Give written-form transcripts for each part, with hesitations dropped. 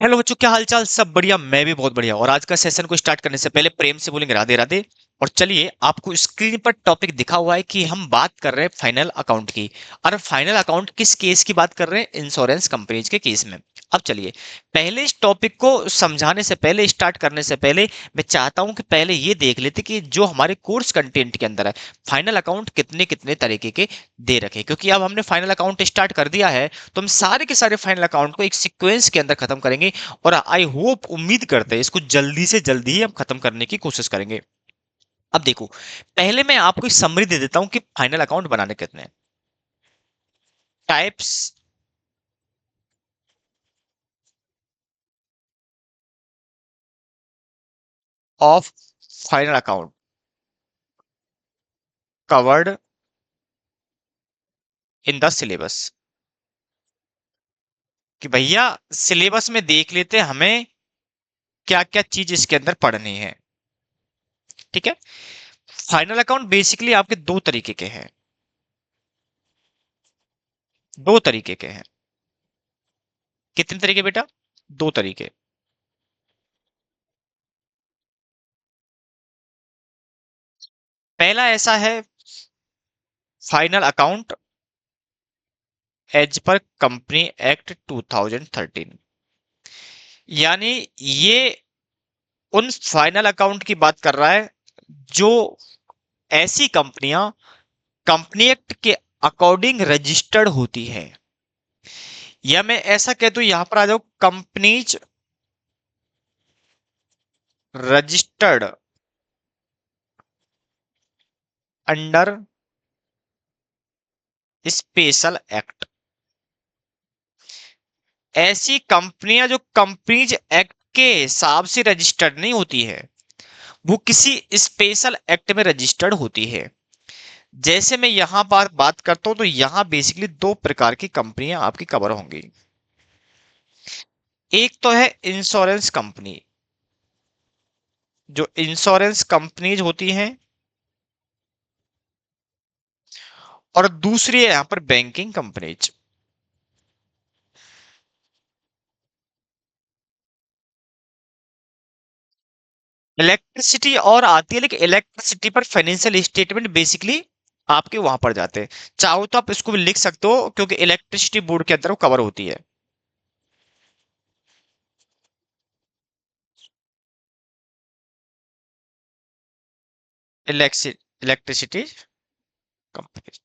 Hello बच्चों, क्या हालचाल? सब बढ़िया? मैं भी बहुत बढ़िया। और आज का सेशन को स्टार्ट करने से पहले प्रेम से बोलेंगे राधे राधे। और चलिए, आपको स्क्रीन पर टॉपिक दिखा हुआ है कि हम बात कर रहे हैं फाइनल अकाउंट की। और फाइनल अकाउंट किस केस की बात कर रहे हैं? इंश्योरेंस कंपनीज के केस में। अब चलिए, पहले इस टॉपिक को समझाने से पहले, स्टार्ट करने से पहले, मैं चाहता हूं कि पहले ये देख लेते कि जो हमारे कोर्स कंटेंट के अंदर है, फाइनल अकाउंट कितने कितने तरीके के दे रखे हैं। क्योंकि अब हमने फाइनल अकाउंट स्टार्ट कर दिया है, तो हम सारे के सारे फाइनल अकाउंट को एक सीक्वेंस के अंदर खत्म करेंगे। और आई होप, उम्मीद करते हैं, इसको जल्दी से जल्दी ही हम खत्म करने की कोशिश करेंगे। अब देखो, पहले मैं आपको एक समरी दे देता हूं कि फाइनल अकाउंट बनाने कितने types of final account covered in the syllabus. कि भैया, सिलेबस में देख लेते हैं हमें क्या क्या चीज इसके अंदर पढ़नी है। ठीक है। फाइनल अकाउंट बेसिकली आपके दो तरीके के हैं। दो तरीके के हैं। कितने तरीके बेटा? दो तरीके। पहला ऐसा है, final account as per company act 2013। यानी ये उन फाइनल अकाउंट की बात कर रहा है जो ऐसी कंपनियां कंपनी एक्ट के अकॉर्डिंग रजिस्टर्ड होती है। या मैं ऐसा कह दूं, यहां पर आ जाओ, companies registered under special act. ऐसी कंपनियां जो कंपनीज एक्ट के हिसाब से रजिस्टर्ड नहीं होती है, वो किसी स्पेशल एक्ट में रजिस्टर्ड होती है। जैसे मैं यहां पर बात करता हूं, तो यहां बेसिकली दो प्रकार की कंपनियां आपकी कवर होंगी। एक तो है इंश्योरेंस कंपनी, जो इंश्योरेंस कंपनीज होती हैं। और दूसरी है यहां पर बैंकिंग कंपनीज। इलेक्ट्रिसिटी और आती है, लेकिन इलेक्ट्रिसिटी पर फाइनेंशियल स्टेटमेंट बेसिकली आपके वहां पर जाते हैं। चाहो तो आप इसको भी लिख सकते हो, क्योंकि इलेक्ट्रिसिटी बोर्ड के अंदर वो कवर होती है। इलेक्ट्रिसिटी कंपनी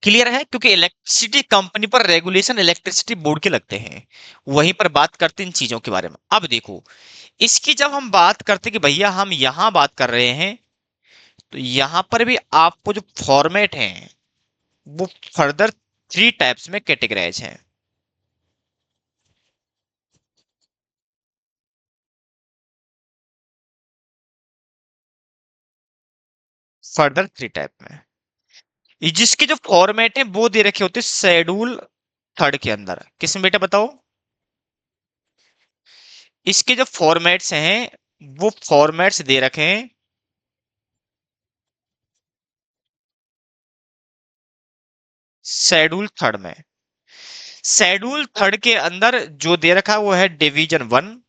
क्लियर है, क्योंकि इलेक्ट्रिसिटी कंपनी पर रेगुलेशन इलेक्ट्रिसिटी बोर्ड के लगते हैं। वहीं पर बात करते हैं इन चीजों के बारे में। अब देखो, इसकी जब हम बात करते हैं कि भैया हम यहां बात कर रहे हैं, तो यहां पर भी आपको जो फॉर्मेट है, वो फर्दर थ्री टाइप्स में कैटेगराइज है। फर्दर थ्री टाइप में ये जिसके जो फॉर्मेट है वो दे रखे होते शेड्यूल थर्ड के अंदर। किसमें बेटा बताओ? इसके जो फॉर्मेट्स हैं, वो फॉर्मेट्स दे रखे हैं शेड्यूल थर्ड में। शेड्यूल थर्ड के अंदर जो दे रखा है वो है डिवीजन वन,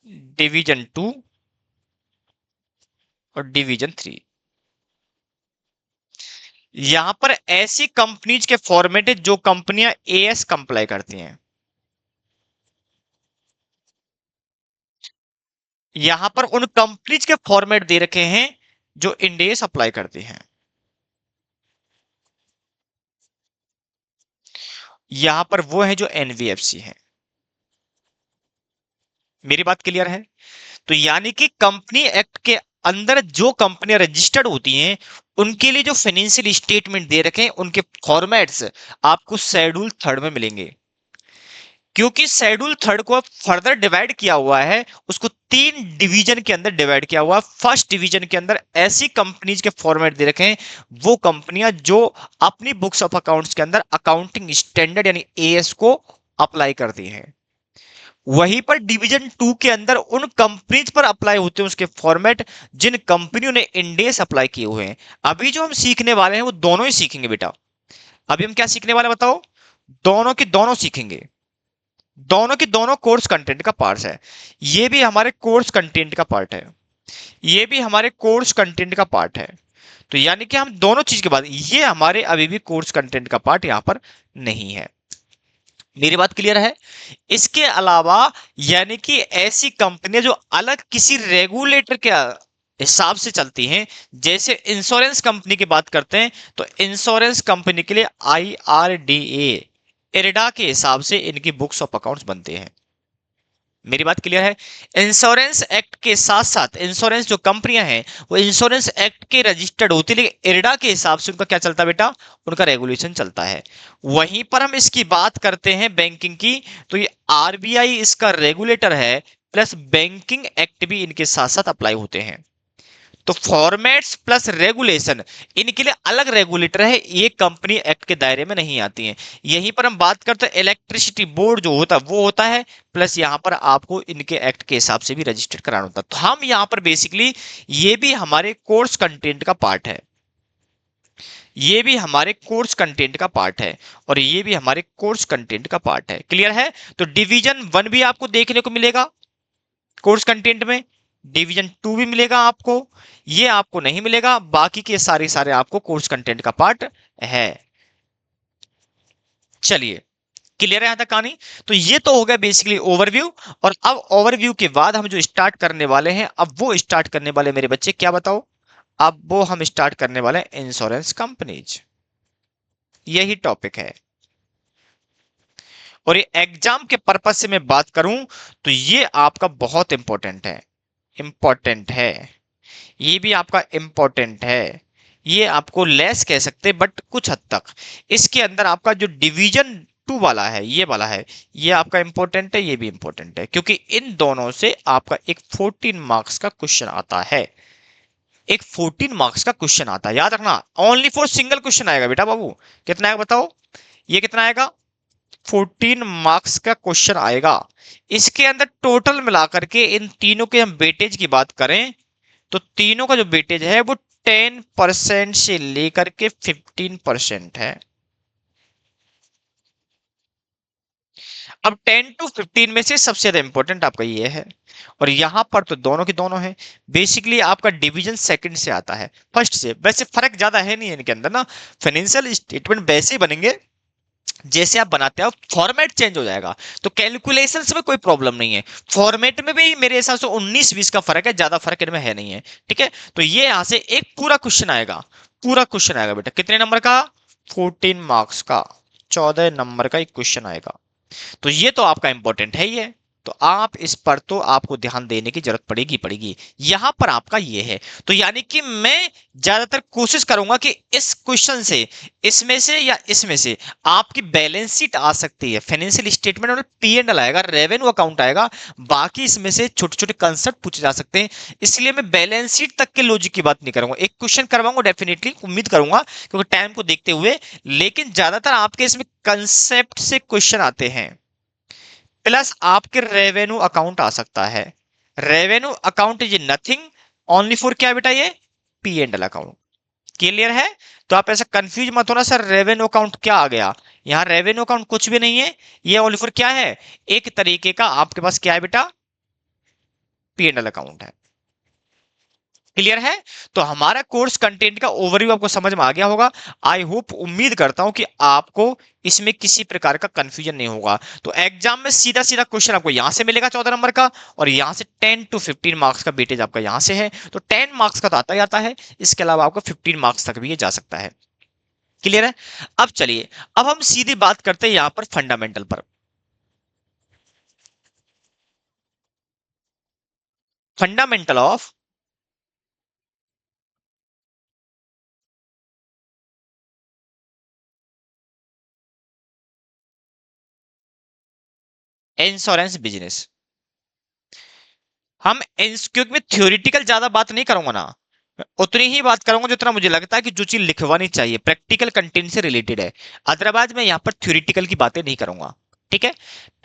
डिवीजन टू और डिवीजन थ्री। यहां पर ऐसी कंपनीज के फॉर्मेट है जो कंपनियां एएस कंप्लाई करती हैं। यहां पर उन कंपनीज के फॉर्मेट दे रखे हैं जो इंडेस अप्लाई करती हैं। यहां पर वो है जो एनबीएफसी है। मेरी बात क्लियर है? तो यानी कि कंपनी एक्ट के अंदर जो कंपनियां रजिस्टर्ड होती हैं, उनके लिए जो फाइनेंशियल स्टेटमेंट दे रखे हैं, उनके फॉर्मेट्स आपको शेड्यूल थर्ड में मिलेंगे। क्योंकि शेड्यूल थर्ड को अब फर्दर डिवाइड किया हुआ है, उसको तीन डिवीजन के अंदर डिवाइड किया हुआ है। फर्स्ट डिवीजन के अंदर ऐसी कंपनीज के फॉर्मेट दे रखे हैं, वो कंपनियां जो अपनी बुक्स ऑफ अकाउंट्स के अंदर अकाउंटिंग स्टैंडर्ड यानी एएस को अप्लाई करती हैं। वहीं पर डिवीजन टू के अंदर उन कंपनीज पर अप्लाई होते हैं उसके फॉर्मेट जिन कंपनियों ने इंडेस अप्लाई किए हुए हैं। अभी जो हम सीखने वाले हैं वो दोनों ही सीखेंगे बेटा। अभी हम क्या सीखने वाले हैं बताओ? दोनों की दोनों सीखेंगे, दोनों की दोनों कोर्स कंटेंट का पार्ट है। ये भी हमारे कोर्स कंटेंट का पार्ट है, ये भी हमारे कोर्स कंटेंट का पार्ट है। तो यानी कि हम दोनों चीज के बाद, ये हमारे अभी भी कोर्स कंटेंट का पार्ट यहां पर नहीं है। मेरी बात क्लियर है? इसके अलावा यानी कि ऐसी कंपनियां जो अलग किसी रेगुलेटर के हिसाब से चलती हैं, जैसे इंश्योरेंस कंपनी की बात करते हैं तो इंश्योरेंस कंपनी के लिए IRDA, इरडा के हिसाब से इनकी बुक्स ऑफ अकाउंट्स बनते हैं। मेरी बात क्लियर है? इंश्योरेंस एक्ट के साथ साथ इंश्योरेंस जो कंपनियां हैं वो इंश्योरेंस एक्ट के रजिस्टर्ड होती है, लेकिन इरडा के हिसाब से उनका क्या चलता है बेटा? उनका रेगुलेशन चलता है। वहीं पर हम इसकी बात करते हैं बैंकिंग की, तो ये RBI इसका रेगुलेटर है, प्लस बैंकिंग एक्ट भी इनके साथ साथ अप्लाई होते हैं। तो फॉर्मेट्स प्लस रेगुलेशन, इनके लिए अलग रेगुलेटर है, ये कंपनी एक्ट के दायरे में नहीं आती हैं। यहीं पर हम बात करते हैं इलेक्ट्रिसिटी बोर्ड जो होता है वो होता है, प्लस यहां पर आपको इनके एक्ट के हिसाब से भी रजिस्टर्ड कराना होता है। तो हम यहां पर बेसिकली, ये भी हमारे कोर्स कंटेंट का पार्ट है, ये भी हमारे कोर्स कंटेंट का पार्ट है, और ये भी हमारे कोर्स कंटेंट का पार्ट है। क्लियर है? तो डिवीजन 1 भी आपको देखने को मिलेगा कोर्स कंटेंट में, डिवीजन 2 भी मिलेगा आपको, ये आपको नहीं मिलेगा, बाकी के सारे सारे आपको कोर्स कंटेंट का पार्ट है। चलिए, क्लियर है यहां तक कहानी? तो ये तो हो गया बेसिकली ओवरव्यू। और अब ओवरव्यू के बाद हम जो स्टार्ट करने वाले हैं, अब वो स्टार्ट करने वाले मेरे बच्चे क्या बताओ? अब वो हम स्टार्ट करने वाले हैं इंश्योरेंस कंपनीज, यही टॉपिक है। और ये एग्जाम के पर्पज से मैं बात करूं तो ये आपका बहुत इंपॉर्टेंट है, इंपॉर्टेंट है, ये भी आपका इंपॉर्टेंट है। ये आपको लेस कह सकते बट कुछ हद तक इसके अंदर आपका जो डिवीजन 2 वाला है, ये वाला है, ये आपका इंपॉर्टेंट है, ये भी इंपॉर्टेंट है, क्योंकि इन दोनों से आपका एक 14 मार्क्स का क्वेश्चन आता है, एक 14 मार्क्स का क्वेश्चन आता है, याद रखना। ओनली फॉर सिंगल क्वेश्चन आएगा बेटा बाबू। कितना आएगा बताओ? ये कितना आएगा? 14 मार्क्स का क्वेश्चन आएगा। इसके अंदर टोटल मिलाकर के इन तीनों के हम वेटेज की बात करें तो तीनों का जो वेटेज है वो 10% से लेकर के 15% है। अब 10 to 15 में से सबसे ज्यादा इंपॉर्टेंट आपका ये है, और यहां पर तो दोनों के दोनों है। बेसिकली आपका डिवीजन सेकंड से आता है, फर्स्ट से वैसे फर्क ज्यादा है नहीं इनके अंदर ना। फाइनेंशियल स्टेटमेंट वैसे ही बनेंगे जैसे आप बनाते हो, फॉर्मेट चेंज हो जाएगा। तो कैलकुलेशंस में कोई प्रॉब्लम नहीं है, फॉर्मेट में भी मेरे हिसाब से 19-20 का फर्क है, ज्यादा फर्क इनमें है नहीं है। ठीक है, तो ये यहां से एक पूरा क्वेश्चन आएगा, पूरा क्वेश्चन आएगा बेटा, कितने नंबर का? 14 मार्क्स का, 14 नंबर का एक क्वेश्चन आएगा। तो ये तो आपका इंपॉर्टेंट है ही है, तो आप इस पर तो आपको ध्यान देने की जरूरत पड़ेगी पड़ेगी। यहां पर आपका ये है, तो यानी कि मैं ज्यादातर कोशिश करूंगा कि इस क्वेश्चन से, इसमें से या इसमें से आपकी बैलेंस शीट आ सकती है, फाइनेंशियल स्टेटमेंट और P&L आएगा, रेवेन्यू अकाउंट आएगा, बाकी इसमें से छोटे छोटे कंसेप्ट पूछे जा सकते हैं। इसलिए मैं बैलेंस शीट तक के लॉजिक की बात नहीं करूंगा, एक क्वेश्चन करवाऊंगा डेफिनेटली, उम्मीद करूंगा क्योंकि टाइम को देखते हुए, लेकिन ज्यादातर आपके इसमें कंसेप्ट से क्वेश्चन आते हैं, प्लस आपके रेवेन्यू अकाउंट आ सकता है। Revenue account is nothing only for क्या बेटा? ये P&L अकाउंट। क्लियर है? तो आप ऐसा कंफ्यूज मत होना सर रेवेन्यू अकाउंट क्या आ गया, यहां रेवेन्यू अकाउंट कुछ भी नहीं है, ये ओनली फॉर क्या है? एक तरीके का आपके पास क्या है बेटा? P&L अकाउंट है। क्लियर है? तो हमारा कोर्स कंटेंट का ओवरव्यू आपको समझ में आ गया होगा। आई होप, उम्मीद करता हूं कि आपको इसमें किसी प्रकार का कंफ्यूजन नहीं होगा। तो एग्जाम में सीधा सीधा क्वेश्चन आपको यहां से मिलेगा 14 नंबर का, और यहां से 10 to 15 मार्क्स का वेटेज आपका यहां से है। तो 10 मार्क्स का तो आता ही आता है, इसके अलावा आपको 15 मार्क्स तक भी ये जा सकता है। क्लियर है? अब चलिए, अब हम सीधी बात करते हैं यहां पर फंडामेंटल पर। Fundamental of insurance business. क्योंकि मैं थ्योरेटिकल ज्यादा बात नहीं करूंगा ना, मैं उतनी ही बात करूंगा जितना मुझे लगता है कि जो चीज लिखवानी चाहिए प्रैक्टिकल कंटेंट से रिलेटेड है। अदरवाइज मैं यहाँ पर थ्योरेटिकल की बातें नहीं करूंगा। ठीक है।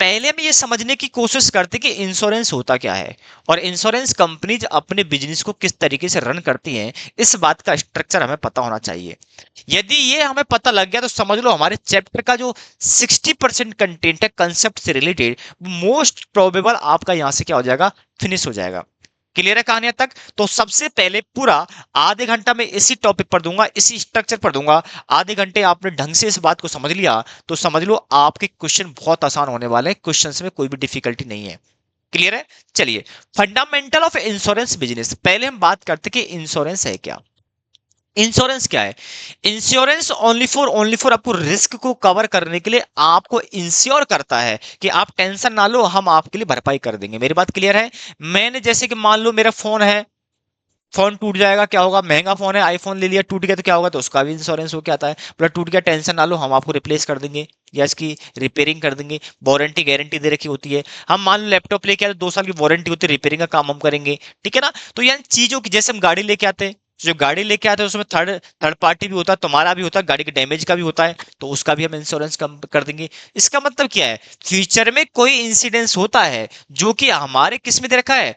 पहले हम ये समझने की कोशिश करते कि इंश्योरेंस होता क्या है और इंश्योरेंस कंपनीज अपने बिजनेस को किस तरीके से रन करती हैं, इस बात का स्ट्रक्चर हमें पता होना चाहिए। यदि ये हमें पता लग गया तो समझ लो हमारे चैप्टर का जो 60% कंटेंट है कंसेप्ट से रिलेटेड, मोस्ट प्रोबेबल आपका यहां से क्या हो जाएगा, फिनिश हो जाएगा। क्लियर है कहानियां तक? तो सबसे पहले पूरा आधे घंटा में इसी टॉपिक पर दूंगा, इसी स्ट्रक्चर पर दूंगा। आधे घंटे आपने ढंग से इस बात को समझ लिया तो समझ लो आपके क्वेश्चन बहुत आसान होने वाले हैं, क्वेश्चंस में कोई भी डिफिकल्टी नहीं है। क्लियर है? चलिए, फंडामेंटल ऑफ इंश्योरेंस बिजनेस, पहले हम बात करते कि इंश्योरेंस है क्या। इंश्योरेंस क्या है? इंश्योरेंस ओनली फॉर आपको रिस्क को कवर करने के लिए आपको इंश्योर करता है कि आप टेंशन ना लो, हम आपके लिए भरपाई कर देंगे। मेरी बात क्लियर है? मैंने जैसे कि मान लो मेरा फोन है, फोन टूट जाएगा, क्या होगा, महंगा फोन है, आईफोन ले लिया, टूट गया तो क्या होगा, तो उसका भी इंश्योरेंस हो के आता है, बोला टूट गया टेंशन ना लो, हम आपको रिप्लेस कर देंगे या इसकी रिपेयरिंग कर देंगे। वारंटी गारंटी दे रखी होती है। हम मान लो लैपटॉप लेके आए तो 2 साल की वारंटी होती है, रिपेयरिंग का काम हम करेंगे। ठीक है ना? तो यार चीजों की, जैसे हम गाड़ी लेके आते हैं, जो गाड़ी लेके आते हैं उसमें थर्ड थर्ड पार्टी भी होता है, तुम्हारा भी होता है, गाड़ी के डैमेज का भी होता है, तो उसका भी हम इंश्योरेंस कम कर देंगे। इसका मतलब क्या है? फ्यूचर में कोई इंसिडेंस होता है जो कि हमारे किस में दे रखा है,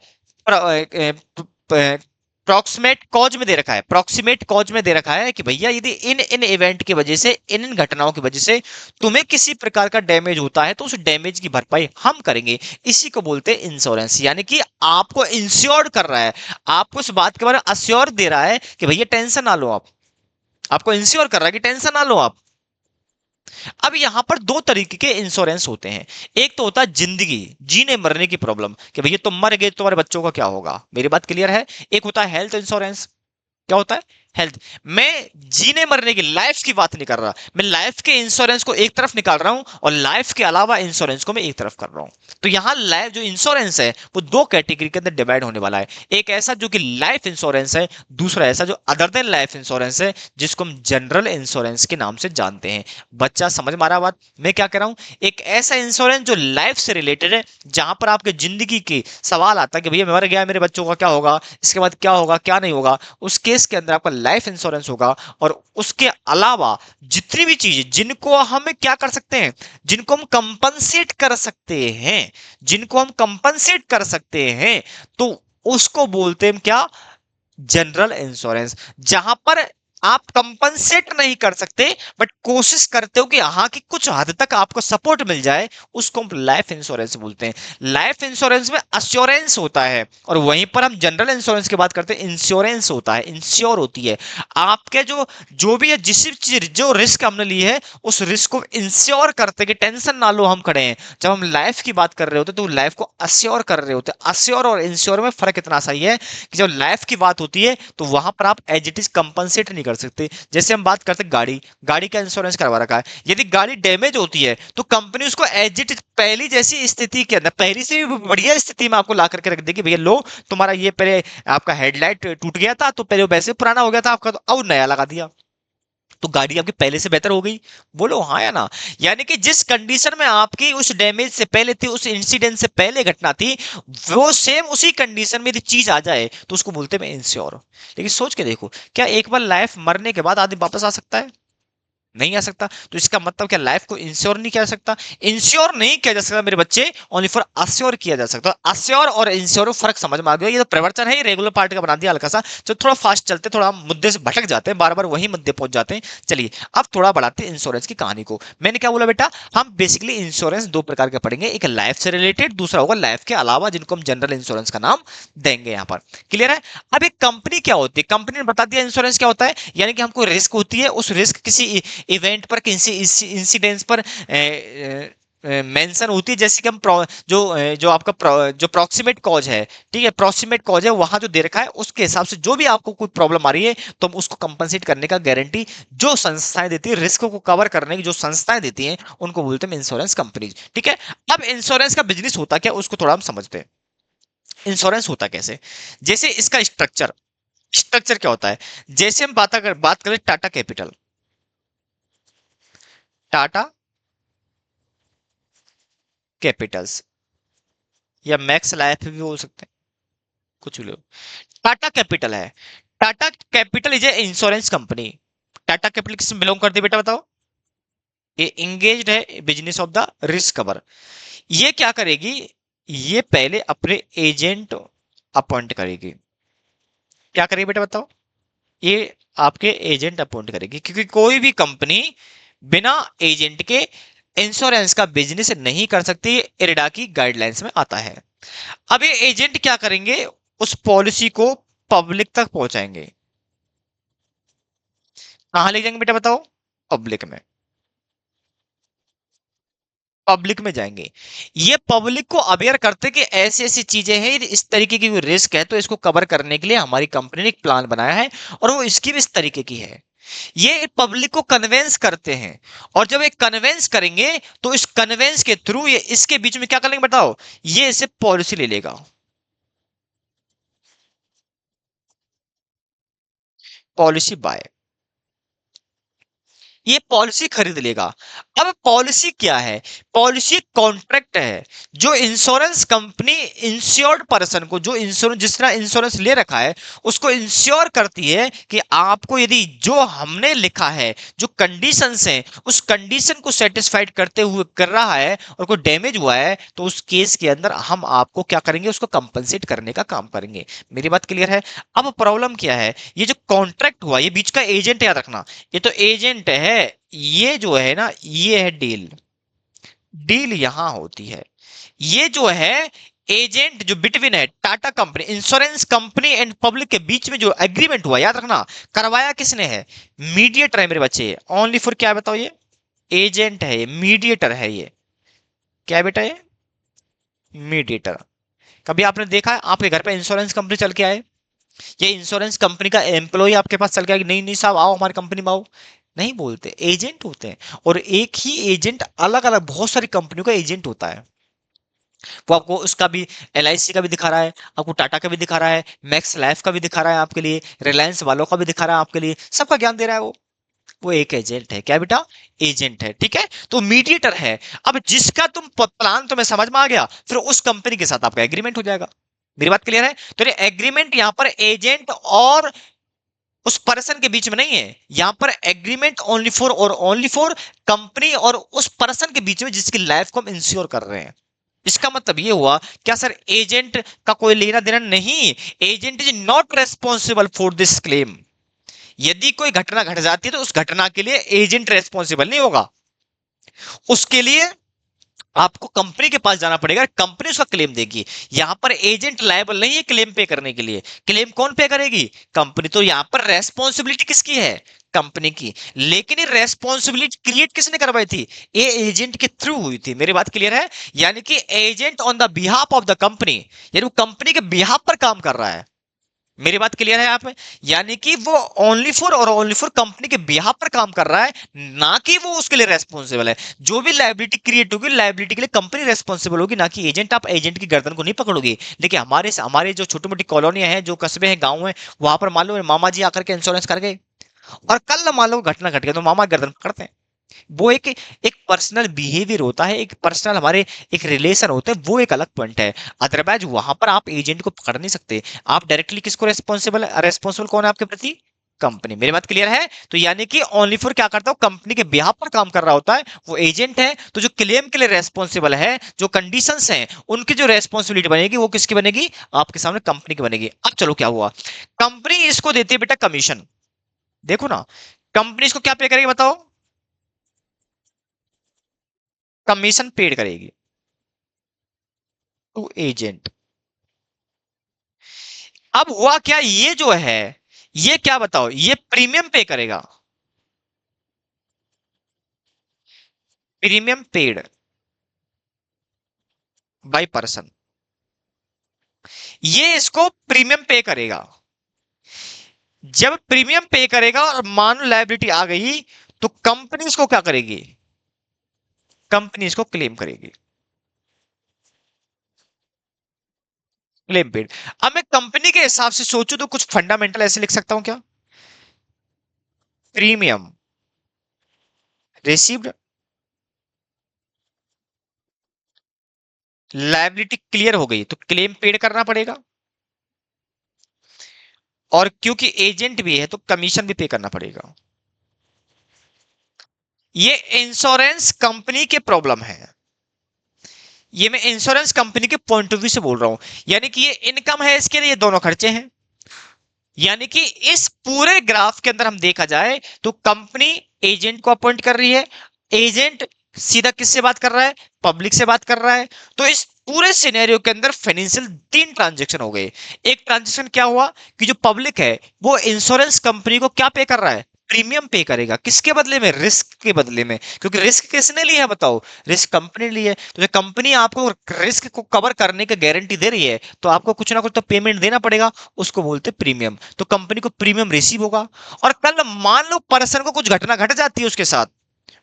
प्रॉक्सिमेट कॉज में दे रखा है, प्रॉक्सिमेट कॉज में दे रखा है कि भैया यदि इन इन इवेंट की वजह से, इन इन घटनाओं की वजह से तुम्हें किसी प्रकार का डैमेज होता है तो उस डैमेज की भरपाई हम करेंगे। इसी को बोलते हैं इंश्योरेंस, यानी कि आपको इंश्योर्ड कर रहा है, आपको उस बात के बारे में अश्योर दे रहा है कि भैया टेंशन ना लो आप, आपको इंश्योर कर रहा है कि टेंशन ना लो आप। अब यहां पर दो तरीके के इंश्योरेंस होते हैं। एक तो होता है जिंदगी, जीने मरने की प्रॉब्लम, कि भैया तुम मर गए तो तुम्हारे बच्चों का क्या होगा। मेरी बात क्लियर है? एक होता है हेल्थ इंश्योरेंस। क्या होता है? हेल्थ। मैं जीने मरने की, लाइफ की बात नहीं कर रहा, मैं लाइफ के इंश्योरेंस को एक तरफ निकाल रहा हूं और लाइफ के अलावा इंश्योरेंस को मैं एक तरफ कर रहा हूं। तो यहां लाइफ जो इंश्योरेंस है वो दो कैटेगरी के अंदर डिवाइड होने वाला है। एक ऐसा जो कि लाइफ इंश्योरेंस है, दूसरा ऐसा जो अदर देन लाइफ इंश्योरेंस है, जिसको हम जनरल इंश्योरेंस के नाम से जानते हैं। बच्चा समझ मारा बात मैं क्या कह रहा हूं? एक ऐसा इंश्योरेंस जो लाइफ से रिलेटेड है, जहां पर आपके जिंदगी के सवाल आता है कि भैया मर गया मेरे बच्चों का क्या होगा, इसके बाद क्या होगा क्या नहीं होगा, उस केस के अंदर आपका लाइफ इंश्योरेंस होगा। और उसके अलावा जितनी भी चीजें जिनको हम क्या कर सकते हैं, जिनको हम कंपनसेट कर सकते हैं, जिनको हम कंपनसेट कर सकते हैं, तो उसको बोलते हैं क्या, जनरल इंश्योरेंस। जहां पर आप कंपनसेट नहीं कर सकते बट कोशिश करते हो कि हाँ कि कुछ हद तक आपको सपोर्ट मिल जाए, उसको हम लाइफ इंश्योरेंस बोलते हैं। लाइफ इंश्योरेंस में अश्योरेंस होता है और वहीं पर हम जनरल इंश्योरेंस की बात करते हैं, इंश्योरेंस होता है, इंश्योर होती है आपके जो जो भी है, जिस चीज जो रिस्क हमने ली है उस रिस्क को इंश्योर करते कि टेंशन ना लो हम खड़े हैं। जब हम लाइफ की बात कर रहे होते तो लाइफ को अश्योर कर रहे होते। अश्योर और इंश्योर में फर्क इतना सा ही है कि जब लाइफ की बात होती है तो वहां पर आप एज इट इज कंपनसेट नहीं कर सकते। जैसे हम बात करते हैं गाड़ी, गाड़ी का इंश्योरेंस करवा रखा है, यदि गाड़ी डैमेज होती है तो कंपनी उसको एज इट इज पहली जैसी स्थिति के अंदर, पहली से भी बढ़िया स्थिति में आपको ला करके रख देगी, भैया लो तुम्हारा ये पहले आपका हेडलाइट टूट गया था तो पहले वो वैसे पुराना हो गया था आपका, तो अब नया लगा दिया, तो गाड़ी आपकी पहले से बेहतर हो गई। बोलो हाँ या ना? यानी कि जिस कंडीशन में आपकी उस डैमेज से पहले थी, उस इंसिडेंट से पहले घटना थी, वो सेम उसी कंडीशन में यदि चीज आ जाए तो उसको बोलते हैं मैं इंश्योर। लेकिन सोच के देखो, क्या एक बार लाइफ मरने के बाद आदमी वापस आ सकता है? नहीं आ सकता। तो इसका मतलब क्या, लाइफ को इंश्योर नहीं किया जा सकता? इंश्योर नहीं किया जा सकता मेरे बच्चे, ओनली फॉर अश्योर किया जा सकता। अश्योर और इंश्योर में फर्क समझ में आ गया? ये तो प्रवर्तन है, ये रेगुलर पार्ट का बना दिया हल्का सा। तो थोड़ा फास्ट चलते, थोड़ा हम मुद्दे से भटक जाते हैं, बार बार वही मुद्दे पहुंच जाते हैं। चलिए अब थोड़ा बढ़ाते हैं इंश्योरेंस की कहानी को। मैंने क्या बोला बेटा, हम बेसिकली इंश्योरेंस दो प्रकार के पढ़ेंगे, एक लाइफ से रिलेटेड, दूसरा होगा लाइफ के अलावा, जिनको हम जनरल इंश्योरेंस का नाम देंगे यहाँ पर। क्लियर है? अब एक कंपनी क्या होती है, कंपनी ने बता दिया इंश्योरेंस क्या होता है, यानी कि हमको रिस्क होती है, उस रिस्क किसी इवेंट पर, किसी इंसिडेंट्स पर मेंशन होती है, जैसे कि हम जो आपका जो प्रॉक्सिमेट कॉज है, ठीक है, प्रॉक्सिमेट कॉज है वहां जो दे रखा है उसके हिसाब से जो भी आपको कोई प्रॉब्लम आ रही है तो हम उसको कंपनसेट करने का गारंटी जो संस्थाएं देती है, रिस्क को कवर करने की जो संस्थाएं देती हैं उनको बोलते हैं इंश्योरेंस कंपनी। ठीक है। अब इंश्योरेंस का बिजनेस होता क्या, उसको थोड़ा हम समझते हैं। इंश्योरेंस होता कैसे, जैसे इसका स्ट्रक्चर, स्ट्रक्चर क्या होता है, जैसे हम बात करें टाटा कैपिटल, टाटा कैपिटल्स या मैक्स लाइफ भी बोल सकते हैं, कुछ भी लो। टाटा कैपिटल है, Tata capital is a insurance company. Tata capital किसमें बिलोंग करती है बेटा बताओ? ये इंगेज्ड है business of the risk cover. ये क्या करेगी, ये पहले अपने एजेंट अपॉइंट करेगी। क्या करेगी बेटा बताओ, ये आपके एजेंट अपॉइंट करेगी, क्योंकि कोई भी कंपनी बिना एजेंट के इंश्योरेंस का बिजनेस नहीं कर सकती, इरडा की गाइडलाइंस में आता है। अब ये एजेंट क्या करेंगे, उस पॉलिसी को पब्लिक तक पहुंचाएंगे। कहां ले जाएंगे बेटा बताओ, पब्लिक में। पब्लिक में जाएंगे, ये पब्लिक को अवेयर करते कि ऐसी ऐसी चीजें हैं, इस तरीके की रिस्क है, तो इसको कवर करने के लिए हमारी कंपनी ने एक प्लान बनाया है, और वो स्कीम इस तरीके की है। ये पब्लिक को कन्वेंस करते हैं, और जब एक कन्वेंस करेंगे तो इस कन्वेंस के थ्रू ये इसके बीच में क्या करेंगे बताओ, ये इसे पॉलिसी ले लेगा। पॉलिसी बाय, ये पॉलिसी खरीद लेगा। अब पॉलिसी क्या है, पॉलिसी कॉन्ट्रैक्ट है, जो इंश्योरेंस कंपनी इंश्योर्ड पर्सन को, जो इंश्योरेंस जिस तरह इंश्योरेंस ले रखा है, उसको इंश्योर करती है कि आपको यदि जो हमने लिखा है, जो कंडीशंस हैं, उस कंडीशन को सेटिस्फाइड करते हुए कर रहा है, और कोई डैमेज हुआ है, तो उस केस के अंदर हम आपको क्या करेंगे, उसको कंपनसेट करने का काम करेंगे। मेरी बात क्लियर है। अब प्रॉब्लम क्या है, ये जो कॉन्ट्रैक्ट हुआ, ये बीच का एजेंट याद रखना, ये तो एजेंट है। ये जो है ना, ये है डील, डील यहां होती है। ये जो है एजेंट, जो बिटवीन है Tata company, insurance company and public के बीच में जो एग्रीमेंट हुआ, याद रखना, करवाया किसने है, मीडिएटर है मेरे बच्चे। ओनली फॉर क्या बताओ, ये एजेंट है, ये मीडिएटर है, ये क्या बेटा, ये मीडिएटर। कभी आपने देखा है आपके घर पे इंश्योरेंस कंपनी चल के आए, ये इंश्योरेंस कंपनी का एम्प्लॉय आपके पास चल के आया कि नहीं नहीं साहब आओ हमारी कंपनी में आओ, नहीं बोलते, एजेंट होते हैं। और एक ही एजेंट अलग अलग बहुत सारी कंपनियों का एजेंट होता है। वो आपको उसका भी एलआईसी का भी दिखा रहा है, आपको टाटा का भी दिखा रहा है, मैक्स लाइफ का भी दिखा रहा है आपके लिए, रिलायंस वालों का भी दिखा रहा है आपके लिए, सबका ज्ञान दे रहा है वो एक एजेंट है। क्या बेटा, एजेंट है, ठीक है, तो मीडिएटर है। अब जिसका प्लान तुम्हें समझ में आ गया, फिर उस कंपनी के साथ आपका एग्रीमेंट हो जाएगा। मेरी बात क्लियर है। तो ये एग्रीमेंट यहां पर एजेंट और उस पर्सन के बीच में नहीं है, यहां पर एग्रीमेंट ओनली फॉर और ओनली फॉर कंपनी और उस पर्सन के बीच में जिसकी लाइफ को हम इंश्योर कर रहे हैं। इसका मतलब ये हुआ, क्या सर एजेंट का कोई लेना देना नहीं, agent is not responsible for this claim. यदि कोई घटना घट जाती है तो उस घटना के लिए एजेंट रेस्पॉन्सिबल नहीं होगा, उसके लिए आपको कंपनी के पास जाना पड़ेगा, कंपनी उसका क्लेम देगी। यहां पर एजेंट लायबल नहीं है क्लेम पे करने के लिए, क्लेम कौन पे करेगी, कंपनी। तो यहां पर रेस्पॉन्सिबिलिटी किसकी है, कंपनी की। लेकिन ये रेस्पॉन्सिबिलिटी क्रिएट किसने करवाई थी, ये एजेंट के थ्रू हुई थी। मेरी बात क्लियर है। यानी कि agent on the behalf of the company, यानी वो कंपनी के बिहाफ पर काम कर रहा है। मेरी बात क्लियर है आप में, यानी कि वो ओनली फॉर और ओनली फॉर कंपनी के बिहाफ पर काम कर रहा है, ना कि वो उसके लिए रेस्पॉन्सिबल है। जो भी लायबिलिटी क्रिएट होगी, लायबिलिटी के लिए कंपनी रेस्पॉन्सिबल होगी, ना कि एजेंट। आप एजेंट की गर्दन को नहीं पकड़ोगे। लेकिन हमारे हमारे जो छोटी मोटी कॉलोनियां हैं, जो कस्बे हैं, गांव हैं, वहां पर मान लो मामा जी आकर के इंश्योरेंस कर गए, और कल मान लो घटना घट गया, तो मामा गर्दन पकड़ते हैं। वो एक एक पर्सनल बिहेवियर होता है, एक पर्सनल हमारे एक रिलेशन होते हैं, वो एक अलग पॉइंट है। अदरवाइज वहां पर आप एजेंट को पकड़ नहीं सकते। आप डायरेक्टली किसको रेस्पॉन्सिबल, रेस्पॉन्सिबल कौन है आपके प्रति, कंपनी। मेरी बात क्लियर है। तो यानी कि ओनली फॉर क्या करता हूं, कंपनी के बिहाफ पर काम कर रहा होता है, वो एजेंट है। तो जो क्लेम के लिए रेस्पॉन्सिबल है, जो कंडीशंस हैं, उनकी जो रेस्पॉन्सिबिलिटी बनेगी, वो किसकी बनेगी, आपके सामने कंपनी की बनेगी। अब चलो क्या हुआ, कंपनी इसको देती है बेटा कमीशन। देखो ना, कंपनी इसको क्या पे करेगी बताओ, कमीशन पेड करेगी टू एजेंट। अब हुआ क्या, ये जो है, ये क्या बताओ, ये प्रीमियम पे करेगा, प्रीमियम पेड बाय पर्सन, ये इसको प्रीमियम पे करेगा। जब प्रीमियम पे करेगा और मान लो लायबिलिटी आ गई, तो कंपनी इसको क्या करेगी, कंपनी इसको क्लेम करेगी, क्लेम पेड। अब मैं कंपनी के हिसाब से सोचूं तो कुछ फंडामेंटल ऐसे लिख सकता हूं क्या, प्रीमियम रिसीव्ड, लायबिलिटी क्लियर हो गई तो क्लेम पेड करना पड़ेगा, और क्योंकि एजेंट भी है तो कमीशन भी पे करना पड़ेगा। ये इंश्योरेंस कंपनी के प्रॉब्लम है। ये मैं इंश्योरेंस कंपनी के पॉइंट ऑफ व्यू से बोल रहा हूं। यानी कि ये इनकम है इसके लिए, ये दोनों खर्चे हैं। यानी कि इस पूरे ग्राफ के अंदर हम देखा जाए तो कंपनी एजेंट को अपॉइंट कर रही है। एजेंट सीधा किससे बात कर रहा है? पब्लिक से बात कर रहा है। तो इस पूरे सिनेरियो के अंदर फाइनेंशियल 3 ट्रांजेक्शन हो गए। एक ट्रांजेक्शन क्या हुआ कि जो पब्लिक है वो इंश्योरेंस कंपनी को क्या पे कर रहा है? प्रीमियम पे करेगा। किसके बदले में? रिस्क के बदले में। क्योंकि रिस्क किसने लिया है बताओ? रिस्क कंपनी ली है। तो जो कंपनी आपको रिस्क को कवर करने की गारंटी दे रही है तो आपको कुछ ना कुछ तो पेमेंट देना पड़ेगा। उसको बोलते प्रीमियम। तो कंपनी को प्रीमियम रिसीव होगा। और कल मान लो पर्सन को कुछ घटना घट जाती है उसके साथ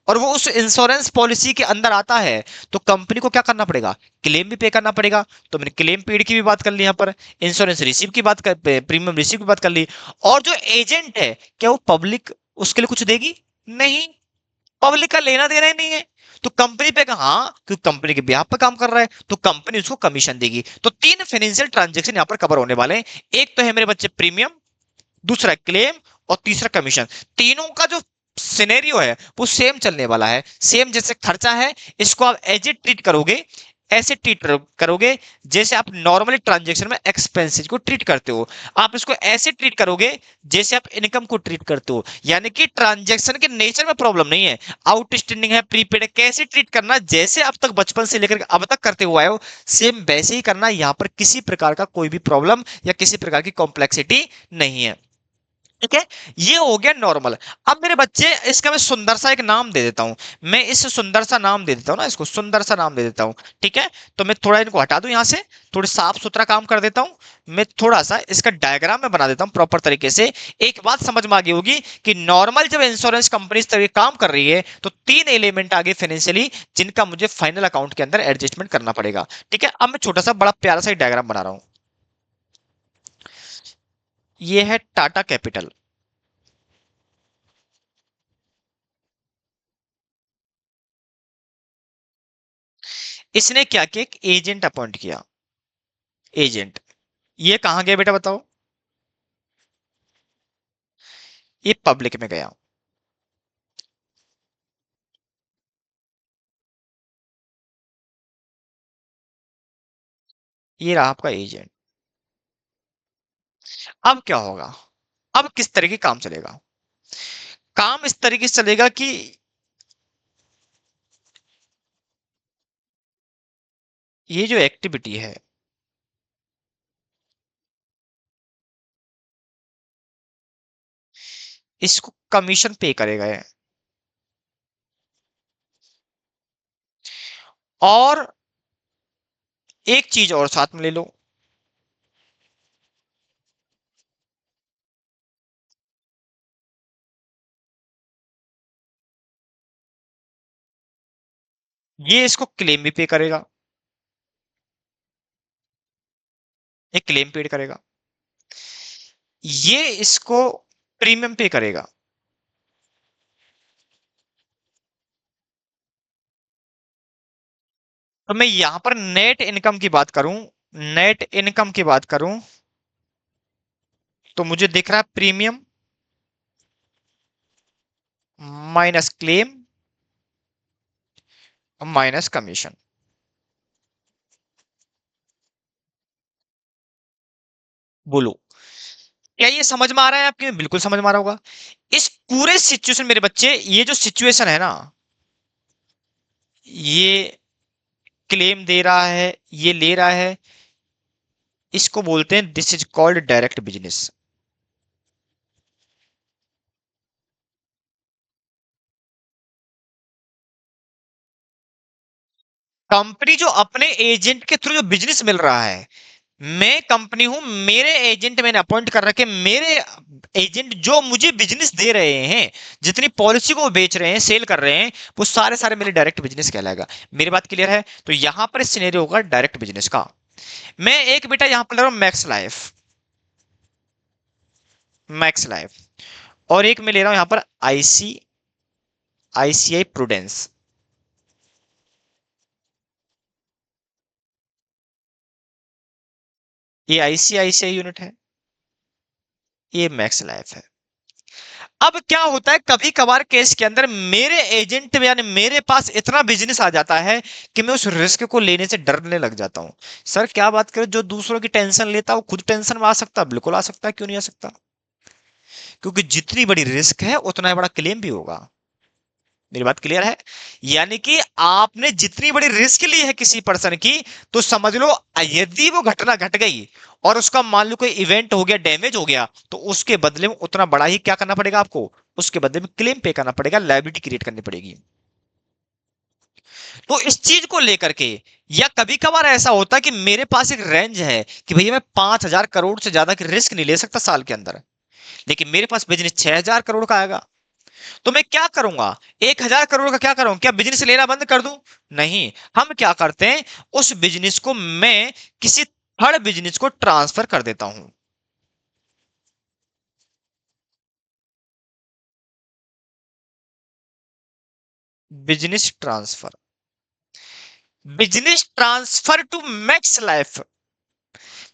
और वो उस इंश्योरेंस पॉलिसी के अंदर आता है तो कंपनी को क्या करना पड़ेगा? क्लेम भी पे करना पड़ेगा। तो मैंने क्लेम पेड की भी बात कर ली, यहाँ पर इंश्योरेंस रिसीव की बात कर, प्रीमियम रिसीव की बात कर ली। और जो एजेंट है क्या वो पब्लिक उसके लिए कुछ देगी? नहीं। पब्लिक का लेना देना ही नहीं है। तो कंपनी पे कहा हाँ, क्योंकि कंपनी के ब्याह पे काम कर रहा है तो कंपनी उसको कमीशन देगी। तो 3 फाइनेंशियल ट्रांजेक्शन यहाँ पर कवर होने वाले हैं। एक तो है मेरे बच्चे प्रीमियम, दूसरा क्लेम, और तीसरा कमीशन। तीनों का जो सिनेरियो है वो सेम चलने वाला है। सेम जैसे खर्चा है इसको आप एज ए ट्रीट करोगे, ऐसे ट्रीट करोगे जैसे आप नॉर्मली ट्रांजेक्शन में एक्सपेंसेस को ट्रीट करते हो। आप इसको ऐसे ट्रीट करोगे जैसे आप इनकम को ट्रीट करते हो। यानी कि ट्रांजेक्शन के नेचर में प्रॉब्लम नहीं है। आउटस्टैंडिंग है, प्रीपेड है, कैसे ट्रीट करना जैसे अब तक बचपन से लेकर अब तक करते हुए आए हो सेम वैसे ही करना। यहां पर किसी प्रकार का कोई भी प्रॉब्लम या किसी प्रकार की कॉम्प्लेक्सिटी नहीं है। ठीक है। ये हो गया नॉर्मल। अब मेरे बच्चे इसका मैं सुंदर सा एक नाम दे देता हूं। मैं इस सुंदर सा नाम दे देता हूं ना, इसको सुंदर सा नाम दे देता हूं। ठीक है। तो मैं थोड़ा इनको हटा दूं यहां से, थोड़ी साफ सुथरा काम कर देता हूं। मैं थोड़ा सा इसका डायग्राम में बना देता हूं प्रॉपर तरीके से। एक बात समझ में आ गई होगी कि नॉर्मल जब इंश्योरेंस कंपनी इस तरह काम कर रही है तो 3 एलिमेंट आगे फाइनेंशियली जिनका मुझे फाइनल अकाउंट के अंदर एडजस्टमेंट करना पड़ेगा। ठीक है। अब मैं छोटा सा बड़ा प्यारा सा डायग्राम बना रहा हूं। ये है टाटा कैपिटल। इसने क्या किया? एक एजेंट अपॉइंट किया। एजेंट। ये कहां गया बेटा बताओ? ये पब्लिक में गया। ये रहा आपका एजेंट। अब क्या होगा? अब किस तरीके काम चलेगा? काम इस तरीके से चलेगा कि ये जो एक्टिविटी है इसको कमीशन पे करेगा ये। और एक चीज और साथ में ले लो। ये इसको क्लेम भी पे करेगा। ये क्लेम पेड करेगा। ये इसको प्रीमियम पे करेगा। तो मैं यहां पर नेट इनकम की बात करूं, नेट इनकम की बात करूं तो मुझे दिख रहा है premium minus claim minus commission. बोलो क्या ये समझ में आ रहा है आपके? बिल्कुल समझ में आ रहा होगा। इस पूरे सिचुएशन मेरे बच्चे, ये जो सिचुएशन है ना, ये क्लेम दे रहा है, ये ले रहा है, इसको बोलते हैं this is called direct business. Company जो अपने एजेंट के थ्रू जो बिजनेस मिल रहा है, मैं कंपनी हूं, मेरे एजेंट मैंने अपॉइंट कर रखे, मेरे एजेंट जो मुझे बिजनेस दे रहे हैं, जितनी पॉलिसी को वो बेच रहे हैं, सेल कर रहे हैं, वो सारे सारे मेरे डायरेक्ट बिजनेस कहलाएगा। मेरी बात क्लियर है? तो यहां पर सिनेरियो होगा डायरेक्ट बिजनेस का। मैं एक बेटा यहां पर ले रहा हूं मैक्स लाइफ, मैक्स लाइफ। और एक मैं ले रहा हूं यहां पर आईसीआई प्रूडेंस। ये आईसीआईसीआई यूनिट है, ये मैक्स लाइफ है। अब क्या होता है, कभी कभार केस के अंदर मेरे एजेंट यानी मेरे पास इतना बिजनेस आ जाता है कि मैं उस रिस्क को लेने से डरने लग जाता हूं। सर क्या बात करें, जो दूसरों की टेंशन लेता है वो खुद टेंशन में आ सकता है? बिल्कुल आ सकता है, क्यों नहीं आ सकता? क्योंकि जितनी बड़ी रिस्क है उतना ही बड़ा क्लेम भी होगा। मेरी बात क्लियर है? यानी कि आपने जितनी बड़ी रिस्क ली है किसी पर्सन की, तो समझ लो यदि वो घटना घट गई और उसका मान लो कोई इवेंट हो गया, डैमेज हो गया, तो उसके बदले में उतना बड़ा ही क्या करना पड़ेगा आपको? उसके बदले में क्लेम पे करना पड़ेगा, लायबिलिटी क्रिएट करनी पड़ेगी। तो इस चीज को लेकर के, या कभी कभार ऐसा होता है कि मेरे पास एक रेंज है कि भैया मैं 5,000 करोड़ से ज्यादा की रिस्क नहीं ले सकता साल के अंदर, लेकिन मेरे पास बिजनेस 6,000 करोड़ का आएगा। तो मैं क्या करूंगा? 1,000 करोड़ का क्या करूंगा? क्या बिजनेस लेना बंद कर दूं? नहीं। हम क्या करते हैं, उस बिजनेस को मैं किसी थर्ड बिजनेस को ट्रांसफर कर देता हूं। Business transfer, business transfer to Max Life.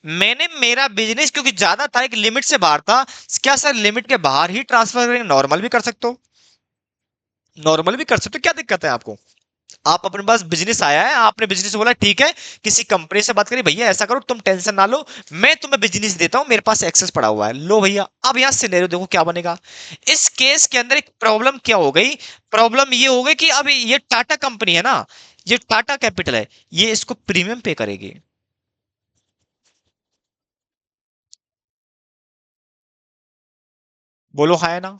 मैंने मेरा बिजनेस क्योंकि ज्यादा था, एक लिमिट से बाहर था। क्या सर लिमिट के बाहर ही ट्रांसफर करेंगे? नॉर्मल भी कर सकते हो, नॉर्मल भी कर सकते हो, क्या दिक्कत है आपको? आप अपने पास बिजनेस आया है, आपने बिजनेस बोला ठीक है, किसी कंपनी से बात करी, भैया ऐसा करो तुम टेंशन ना लो, मैं तुम्हें बिजनेस देता हूं, मेरे पास एक्सेस पड़ा हुआ है, लो भैया। अब यहां सिनेरियो देखो क्या बनेगा। इस केस के अंदर एक प्रॉब्लम क्या हो गई? प्रॉब्लम ये हो गई कि अब ये टाटा कंपनी है ना, ये टाटा कैपिटल है, ये इसको प्रीमियम पे करेगी। बोलो हाँ है ना?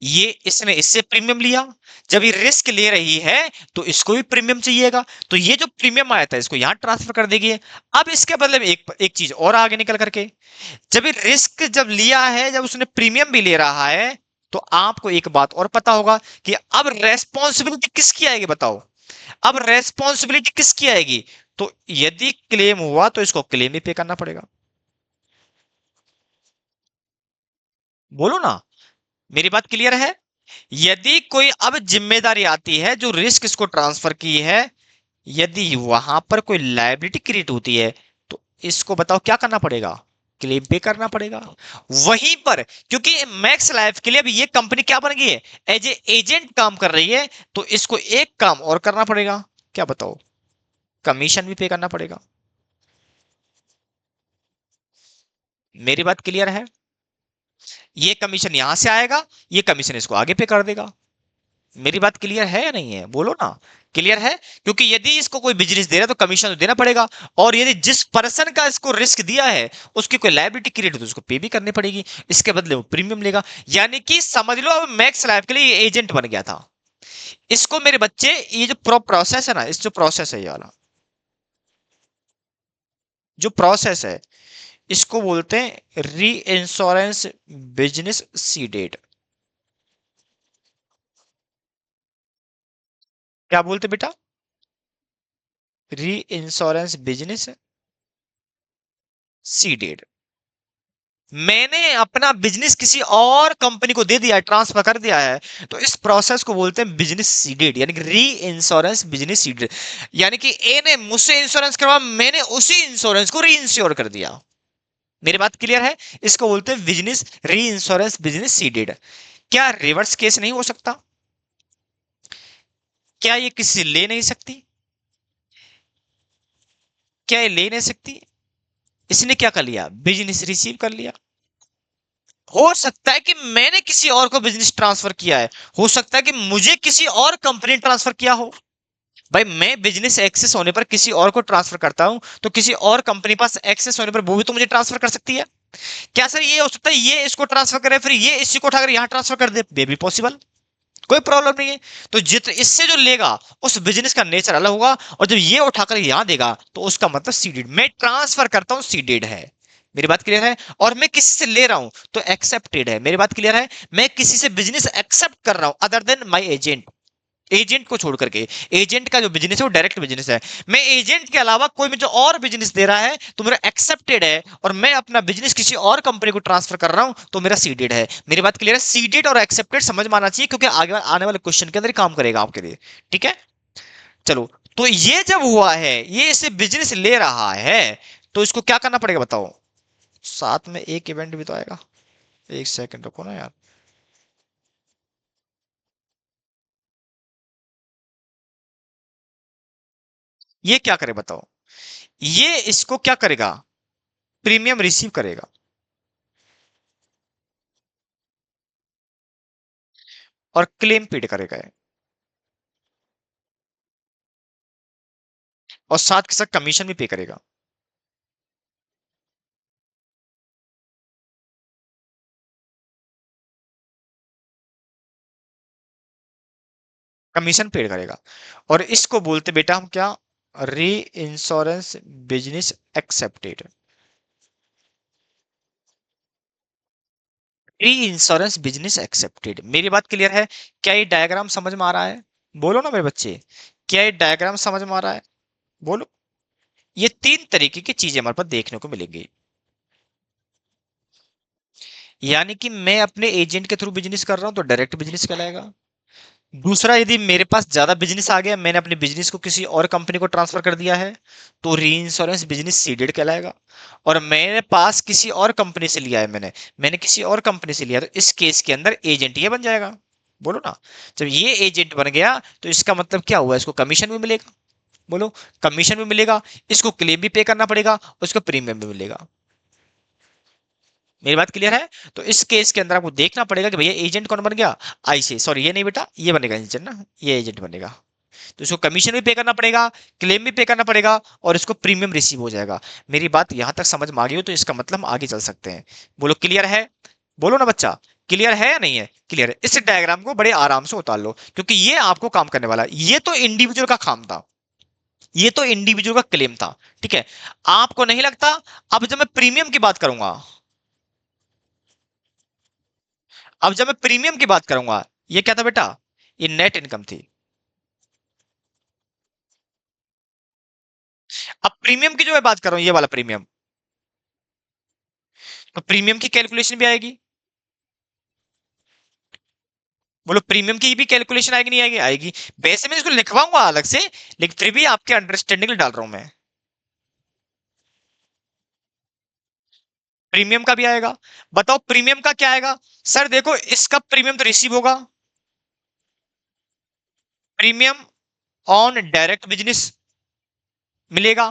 ये इसने इससे प्रीमियम लिया, जब ये रिस्क ले रही है तो इसको भी प्रीमियम चाहिएगा, तो ये जो प्रीमियम आया था इसको यहां ट्रांसफर कर देगी। अब इसके बदले में एक एक चीज और आगे निकल करके, जब ये रिस्क जब लिया है, जब उसने प्रीमियम भी ले रहा है, तो आपको एक बात और पता होगा कि अब रेस्पॉन्सिबिलिटी किसकी आएगी बताओ? अब रेस्पॉन्सिबिलिटी किसकी आएगी? तो यदि क्लेम हुआ तो इसको क्लेम भी पे करना पड़ेगा। बोलो ना, मेरी बात क्लियर है? यदि कोई अब जिम्मेदारी आती है, जो रिस्क इसको ट्रांसफर की है, यदि वहां पर कोई लायबिलिटी क्रिएट होती है, तो इसको बताओ क्या करना पड़ेगा? क्लेम पे करना पड़ेगा। वहीं पर क्योंकि मैक्स लाइफ के लिए अब ये कंपनी क्या बन गई है, एज ए एजेंट काम कर रही है, तो इसको एक काम और करना पड़ेगा, क्या बताओ? कमीशन भी पे करना पड़ेगा। मेरी बात क्लियर है? ये कमीशन यहां से आएगा, ये कमीशन इसको आगे पे कर देगा। मेरी बात क्लियर है या नहीं है? बोलो ना, क्लियर है? क्योंकि यदि इसको कोई बिजनेस दे रहा है तो कमीशन तो देना पड़ेगा, और यदि जिस पर्सन का इसको रिस्क दिया है उसकी कोई लायबिलिटी क्रिएट हो तो उसको पे भी करनी पड़ेगी, इसके बदले वो प्रीमियम लेगा। यानी कि समझ लो अब मैक्स लाइफ के लिए एजेंट बन गया था। इसको मेरे बच्चे, ये जो प्रोसेस है ना, इस जो प्रोसेस है ये वाला जो प्रोसेस है, इसको बोलते हैं री इंश्योरेंस बिजनेस सीडेड। क्या बोलते बेटा? री इंश्योरेंस बिजनेस सीडेड। मैंने अपना बिजनेस किसी और कंपनी को दे दिया है, ट्रांसफर कर दिया है, तो इस प्रोसेस को बोलते हैं बिजनेस सीडेड, यानी कि री इंश्योरेंस बिजनेस सीडेड। यानी कि ए ने मुझसे इंश्योरेंस करवा, मैंने उसी इंश्योरेंस को री इंश्योर कर दिया। मेरी बात क्लियर है? इसको बोलते हैं बिजनेस री इंश्योरेंस बिजनेस सीडेड। क्या रिवर्स केस नहीं हो सकता? क्या ये किसी ले नहीं सकती? क्या ये ले नहीं सकती? इसने क्या कर लिया, बिजनेस रिसीव कर लिया। हो सकता है कि मैंने किसी और को बिजनेस ट्रांसफर किया है, हो सकता है कि मुझे किसी और कंपनी ट्रांसफर किया हो। भाई मैं बिजनेस एक्सेस होने पर किसी और को ट्रांसफर करता हूं, तो किसी और कंपनी पास एक्सेस होने पर वो भी तो मुझे ट्रांसफर कर सकती है। क्या सर ये हो सकता है ये इसको ट्रांसफर करे फिर ये इसी को उठाकर यहां ट्रांसफर कर दे? ये भी पॉसिबल, कोई प्रॉब्लम नहीं है। तो जित इससे जो लेगा उस बिजनेस का नेचर अलग होगा, और जब ये उठाकर यहां देगा तो उसका मतलब सीडेड, मैं ट्रांसफर करता हूं सीडेड है। मेरी बात क्लियर है? और मैं किसी से ले रहा हूं तो एक्सेप्टेड है। मेरी बात क्लियर है? मैं किसी से बिजनेस एक्सेप्ट कर रहा हूं other than my agent, agent को छोड़ करके। एजेंट का जो बिजनेस है वो डायरेक्ट बिजनेस है, मैं एजेंट के अलावा कोई मुझे और बिजनेस दे रहा है तो मेरा एक्सेप्टेड है, और मैं अपना बिजनेस किसी और कंपनी को ट्रांसफर कर रहा हूं तो मेरा सीडेड है। मेरी बात क्लियर है? सीडेड और एक्सेप्टेड समझ में आना चाहिए, क्योंकि आगे आने वाले क्वेश्चन के अंदर काम करेगा आपके लिए। ठीक है, चलो। तो ये जब हुआ है, ये इसे बिजनेस ले रहा है, तो इसको क्या करना पड़ेगा बताओ? साथ में एक इवेंट भी तो आएगा। एक सेकंड रुको ना यार, ये क्या करे बताओ? ये इसको क्या करेगा? प्रीमियम रिसीव करेगा और क्लेम पेड करेगा ये, और साथ के साथ कमीशन भी पे करेगा। कमीशन पेड करेगा। और इसको बोलते बेटा हम क्या? री इंश्योरेंस बिजनेस एक्सेप्टेड। री इंश्योरेंस बिजनेस एक्सेप्टेड। मेरी बात क्लियर है? क्या ये डायग्राम समझ में आ रहा है? बोलो ना मेरे बच्चे, क्या ये डायग्राम समझ में आ रहा है? बोलो। ये तीन तरीके की चीजें हमारे पास देखने को मिलेंगी। यानी कि मैं अपने एजेंट के थ्रू बिजनेस कर रहा हूं तो डायरेक्ट बिजनेस कहलाएगा। दूसरा, यदि मेरे पास ज्यादा बिजनेस आ गया, मैंने अपने बिजनेस को किसी और कंपनी को ट्रांसफर कर दिया है, तो री इंश्योरेंस बिजनेस सीडेड कहलाएगा। और मेरे पास किसी और कंपनी से लिया है, मैंने मैंने किसी और कंपनी से लिया, तो इस केस के अंदर एजेंट ये बन जाएगा। बोलो ना। जब ये एजेंट बन गया तो इसका मतलब क्या हुआ? इसको कमीशन भी मिलेगा। बोलो। कमीशन भी मिलेगा, इसको क्लेम भी पे करना पड़ेगा, उसको प्रीमियम भी मिलेगा। मेरी बात क्लियर है? तो इस केस के अंदर आपको देखना पड़ेगा कि भैया एजेंट कौन बन गया। आईसी, सॉरी ये नहीं बेटा, ये बनेगा एजेंट ना, ये एजेंट बनेगा। तो इसको कमीशन भी पे करना पड़ेगा, क्लेम भी पे करना पड़ेगा, और इसको प्रीमियम रिसीव हो जाएगा। मेरी बात यहां तक समझ में आ गई हो तो इसका मतलब हम आगे चल सकते हैं। बोलो क्लियर है? बोलो ना बच्चा, क्लियर है या नहीं है? क्लियर है। इस डायग्राम को बड़े आराम से उतार लो, क्योंकि ये आपको काम करने वाला है। ये तो इंडिविजुअल का काम था, ये तो इंडिविजुअल का क्लेम था। ठीक है। आपको नहीं लगता? अब जब मैं प्रीमियम की बात करूंगा, अब जब मैं प्रीमियम की बात करूंगा, ये क्या था बेटा? ये नेट इनकम थी। अब प्रीमियम की जो मैं बात कर रहा हूं, ये वाला प्रीमियम, तो प्रीमियम की कैलकुलेशन भी आएगी। बोलो, प्रीमियम की भी कैलकुलेशन आएगी नहीं आएगी? आएगी। वैसे मैं इसको लिखवाऊंगा अलग से, लेकिन फिर भी आपके अंडरस्टैंडिंग के लिए डाल रहा हूं मैं। प्रीमियम का भी आएगा। बताओ प्रीमियम का क्या आएगा? सर देखो, इसका प्रीमियम तो रिसीव होगा। प्रीमियम ऑन डायरेक्ट बिजनेस मिलेगा।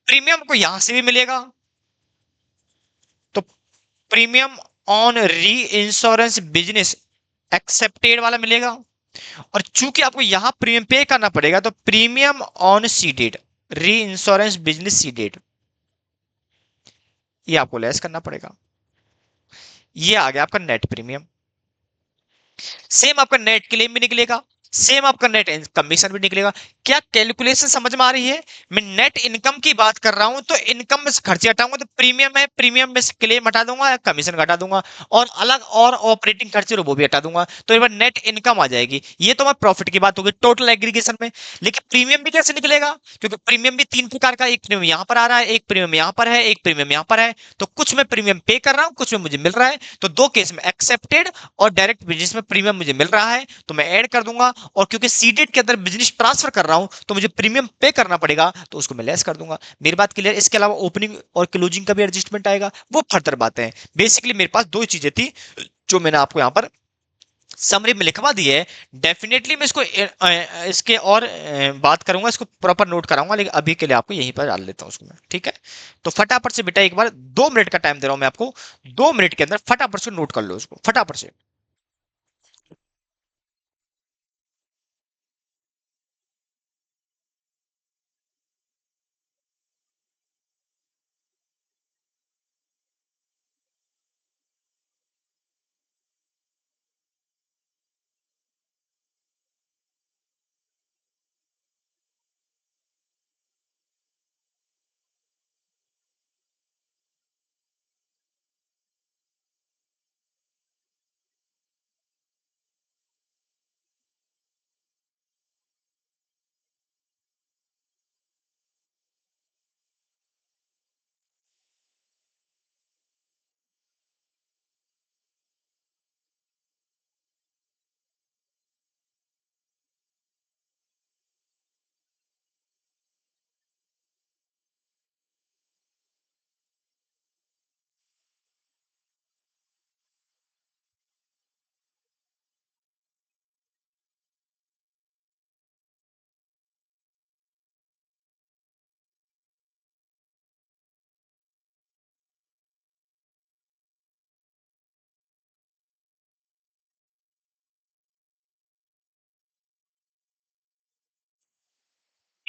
प्रीमियम को यहां से भी मिलेगा। तो premium on reinsurance business accepted वाला मिलेगा। और चूंकि आपको यहां प्रीमियम पे करना पड़ेगा, तो प्रीमियम ऑन सीडेड, री इंश्योरेंस बिजनेस सीडेड, ये आपको लेस करना पड़ेगा। ये आ गया आपका नेट प्रीमियम। सेम आपका नेट क्लेम भी निकलेगा, सेम आपका नेट कमीशन भी निकलेगा। क्या कैलकुलेशन समझ में आ रही है? मैं नेट इनकम की बात कर रहा हूं, तो इनकम में से खर्चे हटाऊंगा तो प्रीमियम है, प्रीमियम में से क्लेम हटा दूंगा, कमीशन घटा दूंगा, और अलग और ऑपरेटिंग खर्चे वो भी हटा दूंगा, तो एक बार नेट इनकम आ जाएगी। ये तो मैं प्रॉफिट की बात होगी टोटल एग्रीगेशन में। लेकिन प्रीमियम भी कैसे निकलेगा? क्योंकि प्रीमियम भी तीन प्रकार का, एक प्रीमियम यहां पर आ रहा है, एक प्रीमियम यहां पर है, एक प्रीमियम यहां पर है। तो कुछ में प्रीमियम पे कर रहा हूं, कुछ में मुझे मिल रहा है। तो दो केस में, एक्सेप्टेड और डायरेक्ट बिजनेस में प्रीमियम मुझे मिल रहा है, तो मैं ऐड कर दूंगा। और क्योंकि सीडेड के अंदर बिजनेस ट्रांसफर कर रहा हूं, तो मुझे प्रीमियम पे करना पड़ेगा, तो उसको मैं लेस कर दूंगा। मेरी बात क्लियर? इसके अलावा ओपनिंग और क्लोजिंग का भी एडजस्टमेंट आएगा, वो फर्दर बातें हैं। बेसिकली मेरे पास दो चीजें थी जो मैंने आपको यहां पर समरी में लिखवा दी है। डेफिनेटली मैं इसको इसके और बात करूंगा, इसको प्रॉपर नोट कराऊंगा, लेकिन अभी के लिए आपको यहीं पर डाल लेता हूं उसको मैं। ठीक है। तो फटाफट से बेटा, एक बार 2 मिनट का टाइम दे रहा हूं मैं आपको, 2 मिनट के अंदर फटाफट से नोट कर लो उसको, फटाफट से।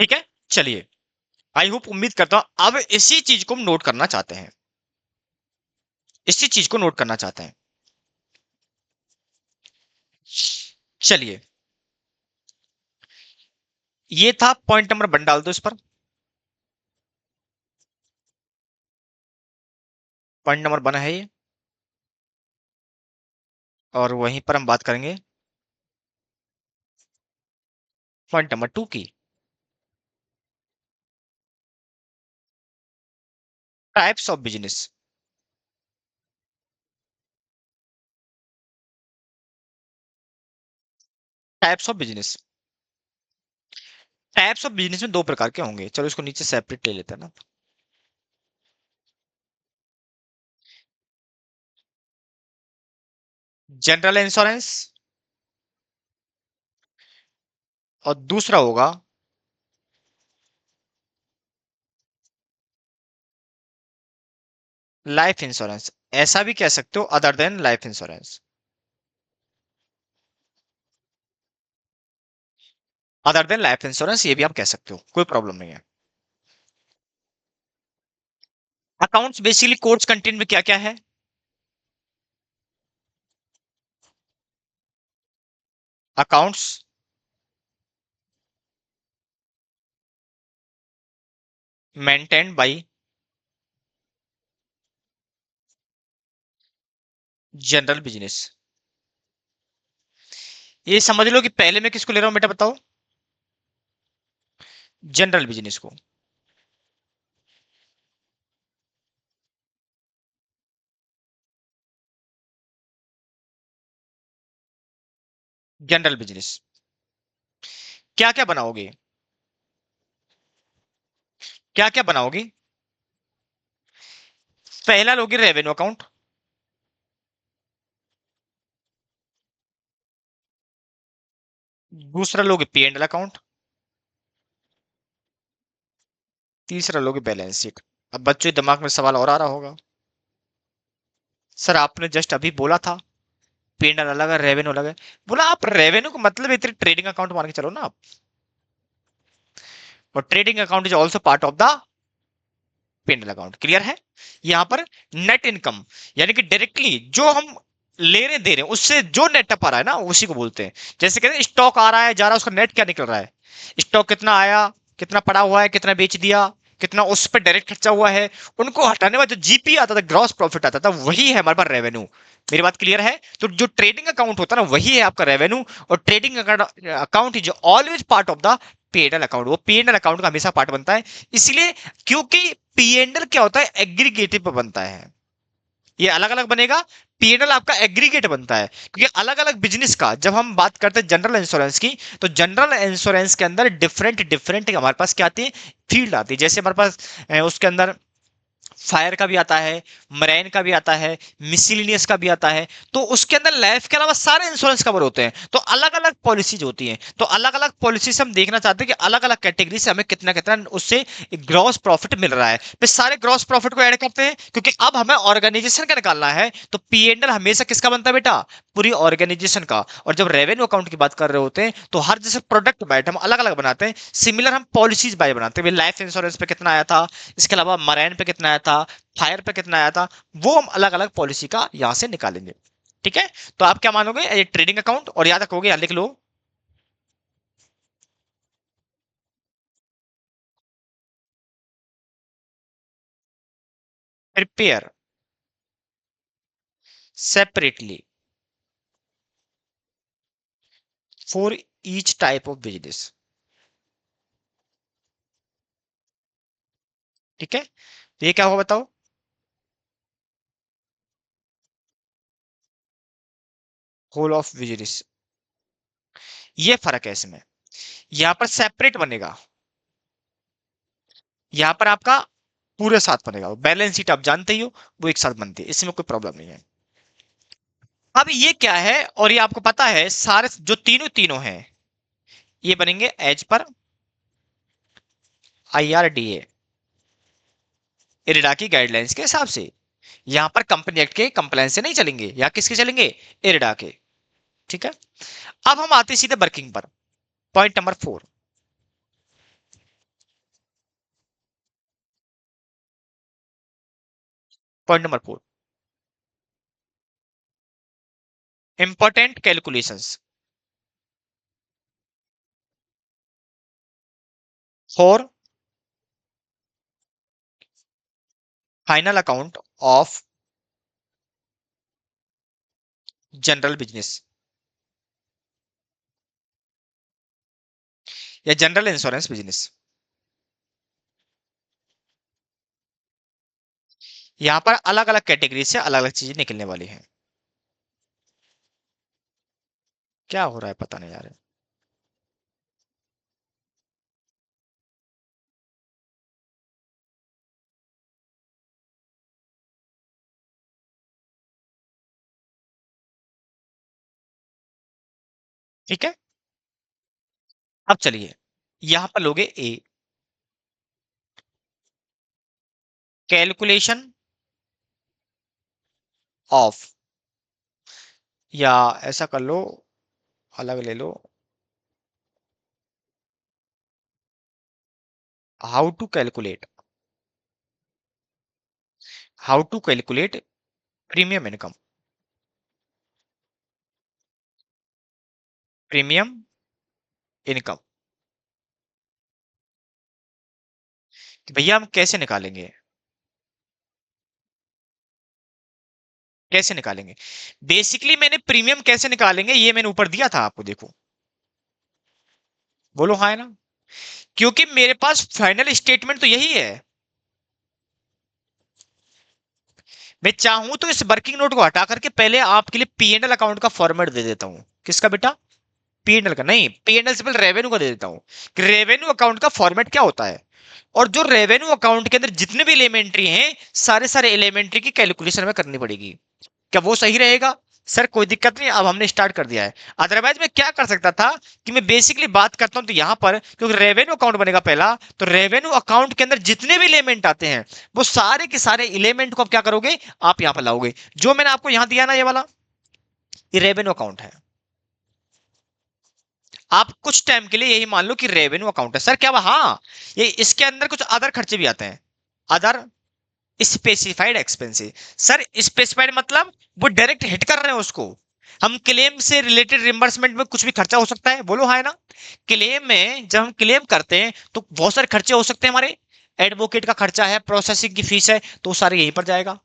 ठीक है, चलिए, आई होप, उम्मीद करता हूं अब इसी चीज को हम नोट करना चाहते हैं, इसी चीज को नोट करना चाहते हैं। चलिए, ये था पॉइंट नंबर 1, डाल दो इस पर। पॉइंट नंबर 1 है ये, और वहीं पर हम बात करेंगे पॉइंट नंबर 2 की। Types of business. Types of business. Types of business में 2 प्रकार के होंगे, चलो इसको नीचे सेपरेट ले लेते हैं ना। जनरल इंश्योरेंस, और दूसरा होगा लाइफ इंश्योरेंस। ऐसा भी कह सकते हो, other than life insurance. Other than life insurance, ये भी आप कह सकते हो, कोई प्रॉब्लम नहीं है। अकाउंट्स बेसिकली कोर्स कंटेंट में क्या क्या है? Accounts maintained by general business. ये समझ लो कि पहले मैं किसको ले रहा हूं बेटा, बताओ? जनरल बिजनेस को। जनरल बिजनेस क्या क्या बनाओगे? क्या क्या बनाओगे? पहला लोगे रेवेन्यू अकाउंट, दूसरा लोगे पी एंड एल अकाउंट, तीसरा लोगे बैलेंस शीट। अब बच्चों के दिमाग में सवाल और आ रहा होगा, सर आपने जस्ट अभी बोला था पी एंड एल अलग है, रेवेन्यू अलग है। बोला आप रेवेन्यू को मतलब इतने ट्रेडिंग अकाउंट मान के चलो ना आप, और trading account is also part of the P and L account. Clear है? यहां पर नेट इनकम, यानी कि डायरेक्टली जो हम ले रहे दे रहे हैं उससे जो नेटअप आ रहा है ना, उसी को बोलते हैं। जैसे कहते हैं स्टॉक आ रहा है जा रहा है, उसका नेट क्या निकल रहा है, स्टॉक कितना आया, कितना पड़ा हुआ है, कितना बेच दिया, कितना उस पर डायरेक्ट खर्चा हुआ है, उनको हटाने बाद जो जीपी आता था, ग्रॉस प्रॉफिट आता था, वही है हमारे पास रेवेन्यू। मेरी बात क्लियर है? तो जो ट्रेडिंग अकाउंट होता है ना, वही है आपका रेवेन्यू। और trading account is always part of the PNL account, वो पीएनएल अकाउंट का हमेशा पार्ट बनता है। इसलिए, क्योंकि पीएनएल क्या होता है, एग्रीगेटिव पे बनता है, ये अलग अलग बनेगा। पीएनएल आपका एग्रीगेट बनता है, क्योंकि अलग अलग बिजनेस का जब हम बात करते हैं जनरल इंश्योरेंस की, तो जनरल इंश्योरेंस के अंदर डिफरेंट डिफरेंट हमारे पास क्या आती है, फील्ड आती है। जैसे हमारे पास उसके अंदर फायर का भी आता है, मरीन का भी आता है, मिसलिनियस का भी आता है। तो उसके अंदर लाइफ के अलावा सारे इंश्योरेंस कवर होते हैं, तो अलग अलग पॉलिसीज होती हैं। तो अलग अलग पॉलिसी से हम देखना चाहते हैं कि अलग अलग कैटेगरी से हमें कितना कितना उससे ग्रॉस प्रॉफिट मिल रहा है। फिर सारे ग्रॉस प्रॉफिट को ऐड करते हैं, क्योंकि अब हमें ऑर्गेनाइजेशन का निकालना है। तो पीएनएल हमेशा किसका बनता है बेटा, पूरी ऑर्गेनाइजेशन का। और जब रेवेन्यू अकाउंट की बात कर रहे होते हैं, तो हर जैसे प्रोडक्ट बाइट हम अलग अलग बनाते हैं, सिमिलर हम पॉलिसीज बाय बनाते हैं। लाइफ इंश्योरेंस पे कितना आया था, इसके अलावा मरीन पे कितना आया था, फायर पे कितना आया था, वो हम अलग अलग पॉलिसी का यहां से निकालेंगे। ठीक है? तो आप क्या मानोगे, ये ट्रेडिंग अकाउंट, और याद रखोगे, यहां लिख लो, prepare separately for each type of business. ठीक है? तो ये क्या होगा बताओ? होल ऑफ बिजनेस, ये फर्क है इसमें। यहां पर सेपरेट बनेगा, यहां पर आपका पूरे साथ बनेगा। बैलेंस शीट आप जानते ही हो, वो एक साथ बनती है, इसमें कोई प्रॉब्लम नहीं है। अब ये क्या है, और ये आपको पता है, सारे जो तीनों तीनों हैं, ये बनेंगे एज पर आईआरडीए, इरडा की गाइडलाइंस के हिसाब से। यहां पर कंपनी एक्ट के कंप्लायंस से नहीं चलेंगे, या किसके चलेंगे, इरडा के। ठीक है? अब हम आते हैं सीधे वर्किंग पर, point number 4। Point number 4, important calculations for final account of general business या जनरल इंश्योरेंस बिजनेस। यहां पर अलग अलग कैटेगरी से अलग अलग चीजें निकलने वाली हैं। क्या हो रहा है पता नहीं यार। ठीक है, अब चलिए, यहां पर लोगे ए, कैलकुलेशन ऑफ, या ऐसा कर लो, अलग ले लो, how to calculate, how to calculate premium income, premium income, कि भैया हम कैसे निकालेंगे, कैसे निकालेंगे। बेसिकली मैंने प्रीमियम कैसे निकालेंगे ये मैंने ऊपर दिया था आपको, देखो, बोलो हाँ है ना, क्योंकि मेरे पास फाइनल स्टेटमेंट तो यही है। मैं चाहूं तो इस वर्किंग नोट को हटा करके पहले आपके लिए पीएनएल अकाउंट का फॉर्मेट दे देता हूं। किसका बेटा? पीएनएल का नहीं, पीएनएल से पहले रेवेन्यू का दे देता हूं कि रेवेन्यू अकाउंट का फॉर्मेट क्या होता है, और जो रेवेन्यू अकाउंट के अंदर जितने भी एलिमेंट्री हैं, सारे सारे एलिमेंट्री की कैलकुलेशन हमें करनी पड़ेगी। क्या वो सही रहेगा? सर कोई दिक्कत नहीं, अब हमने स्टार्ट कर दिया है। अदरवाइज मैं क्या कर सकता था कि मैं बेसिकली बात करता हूं तो यहां पर, क्योंकि रेवेन्यू अकाउंट बनेगा पहला, तो रेवेन्यू अकाउंट के अंदर जितने भी एलिमेंट आते हैं, वो सारे के सारे एलिमेंट को आप क्या करोगे, आप यहां पर लाओगे। जो मैंने आपको यहां दिया ना, ये वाला, ये रेवेन्यू अकाउंट है। आप कुछ टाइम के लिए यही मान लो कि रेवेन्यू अकाउंट है। सर क्या हाँ, ये इसके अंदर कुछ अदर खर्चे भी आते हैं, other specified expenses. Sir specified मतलब वो डायरेक्ट हिट कर रहे हैं उसको। हम क्लेम से रिलेटेड रिम्बर्समेंट में कुछ भी खर्चा हो सकता है, बोलो हाँ है ना। क्लेम में जब हम क्लेम करते हैं तो बहुत सारे खर्चे हो सकते हैं हमारे, एडवोकेट का खर्चा है, प्रोसेसिंग की फीस है, तो सारे यहीं पर जाएगा,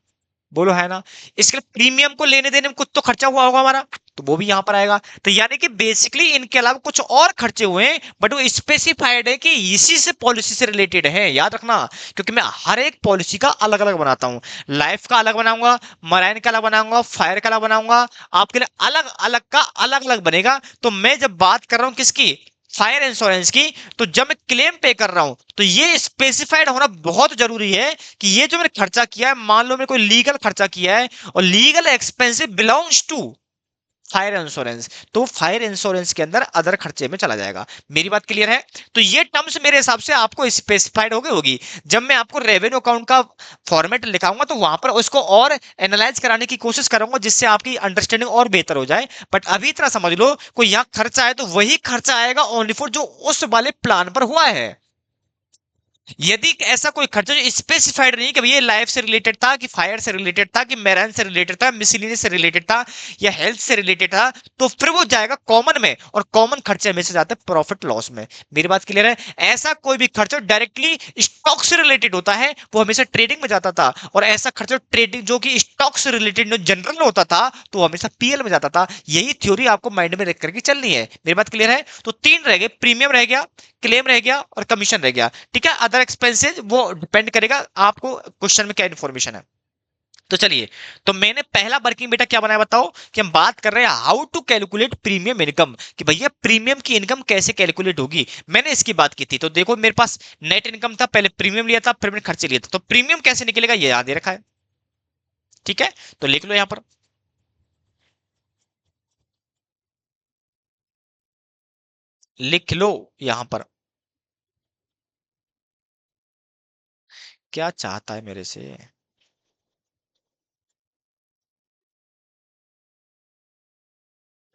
बोलो है ना। इसके लिए प्रीमियम को लेने देने में कुछ तो खर्चा हुआ होगा हमारा, तो वो भी यहां पर आएगा। तो यानी कि बेसिकली इनके अलावा कुछ और खर्चे हुए हैं, बट वो स्पेसिफाइड है कि इसी से पॉलिसी से रिलेटेड है, याद रखना। क्योंकि मैं हर एक पॉलिसी का अलग अलग बनाता हूं, लाइफ का अलग बनाऊंगा, मराइन का अलग बनाऊंगा, फायर का अलग बनाऊंगा, आपके लिए अलग अलग का अलग अलग बनेगा। तो मैं जब बात कर रहा हूं किसकी, फायर इंश्योरेंस की, तो जब मैं क्लेम पे कर रहा हूं तो ये स्पेसिफाइड होना बहुत जरूरी है कि ये जो मैंने खर्चा किया है, मान लो मैंने कोई लीगल खर्चा किया है और legal expensive belongs to fire insurance, तो फायर इंश्योरेंस के अंदर अदर खर्चे में चला जाएगा। मेरी बात क्लियर है? तो ये टर्म्स मेरे हिसाब से आपको स्पेसिफाइड हो गई होगी। जब मैं आपको रेवेन्यू अकाउंट का फॉर्मेट लिखाऊंगा तो वहां पर उसको और एनालाइज कराने की कोशिश करूंगा, जिससे आपकी अंडरस्टैंडिंग और बेहतर हो जाए। बट अभी इतना समझ लो, कोई यहाँ खर्चा है तो वही खर्चा आएगा ओनली फॉर जो उस वाले प्लान पर हुआ है। यदि ऐसा कोई खर्चा जो स्पेसिफाइड नहीं कि ये लाइफ से रिलेटेड था, कि फायर से रिलेटेड था, कि मैरान से रिलेटेड था, मिसलिनियस से रिलेटेड था, या हेल्थ से रिलेटेड था, तो फिर वो जाएगा कॉमन में, और कॉमन खर्चे हमेशा जाते हैं प्रॉफिट लॉस में। मेरी बात क्लियर है? ऐसा कोई भी खर्चा डायरेक्टली स्टॉक से रिलेटेड होता है वो हमेशा ट्रेडिंग में जाता था, और ऐसा खर्चा ट्रेडिंग जो कि स्टॉक से रिलेटेड जनरल में होता था तो वो हमेशा पीएल में जाता था। यही थ्योरी आपको माइंड में रख करके चलनी है। मेरी बात क्लियर है? तो तीन रह गए, प्रीमियम रह गया, क्लेम रह गया, और कमीशन रह गया। ठीक है, अदर एक्सपेंसेस वो डिपेंड करेगा आपको क्वेश्चन में क्या इन्फॉर्मेशन है। तो चलिए, तो मैंने पहला वर्किंग बेटा क्या बनाया बताओ, कि हम बात कर रहे हैं how to calculate premium income, कि भैया प्रीमियम की इनकम कैसे कैलकुलेट होगी। मैंने इसकी बात की थी, तो देखो मेरे पास नेट इनकम था, पहले प्रीमियम लिया था, फिर मैंने खर्चे लिया था, तो प्रीमियम कैसे निकलेगा ये याद ही रखा है। ठीक है, तो लिख लो यहां पर, लिख लो यहां पर, क्या चाहता है मेरे से।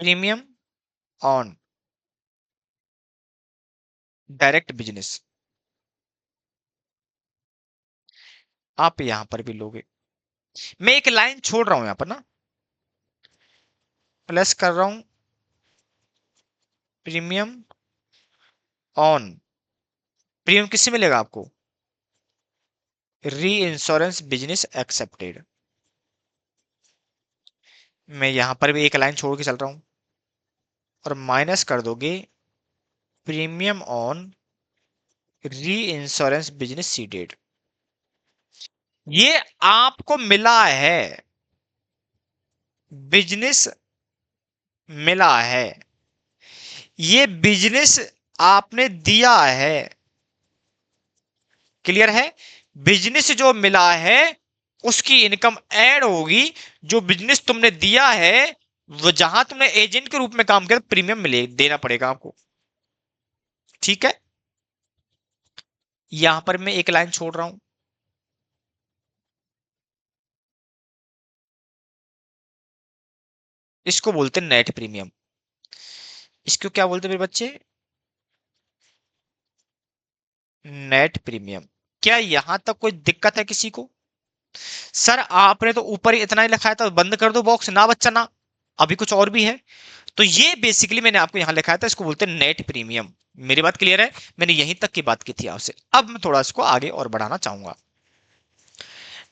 प्रीमियम ऑन डायरेक्ट बिजनेस, आप यहां पर भी लोगे, मैं एक लाइन छोड़ रहा हूं यहां पर ना, प्लस कर रहा हूं प्रीमियम ऑन। प्रीमियम किससे मिलेगा आपको? री इंश्योरेंस बिजनेस एक्सेप्टेड। मैं यहां पर भी एक लाइन छोड़ के चल रहा हूं, और माइनस कर दोगे premium on reinsurance business seeded. ये आपको मिला है, बिजनेस मिला है, ये बिजनेस आपने दिया है। क्लियर है? बिजनेस जो मिला है उसकी इनकम ऐड होगी। जो बिजनेस तुमने दिया है, वो जहां तुमने एजेंट के रूप में काम किया, प्रीमियम मिले देना पड़ेगा आपको। ठीक है? यहां पर मैं एक लाइन छोड़ रहा हूं, इसको बोलते हैं नेट प्रीमियम। इसको क्या बोलते हैं मेरे बच्चे? Net premium. क्या यहां तक कोई दिक्कत है किसी को? सर आपने तो ऊपर ही इतना ही लिखा है, तो बंद कर दो बॉक्स ना बच्चा ना, अभी कुछ और भी है। तो ये बेसिकली मैंने आपको यहां लिखा था, इसको बोलते हैं नेट प्रीमियम। मेरी बात क्लियर है? मैंने यहीं तक की बात की थी आपसे, अब मैं थोड़ा इसको आगे और बढ़ाना चाहूंगा।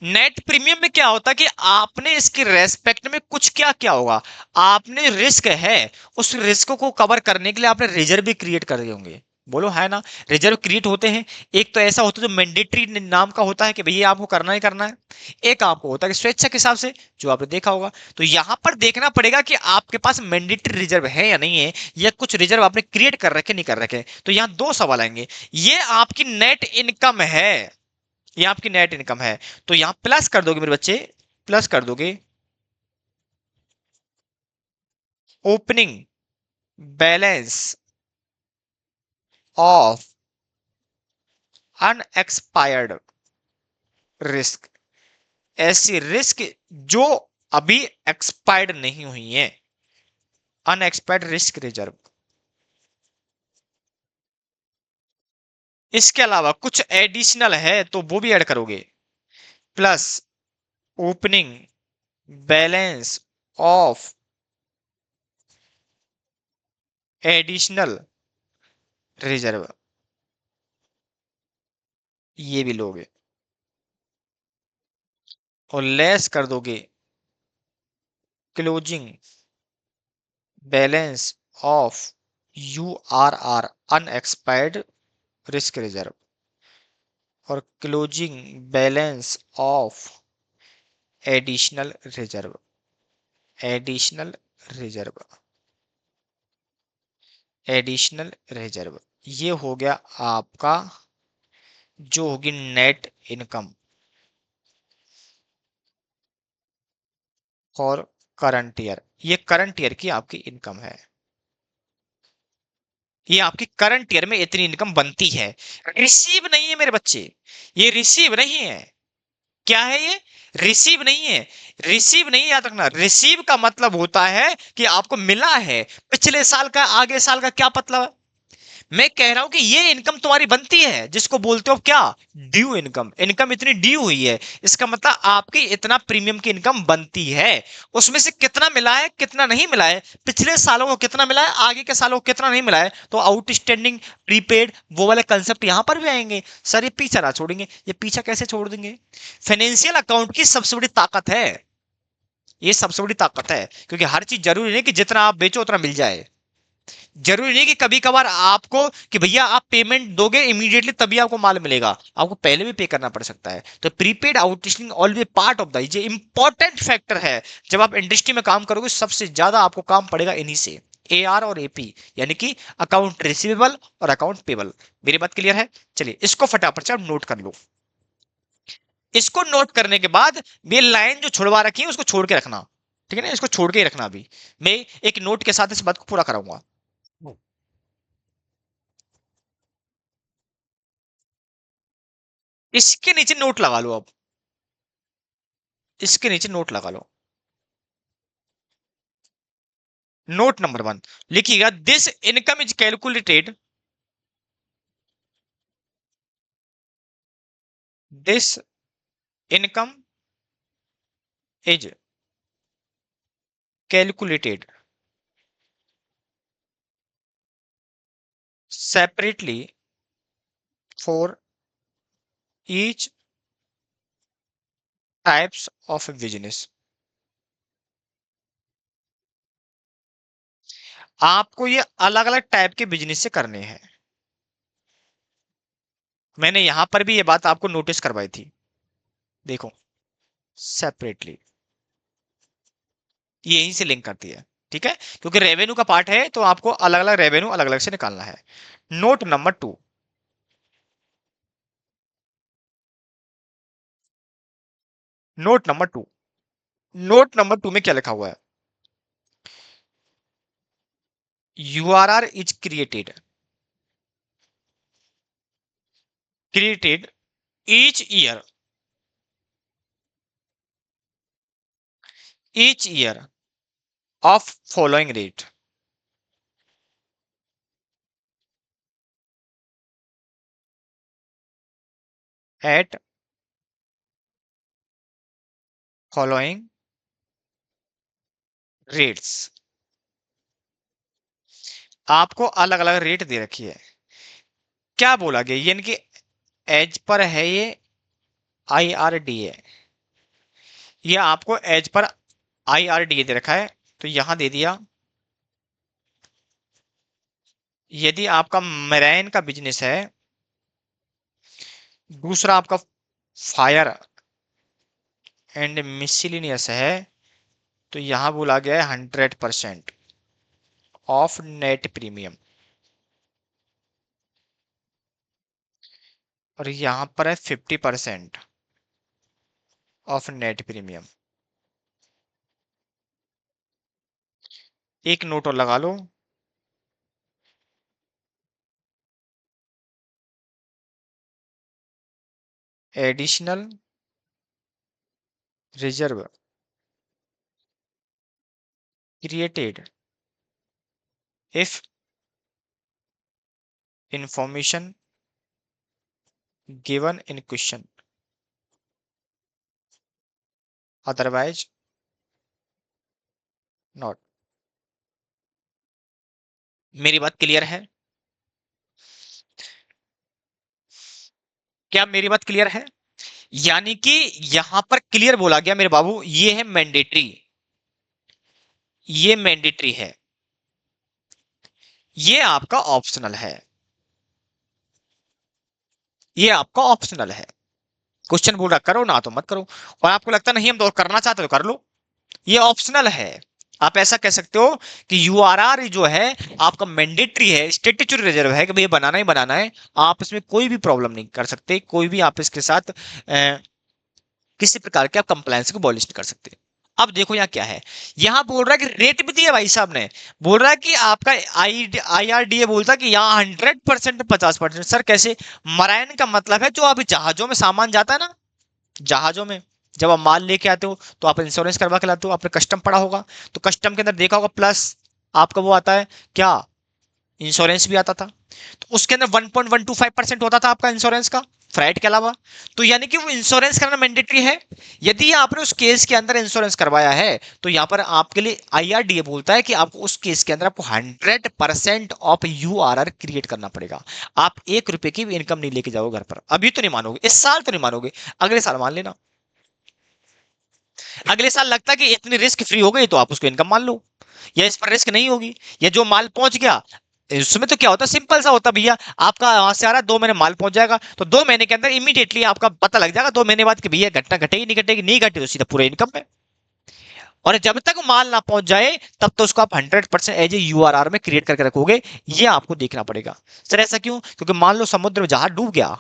नेट प्रीमियम में क्या होता है कि आपने इसके रेस्पेक्ट में कुछ क्या क्या होगा, आपने रिस्क है, उस रिस्क को कवर करने के लिए आपने रिजर्व भी क्रिएट कर दिए होंगे। बोलो है ना? रिजर्व क्रिएट होते हैं। एक तो ऐसा होता है जो मैंडेटरी नाम का होता है कि भैया आपको करना ही करना है। एक आपको होता है कि स्वेच्छा के हिसाब से, जो आपने देखा होगा। तो यहां पर देखना पड़ेगा कि आपके पास मैंडेटरी रिजर्व है या नहीं है, या कुछ रिजर्व आपने क्रिएट कर रखे नहीं कर रखे। तो यहां दो सवाल आएंगे। ये आपकी नेट इनकम है, ये आपकी नेट इनकम है, तो यहां प्लस कर दोगे मेरे बच्चे, प्लस कर दोगे opening balance of unexpired risk. ऐसी रिस्क जो अभी एक्सपायर्ड नहीं हुई है, अनएक्सपायर्ड रिस्क रिजर्व। इसके अलावा कुछ एडिशनल है तो वो भी ऐड करोगे, plus opening balance of additional reserve, ये भी लोगे, और लेस कर दोगे closing balance of URR unexpired risk reserve, और closing balance of additional reserve, additional reserve, additional reserve. ये हो गया आपका जो होगी नेट इनकम और करंट ईयर। ये करंट ईयर की आपकी इनकम है, ये आपकी करंट ईयर में इतनी इनकम बनती है। रिसीव नहीं है मेरे बच्चे, ये रिसीव नहीं है। क्या है ये? रिसीव नहीं है। रिसीव नहीं, याद रखना, रिसीव का मतलब होता है कि आपको मिला है। पिछले साल का आगे साल का क्या मतलब है? मैं कह रहा हूं कि ये इनकम तुम्हारी बनती है, जिसको बोलते हो क्या? Due income. इनकम इतनी ड्यू हुई है, इसका मतलब आपकी इतना प्रीमियम की इनकम बनती है। उसमें से कितना मिला है कितना नहीं मिला है, पिछले सालों को कितना मिला है, आगे के सालों को कितना नहीं मिला है, तो आउटस्टैंडिंग, प्रीपेड, वो वाले कंसेप्ट यहां पर भी आएंगे। सर ये पीछा ना छोड़ेंगे, ये पीछा कैसे छोड़ देंगे? फाइनेंशियल अकाउंट की सबसे बड़ी ताकत है, ये सबसे बड़ी ताकत है, क्योंकि हर चीज जरूरी नहीं कि जितना आप बेचो उतना मिल जाए। जरूरी नहीं कि कभी कभार आपको कि भैया आप पेमेंट दोगे इमीडिएटली तभी आपको माल मिलेगा, आपको पहले भी पे करना पड़ सकता है। तो prepaid outstanding always part of the, ये इंपॉर्टेंट फैक्टर है। जब आप इंडस्ट्री में काम करोगे सबसे ज्यादा आपको काम पड़ेगा इन्हीं से, AR और AP, यानी कि अकाउंट रिसीवेबल और अकाउंट पेबल। मेरी बात क्लियर है? चलिए इसको फटाफट से आप नोट कर लो। इसको नोट करने के बाद ये लाइन जो छुड़वा रखी है उसको छोड़ के रखना, ठीक है ना? इसको छोड़ के ही रखना। अभी मैं एक नोट के साथ इस बात को पूरा कराऊंगा। इसके नीचे नोट लगा लो अब, इसके नीचे नोट लगा लो। नोट नंबर 1 लिखिएगा, this income is calculated, this income is calculated separately for each types of business. आपको ये अलग अलग टाइप के बिजनेस से करने हैं। मैंने यहां पर भी ये बात आपको नोटिस करवाई थी, देखो, सेपरेटली, यहीं से लिंक करती है। ठीक है, क्योंकि रेवेन्यू का पार्ट है तो आपको अलग अलग रेवेन्यू अलग अलग से निकालना है। Note number 2, note number 2, note number 2 में क्या लिखा हुआ है? URR is created each year, each year of following rate, at following rates। आपको अलग अलग रेट दे रखी है। क्या बोला गया, यानी कि एज पर है ये IRDA, ये आपको एज पर IRDA दे रखा है, तो यहां दे दिया। यदि आपका मैराइन का बिजनेस है, दूसरा आपका फायर एंड मिसलिनियस है, तो यहां बोला गया है 100% ऑफ नेट प्रीमियम, और यहां पर है 50% ऑफ नेट प्रीमियम। एक नोट और लगा लो, additional reserve created if information given in question, otherwise not. मेरी बात क्लियर है? क्या मेरी बात क्लियर है? यानी कि यहां पर क्लियर बोला गया मेरे बाबू, ये है मैंडेटरी, ये मैंडेटरी है, ये आपका ऑप्शनल है, ये आपका ऑप्शनल है। क्वेश्चन बोल रहा करो ना तो मत करो, और आपको लगता नहीं हम तो करना चाहते तो कर लो, ये ऑप्शनल है। आप ऐसा कह सकते हो कि यूआरआर जो है आपका मैंडेटरी है, स्टैट्यूटरी रिजर्व है कि भाई बनाना ही बनाना है। आप इसमें कोई भी प्रॉब्लम नहीं कर सकते, कोई भी आप इसके साथ किसी प्रकार के आप कंप्लायंस को बॉलिश नहीं कर सकते। अब देखो यहाँ क्या है, यहाँ बोल रहा है कि रेट भी दिया भाई साहब ने, बोल रहा है कि आपका IRDA बोलता है कि यहाँ 100% 50%। सर कैसे? मराइन का मतलब है जो अभी जहाजों में सामान जाता है ना, जहाजों में जब आप माल लेके आते हो तो आप इंश्योरेंस करवा के लाते हो, आपने कस्टम पढ़ा होगा, तो कस्टम के अंदर देखा होगा प्लस आपका वो आता है क्या, इंश्योरेंस भी आता था, तो उसके अंदर 1.125% होता था आपका इंश्योरेंस का, फ्राइट के अलावा। तो यानी कि वो इंश्योरेंस करना मैंडेटरी है। यदि आपने उस केस के अंदर इंश्योरेंस करवाया है तो यहां पर आपके लिए IRDA बोलता है कि आपको उस केस के अंदर आपको 100% ऑफ URR क्रिएट करना पड़ेगा। आप 1 रुपए की भी इनकम नहीं लेके जाओगे घर पर, अभी तो नहीं मानोगे, इस साल तो नहीं मानोगे, अगले साल मान लेना। अगले साल लगता है कि इतनी रिस्क फ्री हो गई तो आप उसको इनकम मान लो, या इस पर रिस्क नहीं होगी, या जो माल पहुंच गया, इसमें तो क्या होता है, सिंपल सा होता है भैया, आपका वहां से आ रहा है 2 महीने माल पहुंच जाएगा, तो 2 महीने के अंदर इमीडिएटली आपका पता लग जाएगा 2 महीने बाद कि भैया घटना घटेगी नहीं घटेगी, नहीं घटी तो सीधा पूरा इनकम है। और जब तक माल ना पहुंच जाए तब तो उसको आप 100% एज ए URR में क्रिएट करके रखोगे, ये आपको देखना पड़ेगा। सर ऐसा क्यों? क्योंकि मान लो समुद्र में जहाज डूब गया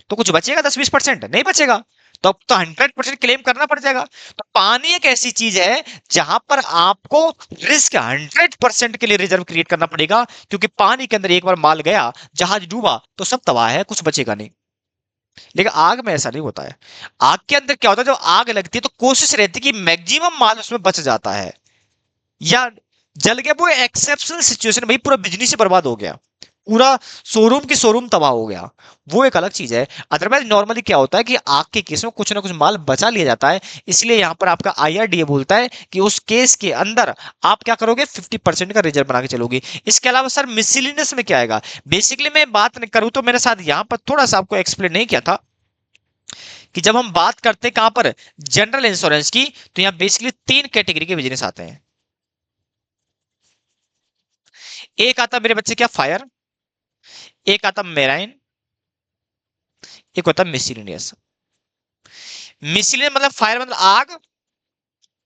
तो कुछ बचेगा? 10-20% नहीं बचेगा, तो अब तो 100% क्लेम करना पड़ जाएगा। तो पानी एक ऐसी चीज है जहां पर आपको रिस्क 100% के लिए रिजर्व क्रिएट करना पड़ेगा, क्योंकि पानी के अंदर एक बार माल गया, जहाज डूबा तो सब तबाह है, कुछ बचेगा नहीं। लेकिन आग में ऐसा नहीं होता है। आग के अंदर क्या होता है, जब आग लगती है तो कोशिश रहती है कि मैक्सिमम माल उसमें बच जाता है, या जल गया वो एक्सेप्शनल सिचुएशन, भाई पूरा बिजनेस ही बर्बाद हो गया, पूरा शोरूम की शोरूम तबाह हो गया, वो एक अलग चीज है। अदरवाइज नॉर्मली क्या होता है कि आग के केस में कुछ ना कुछ माल बचा लिया जाता है, इसलिए यहाँ पर आपका आईआरडीए बोलता है कि उस केस के अंदर आप क्या करोगे, 50% का रिजर्व बना के चलोगे। इसके अलावा सर मिसलिनियस में क्या आएगा, बेसिकली मैं बात करूं तो मेरे साथ यहाँ पर थोड़ा सा आपको एक्सप्लेन नहीं किया था कि जब हम बात करते हैं कहां पर, जनरल इंश्योरेंस की, तो यहाँ बेसिकली तीन कैटेगरी के बिजनेस आते हैं। एक आता मेरे बच्चे क्या, फायर, एक आता मेराइन, एक होता मिसलिनियस। मिसलिनियस मतलब फायर मतलब आग,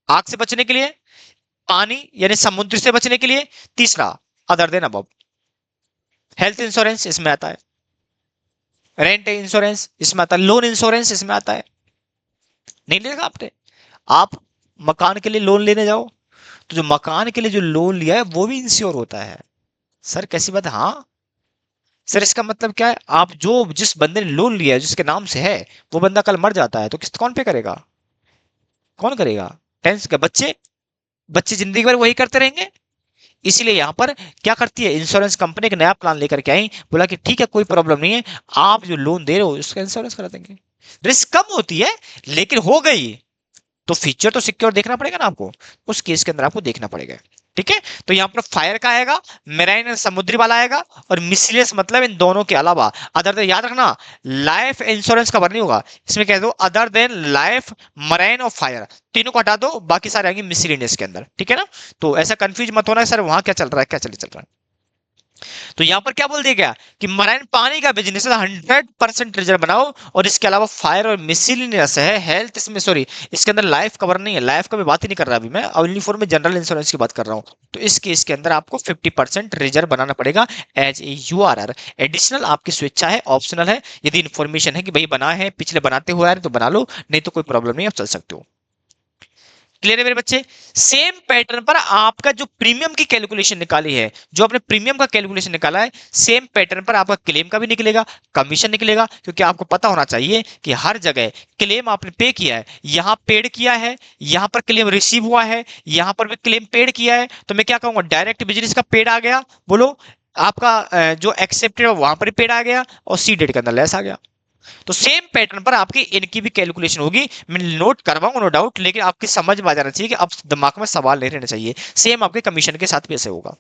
आग से बचने के लिए, पानी यानी समुद्र से बचने के लिए, तीसरा other than above. Health insurance इसमें आता है, रेंट इंश्योरेंस इसमें आता है, लोन इंश्योरेंस इसमें आता है। नहीं देखा आपने, आप मकान के लिए लोन लेने जाओ तो जो मकान के लिए जो लोन लिया है वो भी इंश्योर होता है। सर कैसी बात है, हाँ सर इसका मतलब क्या है, आप जो जिस बंदे ने लोन लिया है जिसके नाम से है, वो बंदा कल मर जाता है तो किस्त कौन पे करेगा, कौन करेगा, टेंस का बच्चे, बच्चे जिंदगी भर वही करते रहेंगे। इसीलिए यहां पर क्या करती है इंश्योरेंस कंपनी, एक नया प्लान लेकर के आई, बोला कि ठीक है कोई प्रॉब्लम नहीं है, आप जो लोन दे रहे हो उसका इंश्योरेंस करा देंगे। रिस्क कम होती है लेकिन हो गई, तो फीचर तो सिक्योर देखना पड़ेगा ना आपको, उस केस के अंदर आपको देखना पड़ेगा। ठीक है, तो यहाँ पर फायर का आएगा, मेराइन समुद्री वाला आएगा, और मिसलियस मतलब इन दोनों के अलावा अदर देन, याद रखना लाइफ इंश्योरेंस कवर नहीं होगा, इसमें कह दो अदर देन लाइफ, मराइन और फायर, तीनों को हटा दो, बाकी सारे आएंगे मिसलिनियस के अंदर। ठीक है ना, तो ऐसा कंफ्यूज मत होना सर वहां क्या चल रहा है, क्या चल रहा है। तो यहां पर क्या बोल दिया गया कि मराइन पानी का बिजनेस है, 100% रिजर्व बनाओ, और इसके अलावा फायर और मिसलिनियस है, हेल्थ इसमें सॉरी इसके अंदर लाइफ कवर नहीं है, लाइफ का भी बात ही नहीं कर रहा अभी मैं, ओनली फॉर में जनरल इंश्योरेंस की बात कर रहा हूं। तो इस केस के अंदर आपको 50% रिजर्व बनाना पड़ेगा एज ए यूआरआर। एडिशनल आपकी स्वेच्छा है, ऑप्शनल है, यदि इन्फॉर्मेशन है कि भाई बना है पिछले बनाते हुए आ रहे तो बना लो, नहीं तो कोई प्रॉब्लम नहीं, आप चल सकते हो। क्लियर है मेरे बच्चे, सेम पैटर्न पर आपका जो प्रीमियम की कैलकुलेशन निकाली है, जो आपने प्रीमियम का कैलकुलेशन निकाला है, सेम पैटर्न पर आपका क्लेम का भी निकलेगा, कमीशन निकलेगा, क्योंकि आपको पता होना चाहिए कि हर जगह क्लेम आपने पे किया है, यहां पेड किया है, यहां पर क्लेम रिसीव हुआ है, यहां पर भी क्लेम पेड किया है, तो मैं क्या कहूंगा डायरेक्ट बिजनेस का पेड आ गया, बोलो आपका जो एक्सेप्टेड वहां पर पेड आ गया, और सी डेट के अंदर लेस आ गया। तो सेम पैटर्न पर आपकी इनकी भी कैलकुलेशन होगी, मैं नोट करवाऊंगा नो डाउट, लेकिन आपकी समझ में आ जाना चाहिए कि अब दिमाग में सवाल नहीं रहना चाहिए, सेम आपके कमीशन के साथ भी ऐसे होगा।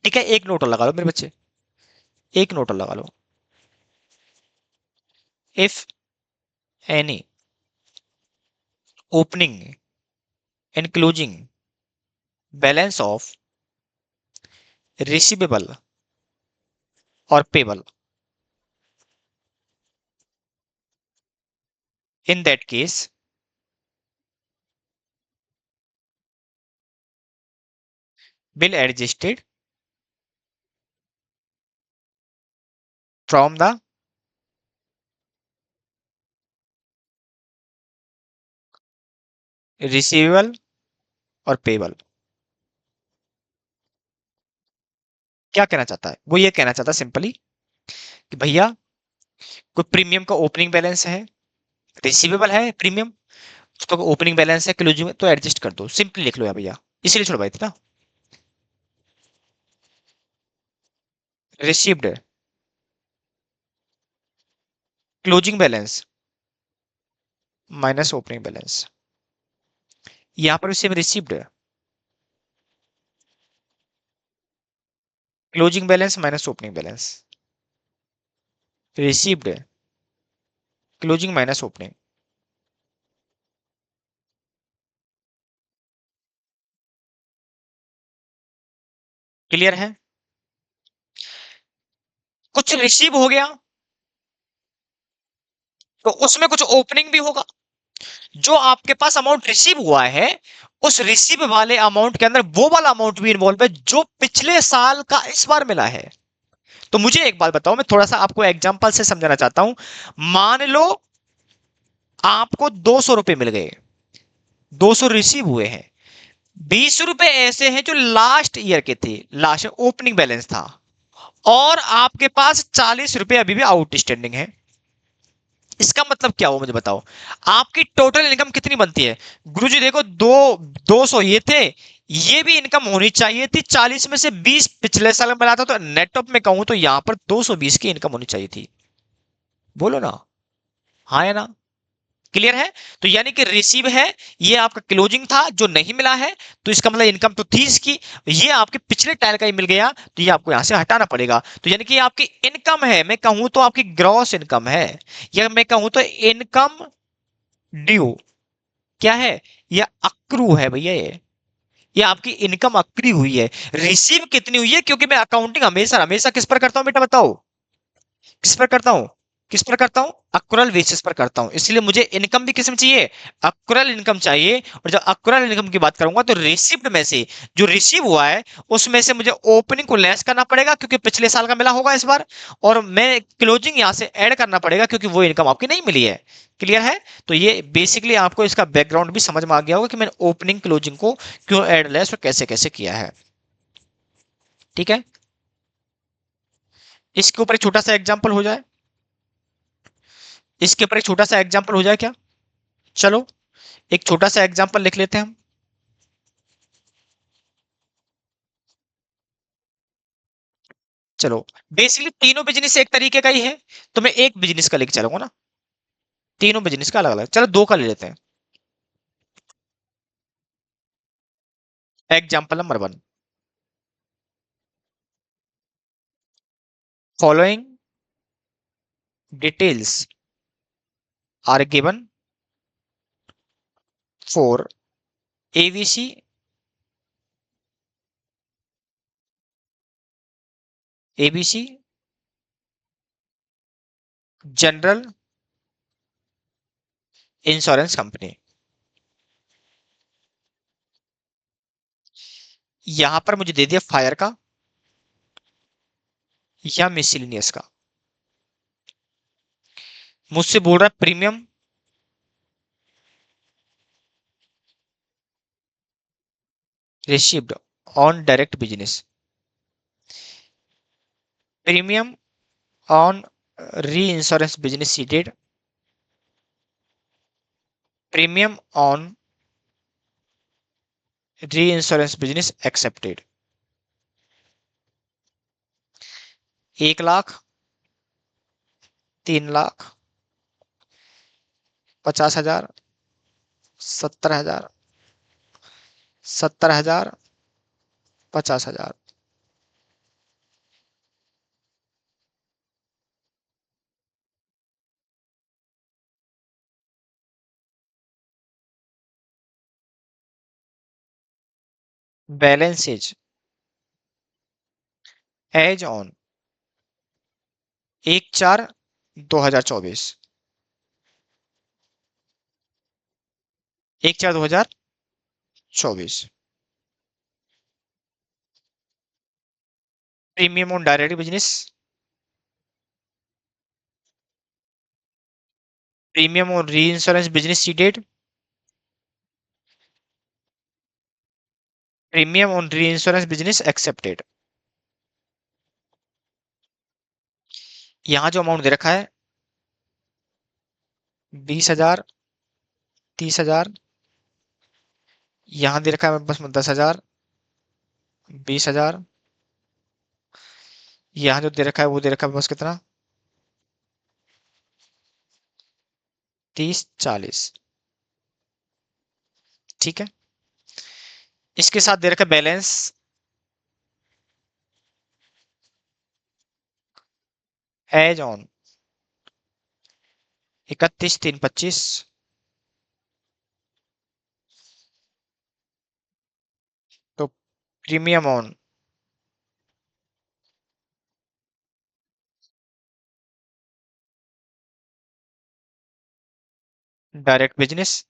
ठीक है, एक नोट और लगा लो मेरे बच्चे, एक नोट और लगा लो, if any opening and closing balance of receivable और payable, in that case bill adjusted from the receivable और पेबल। क्या कहना चाहता है वो, ये कहना चाहता है सिंपली कि भैया कोई प्रीमियम का ओपनिंग बैलेंस है, रिसीवेबल है प्रीमियम, उसका ओपनिंग बैलेंस है क्लोजिंग में, तो एडजस्ट कर दो, सिंपली लिख लो यार भैया, इसीलिए छुड़वाई थी ना। Received closing balance minus opening balance, यहां पर भी same received closing balance minus opening balance, received closing minus opening. Clear है, कुछ रिसीव हो गया तो उसमें कुछ ओपनिंग भी होगा, जो आपके पास अमाउंट रिसीव हुआ है उस रिसीव वाले अमाउंट के अंदर वो वाला अमाउंट भी इन्वॉल्व है जो पिछले साल का इस बार मिला है। तो मुझे एक बात बताओ, मैं थोड़ा सा आपको एग्जांपल से समझाना चाहता हूं। मान लो आपको 200 रुपए मिल गए, 200 रिसीव हुए हैं, 20 रुपए ऐसे हैं जो लास्ट ईयर के थे, लास्ट ओपनिंग बैलेंस था, और आपके पास 40 रुपए अभी भी आउटस्टैंडिंग है। इसका मतलब क्या हुआ मुझे बताओ। आपकी टोटल इनकम कितनी बनती है गुरुजी? देखो, 200 ये थे, ये भी इनकम होनी चाहिए थी 40 में से 20 पिछले साल में मिला था, तो नेट ऑफ में कहूं तो यहां पर 220 की इनकम होनी चाहिए थी। बोलो ना, हाँ या ना? क्लियर है? तो यानी कि रिसीव है, ये आपका क्लोजिंग था जो नहीं मिला है, तो इसका मतलब इनकम तो थी इसकी, ये आपके पिछले टाइल का ही मिल गया, तो ये आपको यहां से हटाना पड़ेगा। तो यानी कि ये आपकी इनकम है, मैं कहूं तो आपकी ग्रॉस इनकम है, या मैं कहूं तो इनकम ड्यू। क्या है? ये अक्रू है भैया, ये आपकी इनकम अक्री हुई है। रिसीव कितनी हुई है? क्योंकि मैं अकाउंटिंग हमेशा हमेशा किस पर करता हूं बेटा, बताओ? किस पर करता हूं? किस पर करता हूं? अक्रूरल बेसिस पर करता हूं, इसलिए मुझे इनकम भी किस में चाहिए? अक्रूरल इनकम चाहिए। और जब अक्रूरल इनकम की बात करूंगा तो रिसिप्ट में से जो रिसीव हुआ है उसमें से मुझे ओपनिंग को लेस करना पड़ेगा, क्योंकि पिछले साल का मिला होगा इस बार, और मैं क्लोजिंग यहां से ऐड करना पड़ेगा, क्योंकि वो इनकम आपकी नहीं मिली है। क्लियर है? तो ये बेसिकली आपको इसका बैकग्राउंड भी समझ में आ गया होगा कि मैंने ओपनिंग क्लोजिंग को क्यों ऐड लेस और कैसे कैसे किया है। ठीक है, इसके ऊपर एक छोटा सा एग्जाम्पल हो जाए, इसके ऊपर एक छोटा सा एग्जाम्पल हो जाए क्या? चलो एक छोटा सा एग्जांपल लिख लेते हैं हम। चलो, बेसिकली तीनों बिजनेस एक तरीके का ही है, तो मैं एक बिजनेस का लेके चलूंगा ना, तीनों बिजनेस का अलग अलग, चलो दो का ले लेते हैं। Example number one, following details are given for ABC ABC general insurance company. यहां पर मुझे दे दिया फायर का या मिसलिनियस का, मुझसे बोल रहा है premium received on direct business, premium on reinsurance business ceded, premium on reinsurance business accepted. 1 lakh, 3 lakh, 50,000, 70,000, 70,000, 50,000। Balances as on 1/4/2024, 1/4/2024। Premium on direct business, premium on reinsurance business ceded, premium on reinsurance business accepted. यहां जो amount दे रखा है 20,000, 30,000, यहां दे रखा है बस 10,000, 20,000, यहां जो दे रखा है वो दे रखा है बस कितना, 30, 40। ठीक है, इसके साथ दे रखा है बैलेंस एज ऑन 31/3/25, तो premium on direct business,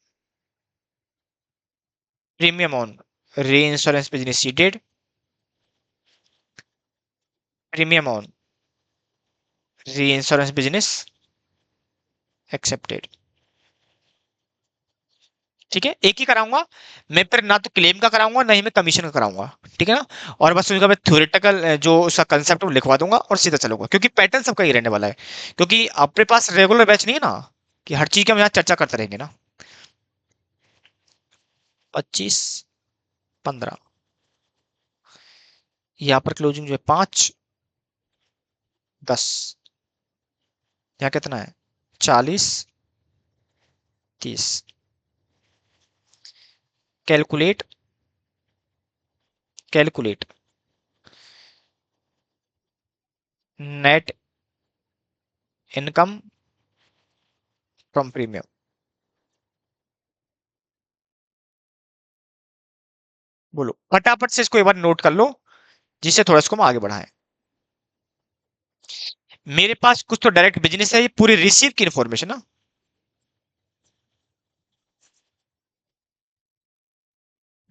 premium on reinsurance business ceded, premium on reinsurance business accepted. ठीक है, एक ही कराऊंगा मैं, फिर ना तो क्लेम का कराऊंगा ना ही मैं कमीशन का कराऊंगा। ठीक है ना? और बस उसका मैं थ्योरेटिकल जो उसका कंसेप्ट वो लिखवा दूंगा और सीधा चलूंगा, क्योंकि पैटर्न सबका ही रहने वाला है, क्योंकि अपने पास रेगुलर बैच नहीं है ना। कि हर चीज की हम यहाँ चर्चा करते रहेंगे ना। 25, 15, यहाँ पर क्लोजिंग जो है 5, 10, यहाँ कितना है 40, 30। Calculate, calculate net income from premium. बोलो फटाफट से इसको एक बार नोट कर लो, जिससे थोड़ा इसको हम आगे बढ़ाएं। मेरे पास कुछ तो डायरेक्ट बिजनेस है, ये पूरी रिसीव की इंफॉर्मेशन ना,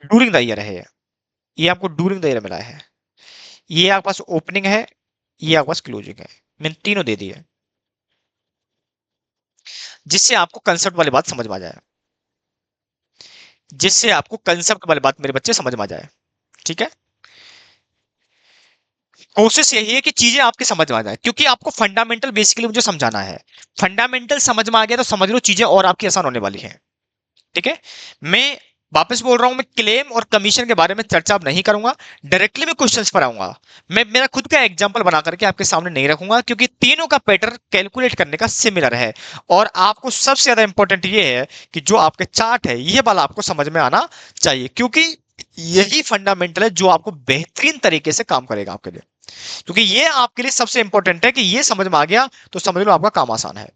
ड्यूरिंग द ईयर है ये आपको ड्यूरिंग द ईयर मिला है। ये आपके पास ओपनिंग है, ये आपके पास क्लोजिंग है, मैंने तीनों दे दिए, जिससे आपको कंसेप्ट वाली बात समझ में आ जाए, जिससे आपको कंसेप्ट वाली बात मेरे बच्चे समझ में आ जाए। ठीक है, कोशिश यही है कि चीजें आपके समझ में आ जाए, क्योंकि आपको फंडामेंटल बेसिकली मुझे समझाना है। फंडामेंटल समझ में आ गया तो समझ लो चीजें और आपकी आसान होने वाली हैं। ठीक है, मैं वापस बोल रहा हूं, मैं क्लेम और कमीशन के बारे में चर्चा अब नहीं करूंगा, डायरेक्टली मैं क्वेश्चंस पर आऊंगा। मैं मेरा खुद का एग्जांपल बना करके आपके सामने नहीं रखूंगा, क्योंकि तीनों का पैटर्न कैलकुलेट करने का सिमिलर है। और आपको सबसे ज्यादा इंपॉर्टेंट ये है कि जो आपके चार्ट है ये वाला आपको समझ में आना चाहिए, क्योंकि यही फंडामेंटल है जो आपको बेहतरीन तरीके से काम करेगा आपके लिए। क्योंकि ये आपके लिए सबसे इंपॉर्टेंट है कि ये समझ में आ गया तो समझ लो आपका काम आसान है।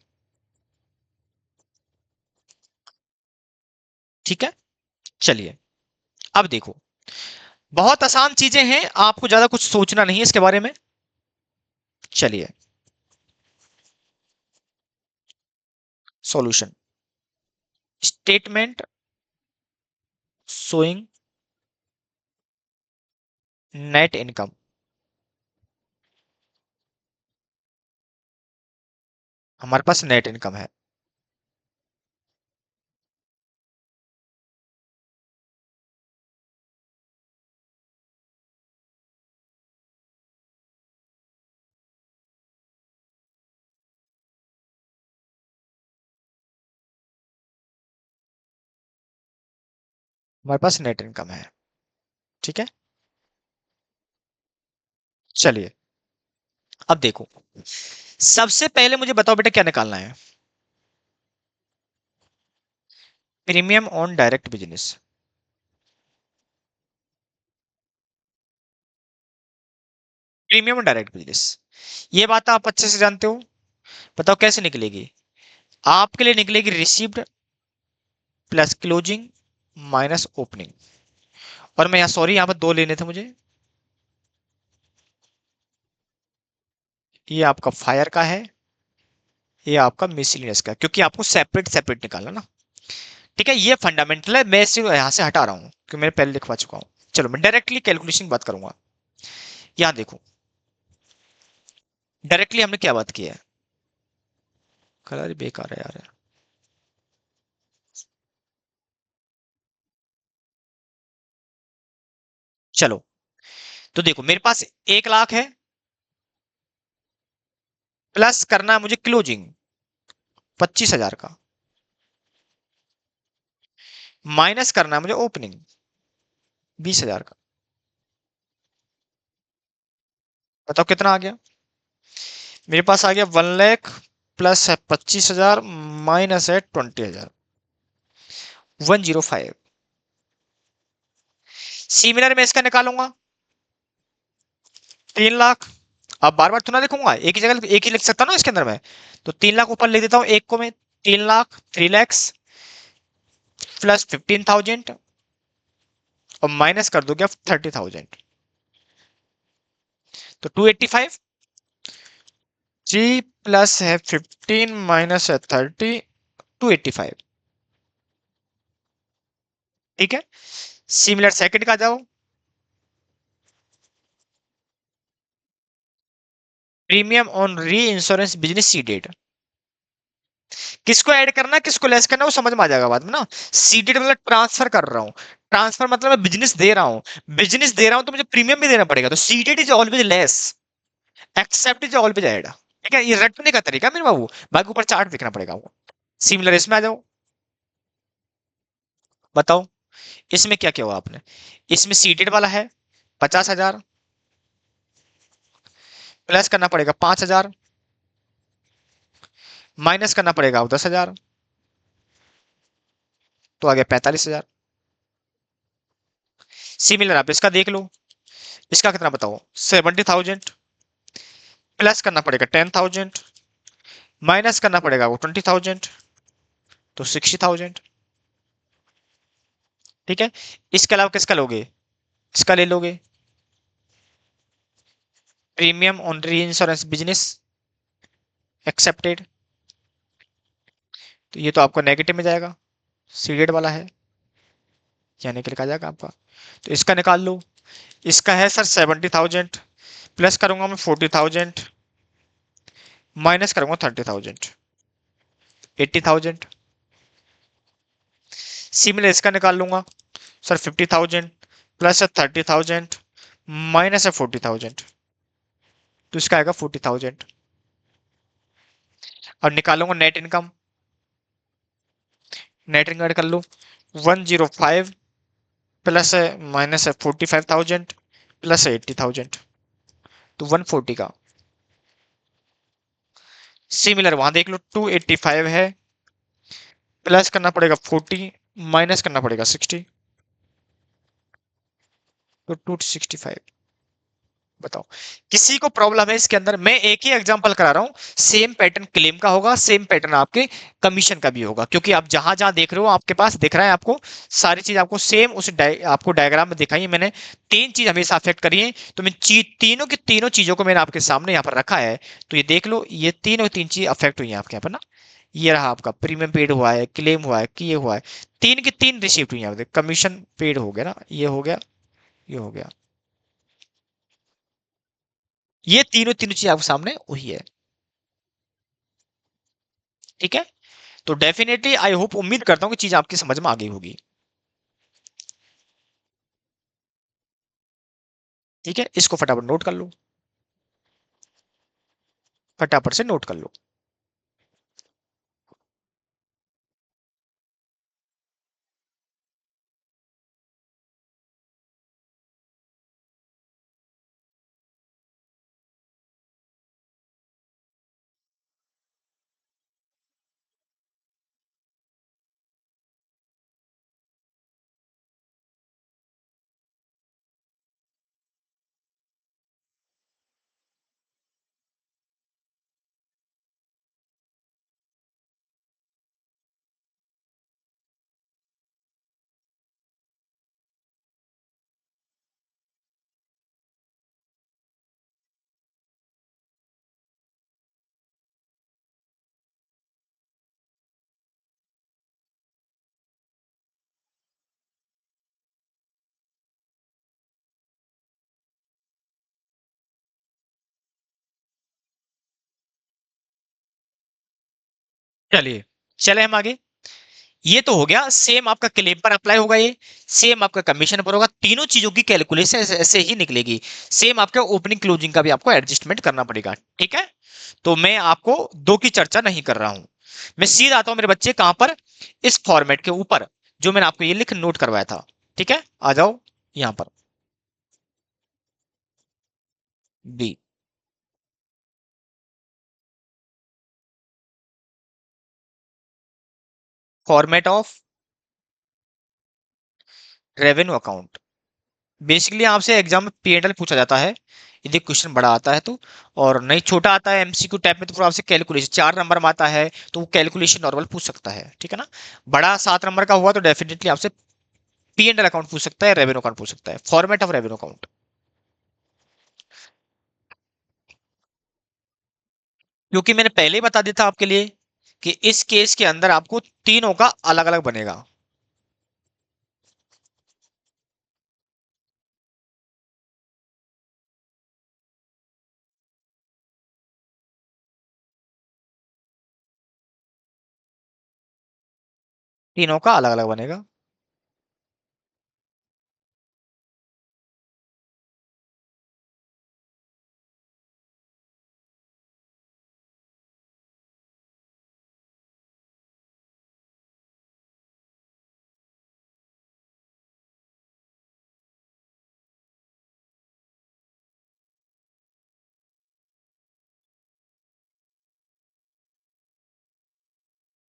ठीक है, चलिए अब देखो, बहुत आसान चीजें हैं, आपको ज्यादा कुछ सोचना नहीं है इसके बारे में। चलिए, solution, statement showing net income. हमारे पास नेट इनकम है, हमारे पास नेट इनकम है। ठीक है, चलिए अब देखो, सबसे पहले मुझे बताओ बेटा क्या निकालना है, premium on direct business. Premium on direct business, ये बात आप अच्छे से जानते हो। बताओ कैसे निकलेगी, आपके लिए निकलेगी received plus closing minus opening. और मैं यहाँ सॉरी, यहाँ पर दो लेने थे मुझे, ये आपका फायर का है, ये आपका मिसलिनियस का, क्योंकि आपको सेपरेट सेपरेट निकालना ना। ठीक है, ये फंडामेंटल है, मैं इसे यहां से हटा रहा हूं क्योंकि मैंने पहले लिखवा चुका हूं। चलो मैं डायरेक्टली कैलकुलेशन की बात करूंगा। यहां देखो, डायरेक्टली हमने क्या बात की है, कलर बेकार है यार। चलो, तो देखो मेरे पास 1 लाख है, प्लस करना है मुझे क्लोजिंग 25,000 का, माइनस करना है मुझे ओपनिंग 20,000 का। बताओ कितना आ गया, मेरे पास आ गया 1 लाख प्लस है 25,000 माइनस है 20,000, 105। सिमिलर मैं इसका निकालूंगा 3 लाख। अब बार बार तो ना लिखूंगा, एक ही जगह एक ही लिख सकता हूं ना इसके अंदर में, तो 3 लाख ऊपर लिख देता हूं, एक को मैं 3 लाख, 3 लैक्स प्लस 15,000 और माइनस कर दोगे 30,000, तो 285। जी प्लस है 15 माइनस है 30, 285। ठीक है, सिमिलर सेकंड का जाओ, premium on reinsurance business seeded, किसको ऐड करना है किसको लेस करना है वो समझ में आ जाएगा बाद में ना। सीडेड मतलब ट्रांसफर कर रहा हूं, ट्रांसफर मतलब मैं बिजनेस दे रहा हूं, बिजनेस दे रहा हूं तो मुझे प्रीमियम भी देना पड़ेगा, तो ceded is always less, accept is always add. ठीक है, ये रटने का तरीका मेरे बाबू, बाकी ऊपर चार्ट देखना पड़ेगा वो। सिमिलर इसमें आ जाओ, बताओ इसमें क्या क्या हुआ आपने। इसमें सीटेड वाला है 50,000, प्लस करना पड़ेगा 5,000, माइनस करना पड़ेगा 10,000, तो आ गया 45,000। सिमिलर आप इसका देख लो, इसका कितना बताओ, 70,000, प्लस करना पड़ेगा 10,000, माइनस करना पड़ेगा वो 20,000, तो 60,000। ठीक है, इसके अलावा किसका लोगे, इसका ले लोगे, premium on reinsurance business accepted, तो ये तो आपको नेगेटिव में जाएगा, सीडेड वाला है, यानी कि लिखा जाएगा आपका, तो इसका निकाल लो। इसका है सर 70,000, प्लस करूंगा मैं 40,000, माइनस करूंगा 30,000, 80,000। सिमिलर इसका निकाल लूंगा सर 50,000, प्लस है 30,000, माइनस है 40,000, तो इसका आएगा 40,000। अब निकालूंगा नेट इनकम, नेट इनकम कर लो, 105 प्लस है माइनस है 45,000, प्लस है 80,000, तो 140 का। सिमिलर वहां देख लो 285 है, प्लस करना पड़ेगा 40, माइनस करना पड़ेगा 60, तो 265। बताओ, किसी को प्रॉब्लम है इसके अंदर, मैं एक ही एग्जांपल करा रहा हूं, सेम पैटर्न क्लेम का होगा, सेम पैटर्न आपके कमीशन का भी होगा, क्योंकि आप जहां जहां देख रहे हो आपके पास दिख रहा है आपको, सारी चीज आपको सेम उस आपको डायग्राम में दिखाई है मैंने। तीन चीज हमेशा अफेक्ट करी है, तो मैं तीनों की तीनों चीजों को मैंने आपके सामने यहाँ पर रखा है, तो ये देख लो, ये तीनों तीन चीज अफेक्ट हुई है आपके यहाँ पर ना। ये रहा आपका प्रीमियम पेड हुआ है, क्लेम हुआ है कि ये हुआ है, तीन की तीन रिसीव्ड हुई है, कमीशन पेड हो गया ना, ये हो गया, ये हो गया, ये तीनों तीनों चीज आपके सामने हुई है। ठीक है, तो डेफिनेटली आई होप, उम्मीद करता हूं कि चीज आपकी समझ में आ गई होगी। ठीक है, इसको फटाफट नोट कर लो, फटाफट से नोट कर लो। चलिए, चले हम आगे। ये तो हो गया, सेम आपका क्लेम पर अप्लाई होगा, ये सेम आपका कमीशन पर होगा, तीनों चीजों की कैलकुलेशन ऐसे ऐसे ही निकलेगी। सेम आपके ओपनिंग क्लोजिंग का भी आपको एडजस्टमेंट करना पड़ेगा। ठीक है, तो मैं आपको दो की चर्चा नहीं कर रहा हूं, मैं सीधा आता हूं मेरे बच्चे कहां पर, इस फॉर्मेट के ऊपर, जो मैंने आपको ये लिख नोट करवाया था। ठीक है, आ जाओ यहां पर, B, format of revenue account. Basically आपसे एग्जाम में पीएनएल पूछा जाता है, यदि क्वेश्चन बड़ा आता है तो, और नहीं छोटा आता है एमसीक्यू टाइप में, तो फिर आपसे कैलकुलेशन 4 नंबर में आता है, तो वो कैलकुलेशन नॉर्मल पूछ सकता है। ठीक है ना, बड़ा 7 नंबर का हुआ तो डेफिनेटली आपसे पीएनएल अकाउंट पूछ सकता है, रेवेन्यू अकाउंट पूछ सकता है, फॉर्मेट ऑफ रेवेन्यू अकाउंट। क्योंकि मैंने पहले ही बता दिया था आपके लिए कि इस केस के अंदर आपको तीनों का अलग अलग बनेगा। तीनों का अलग अलग बनेगा।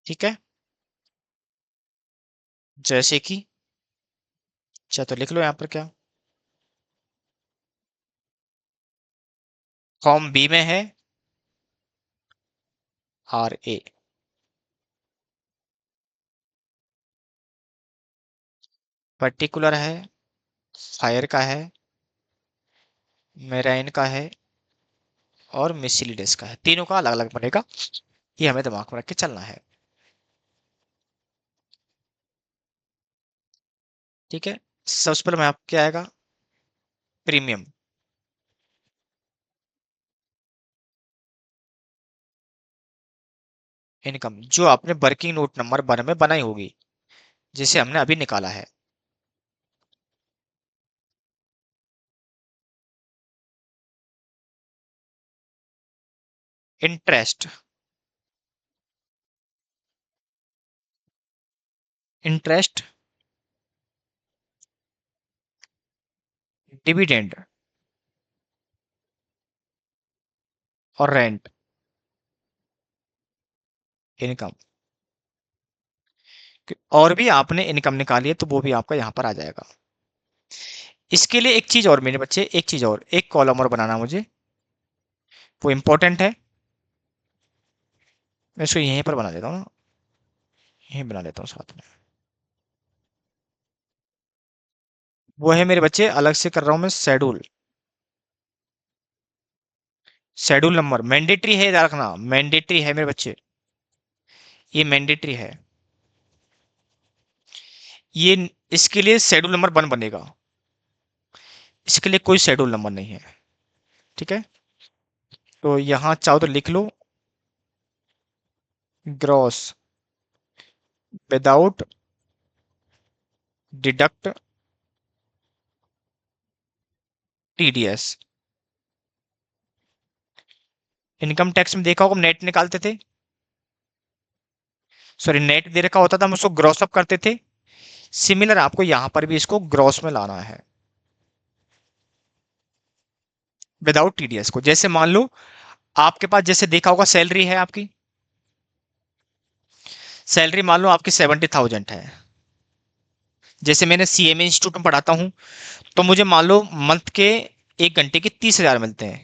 ठीक है, जैसे कि अच्छा तो लिख लो यहाँ पर क्या, फॉर्म बी में है RA, पर्टिकुलर है, फायर का है, मेराइन का है, और मिसिलिडस का है। तीनों का अलग अलग बनेगा, ये हमें दिमाग में रख के चलना है। ठीक है, सबसे पहले मैं आपको क्या आएगा, प्रीमियम, इनकम जो आपने वर्किंग नोट नंबर 1 में बनाई होगी, जिसे हमने अभी निकाला है। इंटरेस्ट, इंटरेस्ट, डिविडेंड और रेंट इनकम, और भी आपने इनकम निकाली है तो वो भी आपका यहाँ पर आ जाएगा। इसके लिए एक चीज और मेरे बच्चे, एक चीज और, एक कॉलम और बनाना मुझे, वो इंपॉर्टेंट है। मैं इसको यहीं पर बना देता हूँ ना, यहीं बना देता हूँ साथ में। वो है मेरे बच्चे, अलग से कर रहा हूँ मैं, शेड्यूल, शेड्यूल नंबर मैंडेटरी है, याद रखना मैंडेटरी है मेरे बच्चे, ये मैंडेटरी है। ये इसके लिए शेड्यूल नंबर 1 बनेगा, इसके लिए कोई शेड्यूल नंबर नहीं है। ठीक है, तो यहां चाहो तो लिख लो, gross without deduct TDS। Income tax में देखा होगा नेट निकालते थे, सॉरी नेट दे रखा होता था, हम उसको ग्रॉस अप करते थे। सिमिलर आपको यहां पर भी इसको ग्रॉस में लाना है, विदाउट TDS को। जैसे मान लो आपके पास, जैसे देखा होगा सैलरी है आपकी, सैलरी मान लो आपकी 70,000 है। जैसे मैंने CMA इंस्टीट्यूट में पढ़ाता हूं, तो मुझे मान लो मंथ के 1 घंटे के 30,000 मिलते हैं,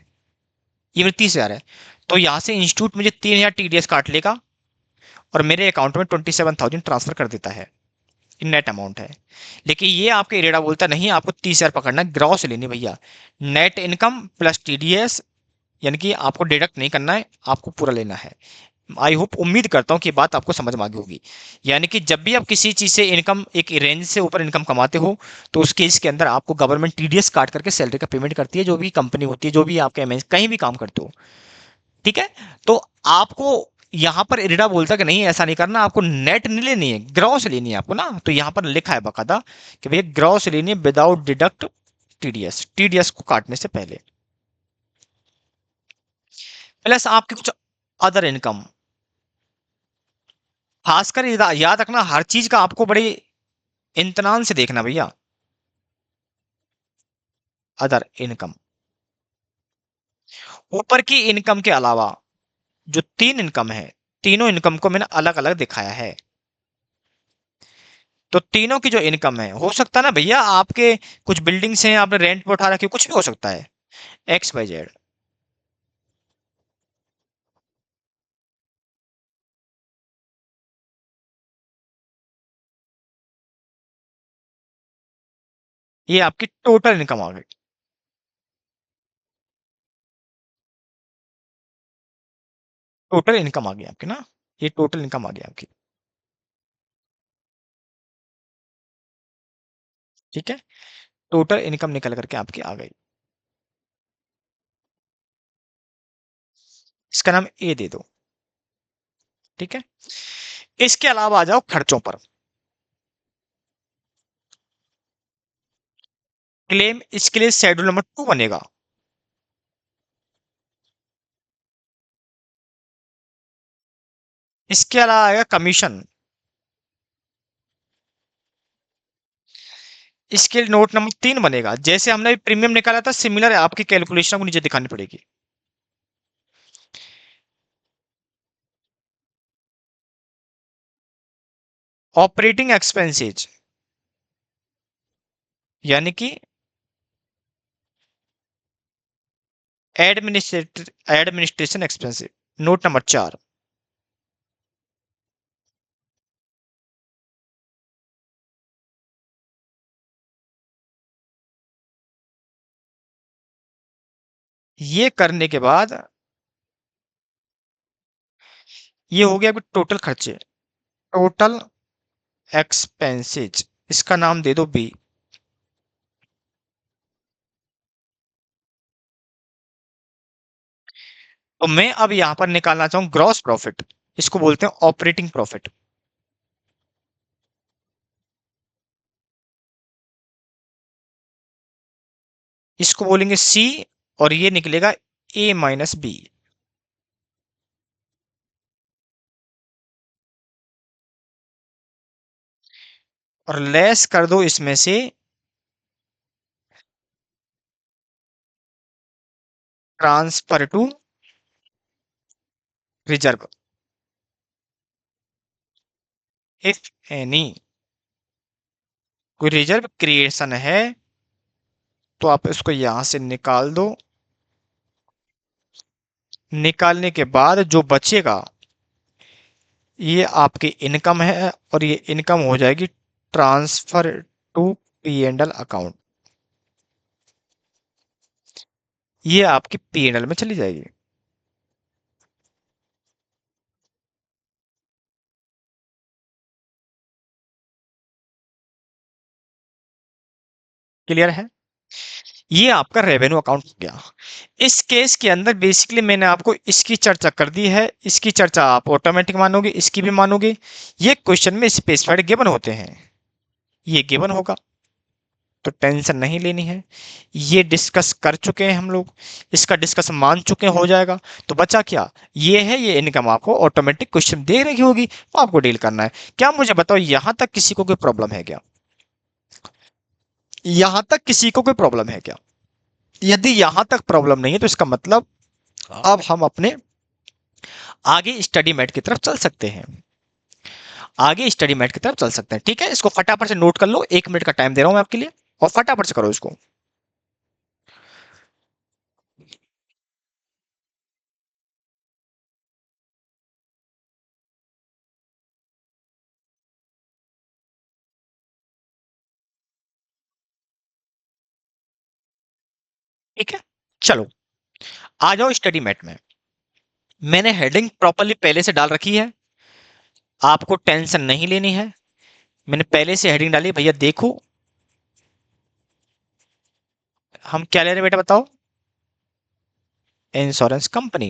ये मेरे 30,000 है। तो यहाँ से इंस्टीट्यूट मुझे 3,000 TDS काट लेगा और मेरे अकाउंट में 27,000 ट्रांसफर कर देता है, नेट अमाउंट है। लेकिन ये आपके इरेडा बोलता नहीं, आपको 30,000 पकड़ना है, ग्रॉस लेनी भैया, नेट इनकम प्लस TDS, यानी कि आपको डिडक्ट नहीं करना है, आपको पूरा लेना है। आई होप, उम्मीद करता हूं कि बात आपको समझ में आ गई होगी। यानी कि जब भी आप किसी चीज से इनकम, एक रेंज से ऊपर इनकम कमाते हो, तो उस केस के अंदर आपको गवर्नमेंट TDS काट करके सैलरी का पेमेंट करती है, जो भी कंपनी होती है, जो भी आपके MNC कहीं भी काम करते हो। ठीक है, तो आपको यहां पर इरडा बोलता कि नहीं ऐसा नहीं करना, आपको नेट नहीं लेनी है, ग्रॉस लेनी है आपको ना। तो यहां पर लिखा है बकायदा कि भैया ग्रॉस लेनी है विदाउट डिडक्ट TDS को काटने से पहले, प्लस आपके कुछ अदर इनकम। खासकर याद रखना, हर चीज का आपको बड़े इम्तनान से देखना भैया। अदर इनकम, ऊपर की इनकम के अलावा जो 3 इनकम है, तीनों इनकम को मैंने अलग अलग दिखाया है। तो तीनों की जो इनकम है, हो सकता है ना भैया आपके कुछ बिल्डिंग्स हैं आपने रेंट पे उठा रखी, कुछ भी हो सकता है, XYZ। ये आपकी टोटल इनकम आ गई, टोटल इनकम आ गई आपकी ना, ये टोटल इनकम आ गई आपकी। ठीक है, टोटल इनकम निकल करके आपकी आ गई, इसका नाम ए दे दो। ठीक है, इसके अलावा आ जाओ खर्चों पर। क्लेम, इसके लिए शेड्यूल नंबर 2 बनेगा। इसके अलावा आएगा कमीशन, इसके लिए नोट नंबर 3 बनेगा। जैसे हमने प्रीमियम निकाला था, सिमिलर है आपकी कैलकुलेशन को नीचे दिखानी पड़ेगी। ऑपरेटिंग एक्सपेंसेज यानी कि एडमिनिस्ट्रेशन एक्सपेंसेस। Note number 4। ये करने के बाद ये हो गया टोटल खर्चे, टोटल एक्सपेंसेज, इसका नाम दे दो बी। तो मैं अब यहां पर निकालना चाहूं ग्रॉस प्रॉफिट, इसको बोलते हैं ऑपरेटिंग प्रॉफिट। इसको बोलेंगे सी, और ये निकलेगा ए माइनस बी। और लेस कर दो इसमें से transfer to reserve, if any. कोई रिजर्व क्रिएशन है तो आप इसको यहां से निकाल दो। निकालने के बाद जो बचेगा ये आपकी इनकम है, और ये इनकम हो जाएगी transfer to P and L account. ये आपकी पी एंड एल में चली जाएगी। क्लियर है? ये आपका रेवेन्यू अकाउंट हो गया। इस केस के अंदर बेसिकली मैंने आपको इसकी चर्चा कर दी है, इसकी चर्चा आप ऑटोमेटिक मानोगे, इसकी भी मानोगे। ये क्वेश्चन में स्पेसिफाइड गिवन होते हैं, ये गिवन होगा तो टेंशन नहीं लेनी है। ये डिस्कस कर चुके हैं हम लोग, इसका डिस्कस मान चुके हो जाएगा। तो बचा क्या, ये है, ये इनकम आपको ऑटोमेटिक क्वेश्चन दे रही होगी, वो आपको डील करना है। क्या मुझे बताओ यहां तक किसी को कोई प्रॉब्लम है क्या? यहां तक किसी को कोई प्रॉब्लम है क्या? यदि यहां तक प्रॉब्लम नहीं है तो इसका मतलब अब हम अपने आगे स्टडी मैट की तरफ चल सकते हैं। आगे स्टडी मैट की तरफ चल सकते हैं, ठीक है? इसको फटाफट से नोट कर लो, 1 मिनट का टाइम दे रहा हूं मैं आपके लिए, और फटाफट से करो इसको। ठीक है, चलो आ जाओ स्टडी मैट में। मैंने हेडिंग प्रॉपरली पहले से डाल रखी है, आपको टेंशन नहीं लेनी है। मैंने पहले से हेडिंग डाली, भैया देखो हम क्या ले रहे हैं, बेटा बताओ। इंश्योरेंस कंपनी,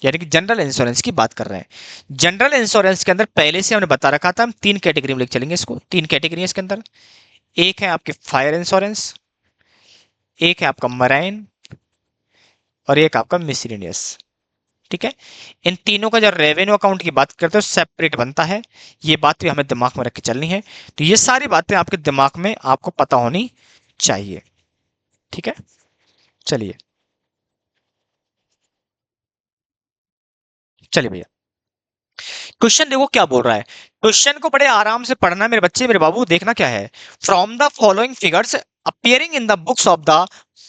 यानी कि जनरल इंश्योरेंस की बात कर रहे हैं। जनरल इंश्योरेंस के अंदर पहले से हमने बता रखा था, हम 3 कैटेगरी में लेके चलेंगे इसको। 3 कैटेगरी है इसके अंदर। एक है आपके फायर इंश्योरेंस, एक है आपका मराइन, और एक आपका मिसलेनियस। ठीक है? इन तीनों का जब रेवेन्यू अकाउंट की बात करते हो सेपरेट बनता है, ये बात भी हमें दिमाग में रख के चलनी है। तो ये सारी बातें आपके दिमाग में आपको पता होनी चाहिए। ठीक है, चलिए चलिए भैया, क्वेश्चन देखो क्या बोल रहा है। क्वेश्चन को बड़े आराम से पढ़ना मेरे बच्चे, मेरे बाबू, देखना क्या है। From the following figures appearing in the books of the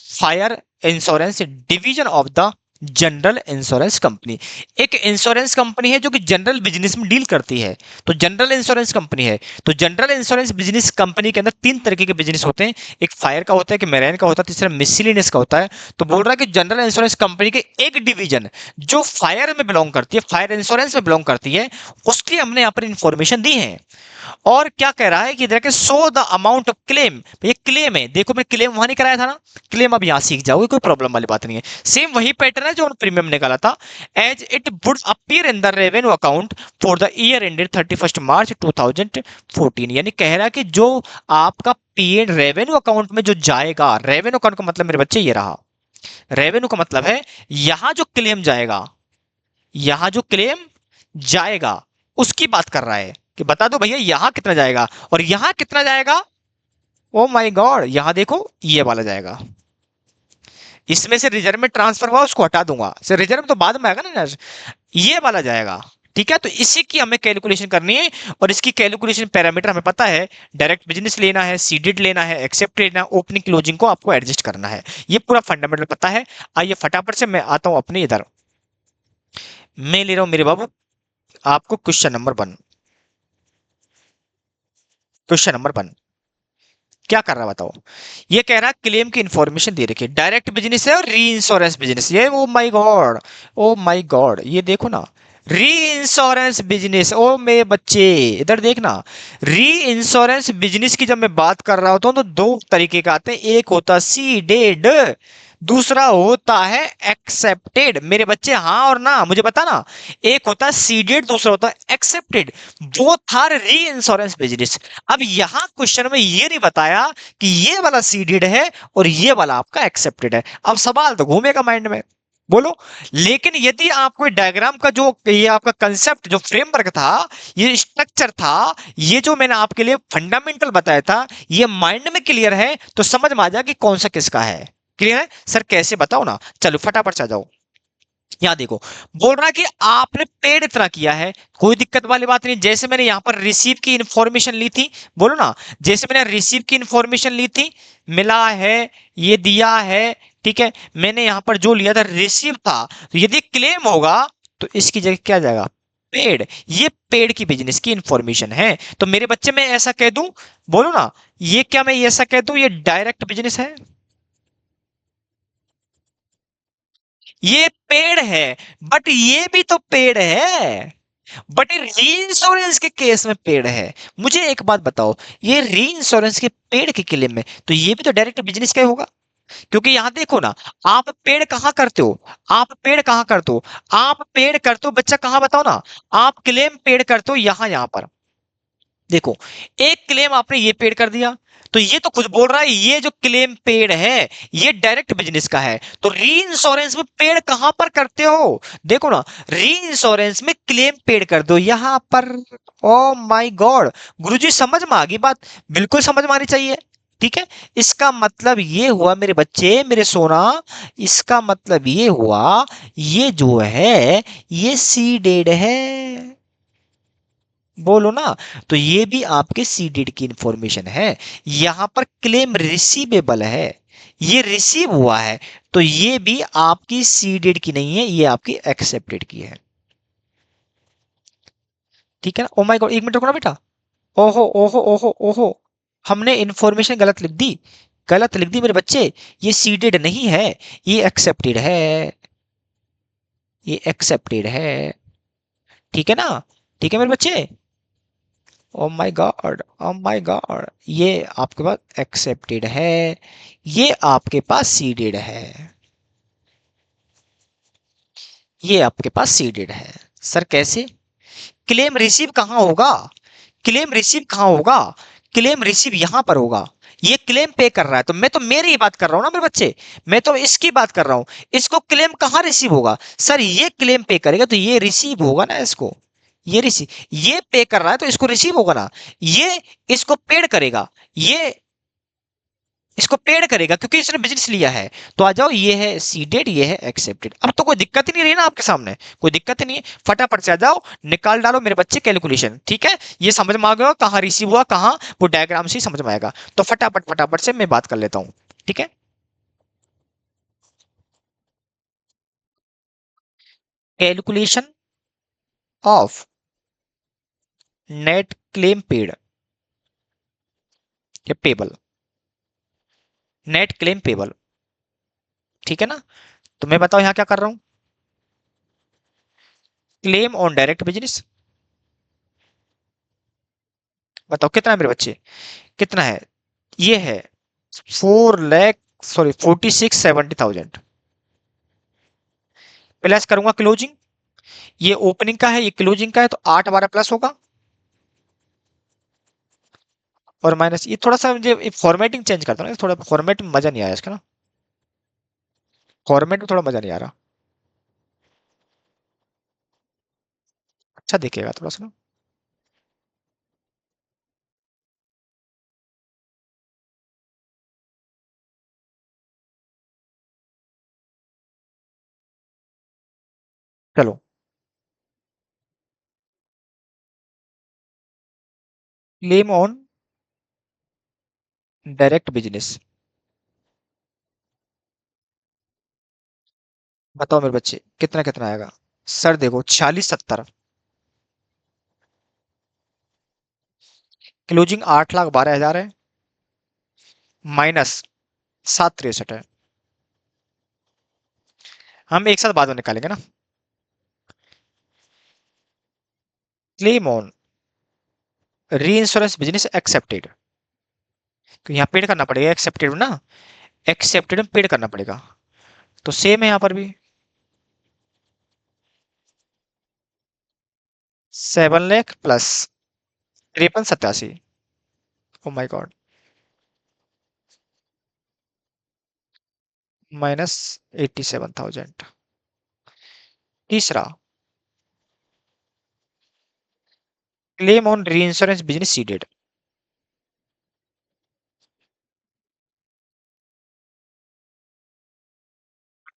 fire insurance division of the general insurance company. एक इंश्योरेंस कंपनी है जो कि जनरल बिजनेस में डील करती है, तो जनरल इंश्योरेंस कंपनी है। तो जनरल इंश्योरेंस बिजनेस कंपनी के अंदर 3 तरीके के बिजनेस होते हैं, एक फायर का होता है, एक मैराइन का होता है, तीसरा मिसलिनियस का होता है। तो बोल रहा है कि जनरल इंश्योरेंस कंपनी के एक डिवीजन जो फायर में बिलोंग करती है, फायर इंश्योरेंस में बिलोंग करती है, उसकी हमने यहाँ पर इंफॉर्मेशन दी है। और क्या कह रहा है कि देखिए so the amount of claim, ये क्लेम है, देखो मैं क्लेम वहां नहीं कराया था ना, क्लेम अब यहां सीख जाओगे, कोई प्रॉब्लम वाली बात नहीं है। सेम वही पैटर्न है जो प्रीमियम निकाला था। As it would appear in the revenue account for the year ended 31 March 2014। यानी कह रहा है कि जो आपका पीएड रेवेन्यू अकाउंट में जो जाएगा, रेवेन्यू अकाउंट का मतलब मेरे बच्चे ये रहा, रेवेन्यू का मतलब है यहां जो क्लेम जाएगा, यहां जो क्लेम जाएगा उसकी बात कर रहा है कि बता दो भैया यहां कितना जाएगा और यहां कितना जाएगा। ओ माय गॉड, यहां देखो ये वाला जाएगा, इसमें से रिजर्व में ट्रांसफर हुआ उसको हटा दूंगा, से रिजर्व तो बाद में आएगा ना, ये वाला जाएगा। ठीक है, तो इसी की हमें कैलकुलेशन करनी है, और इसकी कैलकुलेशन पैरामीटर हमें पता है। डायरेक्ट बिजनेस लेना है, सीडेड लेना है, एक्सेप्ट लेना है, ओपनिंग क्लोजिंग को आपको एडजस्ट करना है। ये पूरा फंडामेंटल पता है। आइए फटाफट से मैं आता हूं अपने इधर। मैं ले रहा हूं मेरे बाबू आपको क्वेश्चन नंबर 1। क्वेश्चन नंबर 1 क्या कर रहा है बताओ। ये कह रहा है क्लेम की इंफॉर्मेशन दे रखी है, डायरेक्ट बिजनेस है और री इंश्योरेंस बिजनेस। ये oh my God, oh my God, ये देखो ना, री इंश्योरेंस बिजनेस। ओ मेरे बच्चे इधर देखना, री इंश्योरेंस बिजनेस की जब मैं बात कर रहा होता हूँ तो दो तरीके का आते हैं। एक होता सी डेड, दूसरा होता है एक्सेप्टेड। मेरे बच्चे हाँ और ना मुझे बता ना। एक होता है सीडेड, दूसरा होता है एक्सेप्टेड। बोथ आर री इंश्योरेंस बिजनेस। अब यहां क्वेश्चन में ये नहीं बताया कि ये वाला सीडेड है और ये वाला आपका एक्सेप्टेड है। अब सवाल तो घूमेगा माइंड में, बोलो। लेकिन यदि आपको डायग्राम का जो ये आपका कंसेप्ट, जो फ्रेमवर्क था, ये स्ट्रक्चर था, ये जो मैंने आपके लिए फंडामेंटल बताया था, ये माइंड में क्लियर है तो समझ में आ जाए कि कौन सा किसका है। क्लियर है सर, कैसे बताओ ना, चलो फटाफट से आ जाओ। यहाँ देखो, बोल रहा है कि आपने पेड इतना किया है, कोई दिक्कत वाली बात नहीं। जैसे मैंने यहाँ पर रिसीव की इंफॉर्मेशन ली थी, बोलो ना, जैसे मैंने रिसीव की इंफॉर्मेशन ली थी, मिला है, ये दिया है, ठीक है, मैंने यहाँ पर जो लिया था रिसीव था, तो यदि क्लेम होगा तो इसकी जगह क्या जाएगा, पेड। ये पेड की बिजनेस की इंफॉर्मेशन है। तो मेरे बच्चे मैं ऐसा कह दूं, बोलो ना, ये क्या मैं ऐसा कह दूं ये डायरेक्ट बिजनेस है, ये पेड़ है, बट ये भी तो पेड़ है, बट ये री इंश्योरेंस के केस में पेड़ है। मुझे एक बात बताओ, ये री इंश्योरेंस के पेड़ के क्लेम में तो ये भी तो डायरेक्ट बिजनेस का ही होगा। क्योंकि यहां देखो ना, आप पेड़ कहां करते हो, आप पेड़ कहां करते हो, आप पेड़ करते हो बच्चा कहां बताओ ना, आप क्लेम पेड़ करते हो यहां, यहां पर देखो। एक क्लेम आपने ये पेड कर दिया, तो ये तो खुद बोल रहा है ये जो क्लेम पेड है ये डायरेक्ट बिजनेस का है। तो री इंश्योरेंस में पेड कहां पर करते हो, देखो ना, री इंश्योरेंस में क्लेम पेड कर दो यहां पर। ओ माय गॉड, गुरुजी समझ में आ गई बात, बिल्कुल समझ में आनी चाहिए। ठीक है, इसका मतलब ये हुआ मेरे बच्चे, मेरे सोना, इसका मतलब ये हुआ, ये जो है ये सीडेड है, बोलो ना। तो ये भी आपके सीडेड की इंफॉर्मेशन है। यहां पर क्लेम रिसीवेबल है, ये रिसीव हुआ है, तो ये भी आपकी सीडेड की नहीं है, ये आपकी एक्सेप्टेड की है। ठीक है ना, ओ माय गॉड, 1 मिनट रुको ना बेटा। ओहो ओहो ओहो ओहो, हमने इंफॉर्मेशन गलत लिख दी, गलत लिख दी मेरे बच्चे। ये सीडेड नहीं है, ये एक्सेप्टेड है, ये एक्सेप्टेड है। ठीक है ना, ठीक है मेरे बच्चे। Oh my God, oh my God, ये आपके पास एक्सेप्टेड है, ये आपके पास सीडेड है, ये आपके पास सीडेड है। सर कैसे, क्लेम रिसीव कहां होगा, क्लेम रिसीव कहां होगा, क्लेम रिसीव यहां पर होगा। ये क्लेम पे कर रहा है तो मैं तो मेरी ही बात कर रहा हूं ना मेरे बच्चे, मैं तो इसकी बात कर रहा हूं। इसको क्लेम कहां रिसीव होगा, सर ये क्लेम पे करेगा तो ये रिसीव होगा ना इसको, ये रिसीव, ये पे कर रहा है तो इसको रिसीव होगा ना, ये इसको पेड करेगा, ये इसको पेड करेगा क्योंकि इसने बिजनेस लिया है। तो आ जाओ, ये है सीडेड, ये है एक्सेप्टेड। अब तो कोई दिक्कत ही नहीं रही ना आपके सामने, कोई दिक्कत ही नहीं है। फटाफट से आ जाओ, निकाल डालो मेरे बच्चे कैलकुलेशन। ठीक है, ये समझ में आ गया कहाँ रिसीव हुआ कहाँ, वो डायग्राम से ही समझ में आएगा। तो फटाफट फटाफट से मैं बात कर लेता हूँ। ठीक है, calculation of net claim paid या पेबल, नेट क्लेम पेबल। ठीक है ना, तो मैं बताओ यहाँ क्या कर रहा हूँ, क्लेम ऑन डायरेक्ट बिजनेस। बताओ कितना है मेरे बच्चे, कितना है, ये है 4 लाख, सॉरी 46,70,000, प्लस करूंगा क्लोजिंग, ये ओपनिंग का है ये क्लोजिंग का है, तो 8 12 प्लस होगा, और माइनस ये थोड़ा सा मुझे फॉर्मेटिंग चेंज करता हूँ ना, थोड़ा फॉर्मेट में मजा नहीं आया इसका ना, फॉर्मेट में थोड़ा मजा नहीं आ रहा। अच्छा दिखेगा थोड़ा सा ना। चलो क्लेम ऑन डायरेक्ट बिजनेस। बताओ मेरे बच्चे कितना कितना आएगा। सर देखो 4670, क्लोजिंग 8,12,000 है, माइनस 763 है। हम एक साथ बाद में निकालेंगे ना। Claim on reinsurance business accepted, तो यहाँ पेड करना पड़ेगा, एक्सेप्टेड ना, एक्सेप्टेड में पेड करना पड़ेगा। तो सेम है यहाँ पर भी 7 lakh plus 5387। Oh my God, minus 87,000। तीसरा, claim on reinsurance business seeded,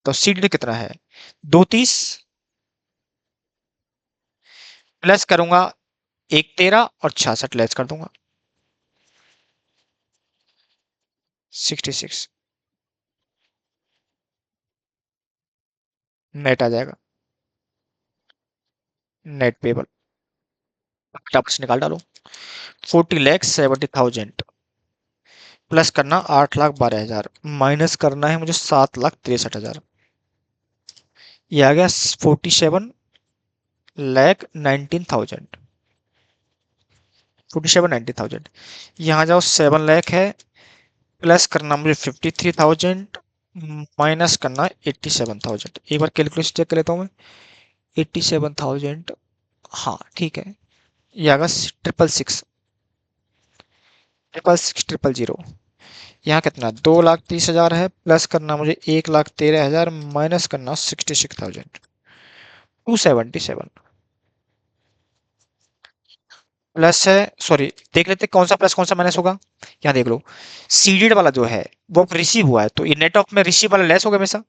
तो सीडेड कितना है, 230 प्लस करूंगा 113 और 66 लेस कर दूंगा 66, नेट आ जाएगा, नेट पेबल फटाफट से निकाल डालो। 40,70,000 प्लस करना 8,12,000, माइनस करना है मुझे 7,63,000। ये आ गया 47,19,000, 47,19,000। यहाँ जाओ 7 लाख है, प्लस करना मुझे 53,000, माइनस करना 87,000। एक बार कैलकुलेशन चेक कर लेता हूँ मैं। 87,000, हाँ ठीक है। ये आ गया 666, 666, 000। यहाँ कितना 2,30,000 है, प्लस करना मुझे 1,13,000, माइनस करना 66,000, 277 प्लस है। सॉरी, देख लेते हैं कौन सा प्लस कौन सा माइनस होगा। यहाँ देख लो, सीडेड वाला जो है वो रिसीव हुआ है, तो ये नेट ऑफ में रिसीव वाला लेस होगा हमेशा,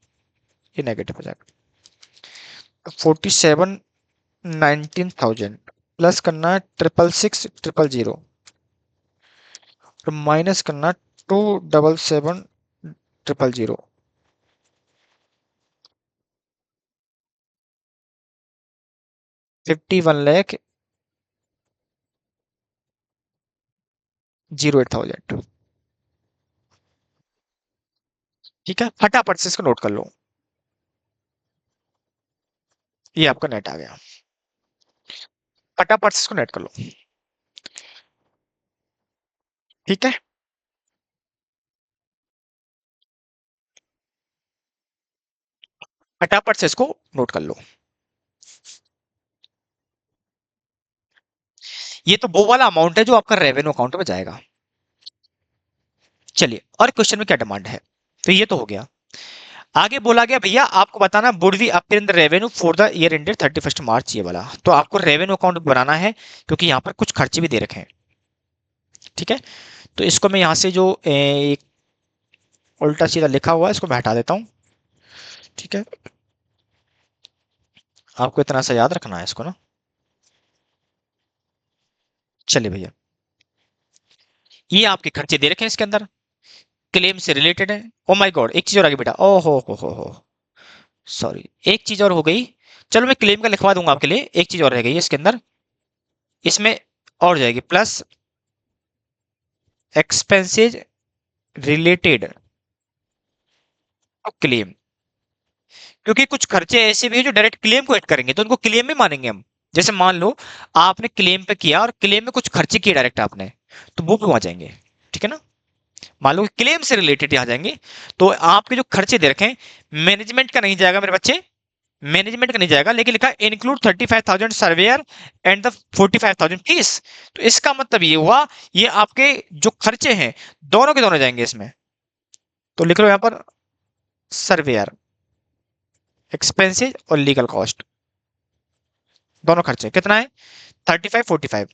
ये नेगेटिव हो जाएगा। 47,19,000 प्लस करना 666,000 और माइनस करना 277,000। 51,08,000। ठीक है, फटाफट से इसको नोट कर लो। ये आपका नेट आ गया, फटाफट से इसको नेट कर लो। ठीक है, फटाफट से इसको नोट कर लो। ये तो वो वाला अमाउंट है जो आपका रेवेन्यू अकाउंट में जाएगा। चलिए, और क्वेश्चन में क्या डिमांड है, तो ये तो हो गया। आगे बोला गया भैया आपको बताना would we appear in the revenue for the year ended 31 March, ये वाला तो आपको रेवेन्यू अकाउंट बनाना है, क्योंकि यहाँ पर कुछ खर्चे भी दे रखे हैं। ठीक है, तो इसको मैं यहाँ से जो एक उल्टा सीधा लिखा हुआ है इसको मैं हटा देता हूँ। ठीक है, आपको इतना सा याद रखना है इसको ना। चलिए भैया, ये आपके खर्चे दे रखे हैं इसके अंदर, क्लेम से रिलेटेड है। ओ माय गॉड, एक चीज और आ गई बेटा, ओ हो, सॉरी, एक चीज और हो गई। चलो मैं क्लेम का लिखवा दूंगा आपके लिए, एक चीज और रह गई है इसके अंदर, इसमें और जाएगी plus expenses related to claim, क्योंकि कुछ खर्चे ऐसे भी है जो डायरेक्ट क्लेम को ऐड करेंगे, तो उनको क्लेम में मानेंगे हम। जैसे मान लो आपने क्लेम पे किया और क्लेम में कुछ खर्चे किए डायरेक्ट आपने, तो वो भी वहां जाएंगे। ठीक है ना, मान लो क्लेम से रिलेटेड यहाँ जाएंगे, तो आपके जो खर्चे दे रखे हैं, मैनेजमेंट का नहीं जाएगा मेरे बच्चे, मैनेजमेंट का नहीं जाएगा, लेकिन लिखा include 35,000 surveyor and the 45,000 fees. तो इसका मतलब ये हुआ, ये आपके जो खर्चे हैं दोनों के दोनों जाएंगे इसमें। तो लिख लो यहाँ पर सर्वेयर एक्सपेंसेस और लीगल कॉस्ट, दोनों खर्चे कितना है 35 45,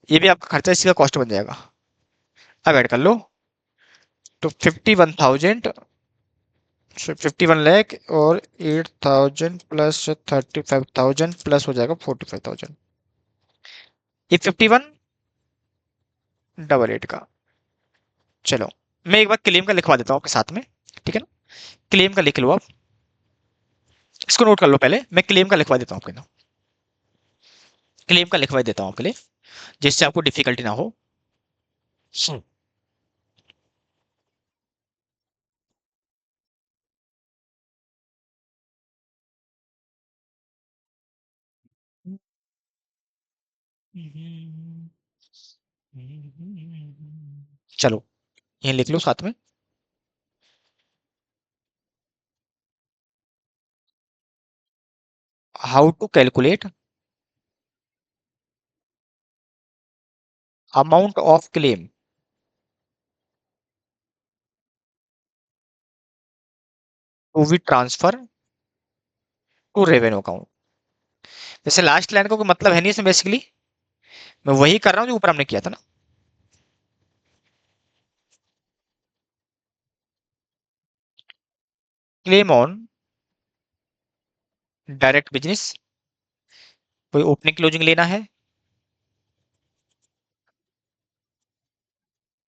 ये भी आपका खर्चा इसी का कॉस्ट बन जाएगा। अब ऐड कर लो, तो 51,000, 51 लाख और 8,000 प्लस 35,000 प्लस हो जाएगा 45,000। ये 5188 का। चलो मैं एक बार क्लेम का लिखवा देता हूँ आपके साथ में, ठीक है ना। क्लेम का लिख लो आप, इसको नोट कर लो पहले, मैं क्लेम का लिखवा देता हूँ आपके नाम, क्लेम का लिखवा देता हूँ आपके लिए, जिससे आपको डिफिकल्टी ना हो। चलो ये लिख लो साथ में। How to calculate amount of claim to be transfer to revenue account. वैसे लास्ट लाइन का कोई मतलब है नहीं इसमें, बेसिकली मैं वही कर रहा हूँ जो ऊपर हमने किया था ना। क्लेम ऑन डायरेक्ट बिजनेस, कोई ओपनिंग क्लोजिंग लेना है।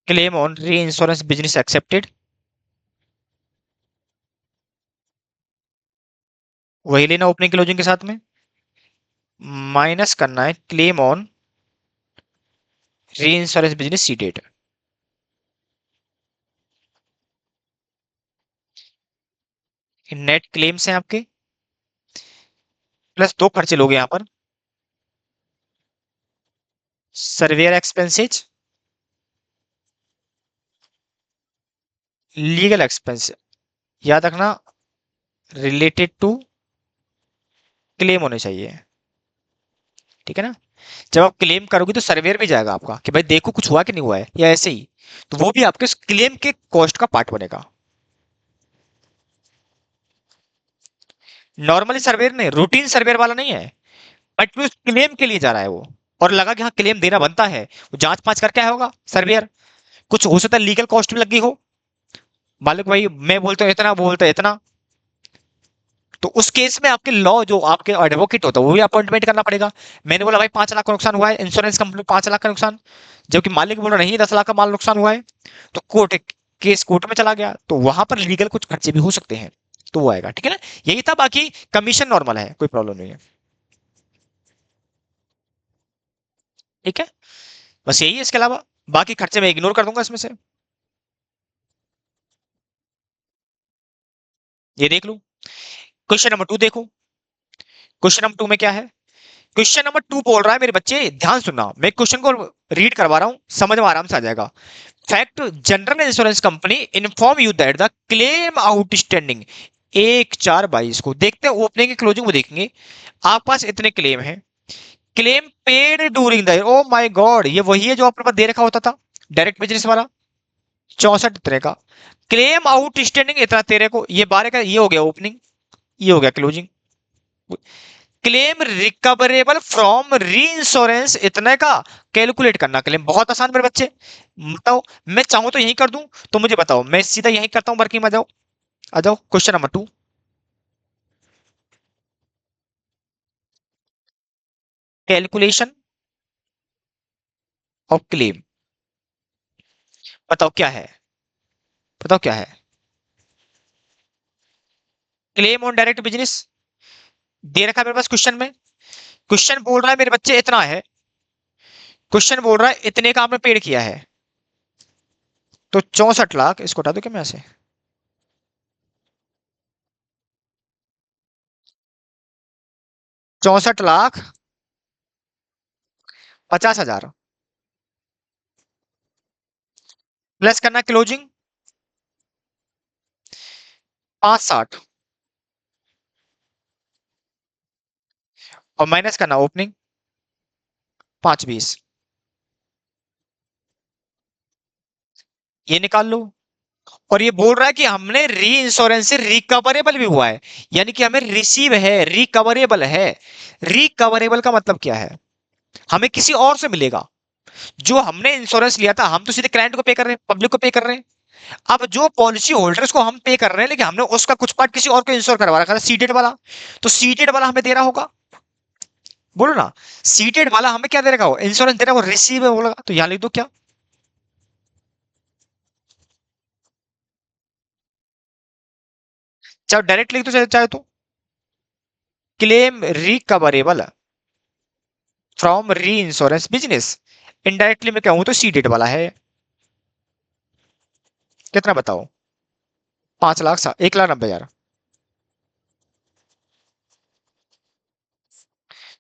Claim on reinsurance business accepted, वही लेना ओपनिंग क्लोजिंग के साथ में। माइनस करना है claim on reinsurance business seeded. Net claims हैं आपके, प्लस दो खर्चे लोगे यहाँ पर, सर्वेयर एक्सपेंसेज, लीगल एक्सपेंस, याद रखना रिलेटेड टू क्लेम होने चाहिए, ठीक है ना। जब आप क्लेम करोगे तो सर्वेयर भी जाएगा आपका कि भाई देखो कुछ हुआ कि नहीं हुआ है या ऐसे ही, तो वो भी आपके क्लेम के कॉस्ट का पार्ट बनेगा। नॉर्मली सर्वेयर नहीं, रूटीन सर्वेयर वाला नहीं है, बट उस क्लेम के लिए जा रहा है वो, और लगा कि हाँ क्लेम देना बनता है, वो जांच पांच करके आया होगा सर्वेयर, कुछ हो सकता है लीगल कॉस्ट भी लगी हो, मालिक भाई मैं बोलता हूँ इतना, वो बोलता है इतना, तो उस केस में आपके लॉ जो आपके एडवोकेट होता है वो भी अपॉइंटमेंट करना पड़ेगा। मैंने बोला भाई 5 लाख का नुकसान हुआ है, इंश्योरेंस कंपनी 5 लाख का नुकसान, जबकि मालिक बोल रहा नहीं 10 लाख का माल नुकसान हुआ है, तो केस कोर्ट में चला गया, तो वहां पर लीगल कुछ खर्चे भी हो सकते हैं, तो वो आएगा, ठीक है ना। यही था, बाकी कमीशन नॉर्मल है, कोई प्रॉब्लम नहीं है, ठीक है। बस यही है, इसके अलावा बाकी खर्चे मैं इग्नोर कर दूंगा इसमें से। ये देख लो, क्वेश्चन नंबर 2 देखो। क्वेश्चन नंबर 2 में क्या है, क्वेश्चन नंबर 2 बोल रहा है मेरे बच्चे ध्यान सुनना, मैं क्वेश्चन को रीड करवा रहा हूं, समझ में आराम से आ जाएगा। Fact, general insurance company inform you that the claim outstanding 1/4/22 को, देखते हैं ओपनिंग की क्लोजिंग में देखेंगे, आप पास इतने क्लेम हैं, claim paid during the, oh my God ये वही है जो अपने पास दे रखा होता था डायरेक्ट बिजनेस वाला, 64 इतने का, क्लेम आउटस्टैंडिंग इतना तेरे को, ये 12 का, ये हो गया ओपनिंग, ये हो गया क्लोजिंग। क्लेम रिकवरेबल फ्रॉम री इंश्योरेंस इतने का, कैलकुलेट करना क्लेम, बहुत आसान मेरे बच्चे, बताओ मैं चाहूं तो यही कर दूं, तो मुझे बताओ, मैं सीधा यही करता हूं वर्किंग में, जाओ आ जाओ, question number 2, calculation of claim, बताओ क्या है, बताओ क्या है। क्लेम ऑन डायरेक्ट बिजनेस दे रखा है मेरे पास क्वेश्चन में, क्वेश्चन बोल रहा है मेरे बच्चे इतना है, क्वेश्चन बोल रहा है इतने का आपने पेड किया है, तो 64 लाख, इसको हटा दो क्या मैं ऐसे, 64,50,000 प्लस करना क्लोजिंग 560, और माइनस करना ओपनिंग 520, ये निकाल लो। और ये बोल रहा है कि हमने री इंश्योरेंस से रिकवरेबल भी हुआ है, यानी कि हमें रिसीव है, रिकवरेबल है। रिकवरेबल का मतलब क्या है, हमें किसी और से मिलेगा, जो हमने इंश्योरेंस लिया था हम तो सीधे क्लाइंट को पे कर रहे हैं, पब्लिक को पे कर रहे हैं, अब जो पॉलिसी होल्डर्स को हम पे कर रहे हैं, लेकिन हमने उसका कुछ पार्ट किसी और को इंश्योर करवा रखा था सीटेड वाला, तो सीटेड वाला हमें दे रहा होगा, बोलो ना। सीटेड वाला हमें क्या दे रखा हो, इंश्योरेंस दे रहा हो, रिसीवेबल होगा, तो यहां लिख दो क्या, चाहे डायरेक्ट लिख दो चाहे चाहे तो, क्लेम रिकवरेबल फ्रॉम री इंश्योरेंस बिजनेस। इनडायरेक्टली मैं कहूं तो सीडेड वाला है। कितना बताओ, 5 लाख 1,90,000।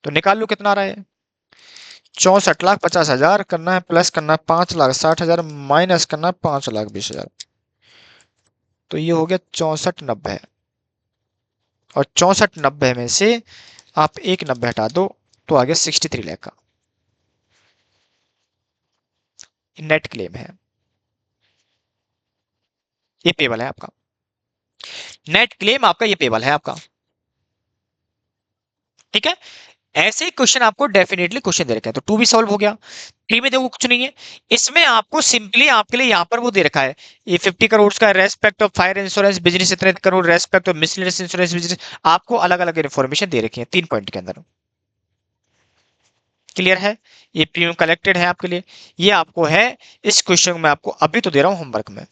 तो निकाल लो कितना आ रहा है, 64,50,000 करना है, प्लस करना है 5,60,000, माइनस करना है 5,20,000। तो ये हो गया 64,90। और 64,90 में से आप एक 90 हटा दो, तो आ गया 63 लाख का नेट क्लेम है। ये पेबल है आपका, नेट क्लेम आपका ये पेबल है आपका। ठीक है, ऐसे ही क्वेश्चन आपको डेफिनेटली क्वेश्चन दे रखे हैं। तो टू भी सॉल्व हो गया। थ्री में देखो कुछ नहीं है, इसमें आपको सिंपली आपके लिए यहाँ पर वो दे रखा है, ये 50 करोड़ का respect of fire insurance business, इतने crore respect of miscellaneous insurance business. आपको अलग अलग इन्फॉर्मेशन दे रखी है 3 पॉइंट के अंदर। क्लियर है, ये प्रीमियम कलेक्टेड है आपके लिए, ये आपको है। इस क्वेश्चन में आपको अभी तो दे रहा हूं होमवर्क में,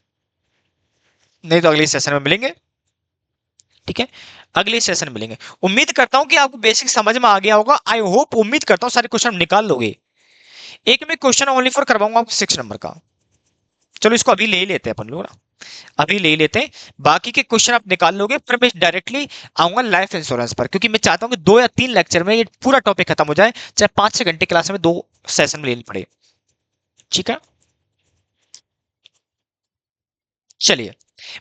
नहीं तो अगले सेशन में मिलेंगे। ठीक है, अगले सेशन में मिलेंगे। उम्मीद करता हूं कि आपको बेसिक समझ में आ गया होगा, आई होप, उम्मीद करता हूं सारे क्वेश्चन निकाल लोगे। एक में क्वेश्चन ओनली फॉर करवाऊंगा आपको 6 नंबर का। चलो इसको अभी ले ही लेते हैं अपन लोग ना, अभी ले ही लेते हैं। बाकी के क्वेश्चन आप निकाल लोगे, फिर मैं डायरेक्टली आऊंगा लाइफ इंश्योरेंस पर, क्योंकि मैं चाहता हूं कि 2 या 3 लेक्चर में ये पूरा टॉपिक खत्म हो जाए, चाहे 5-6 घंटे क्लास में 2 सेशन में लेनी पड़े। ठीक है, चलिए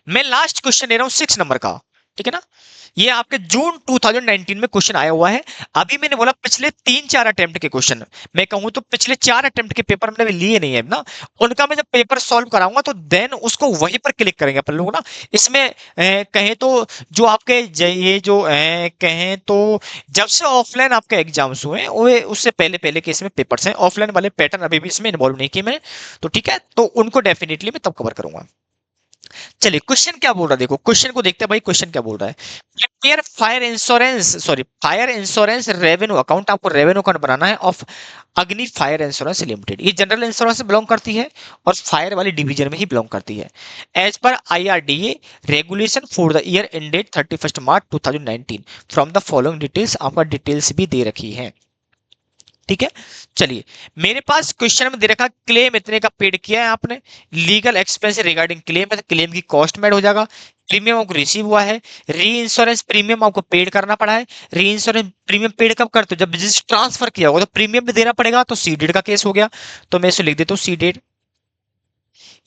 मैं लास्ट क्वेश्चन ले रहा हूं 6 नंबर का। ठीक है ना, ये आपके जून 2019 में क्वेश्चन आया हुआ है। अभी मैंने बोला पिछले 3-4 अटेम्प्ट के क्वेश्चन, मैं कहूं तो पिछले 4 अटेम्प्ट के पेपर मैंने लिए नहीं है ना, उनका मैं जब पेपर सॉल्व कराऊंगा तो देन उसको वहीं पर क्लिक करेंगे अपन लोग ना। इसमें कहें तो जो आपके ये जो कहें तो जब से ऑफलाइन आपके एग्जाम्स हुए वो उससे पहले पहले के इसमें पेपर्स हैं, ऑफलाइन वाले पैटर्न अभी भी इसमें इन्वॉल्व नहीं किए मैंने। तो ठीक है, तो उनको डेफिनेटली मैं तब कवर करूंगा। चलिए क्वेश्चन क्या बोल रहा है, देखो क्वेश्चन को देखते हैं भाई, क्वेश्चन क्या बोल रहा है। Prepare fire insurance, sorry fire insurance revenue account, आपको रेवेन्यू अकाउंट बनाना है ऑफ अग्नि फायर इंश्योरेंस लिमिटेड। ये जनरल इंश्योरेंस से बिलोंग करती है और फायर वाली डिवीजन में ही बिलोंग करती है। As per IRDA regulation for the year ended 31 March 2019, from the following details, आपका डिटेल्स भी दे रखी है। ठीक है, चलिए मेरे पास क्वेश्चन में दे रखा क्लेम इतने का पेड किया है आपने, लीगल एक्सपेंस रिगार्डिंग क्लेम है, तो क्लेम की कॉस्ट में ऐड हो जाएगा। प्रीमियम आपको रिसीव हुआ है, री इंश्योरेंस प्रीमियम आपको पेड करना पड़ा है। री इंश्योरेंस प्रीमियम पेड कब करते हो, जब बिजनेस ट्रांसफर किया होगा तो प्रीमियम भी देना पड़ेगा, तो सीडेड का केस हो गया। तो मैं इसे लिख देता हूँ सीडेड।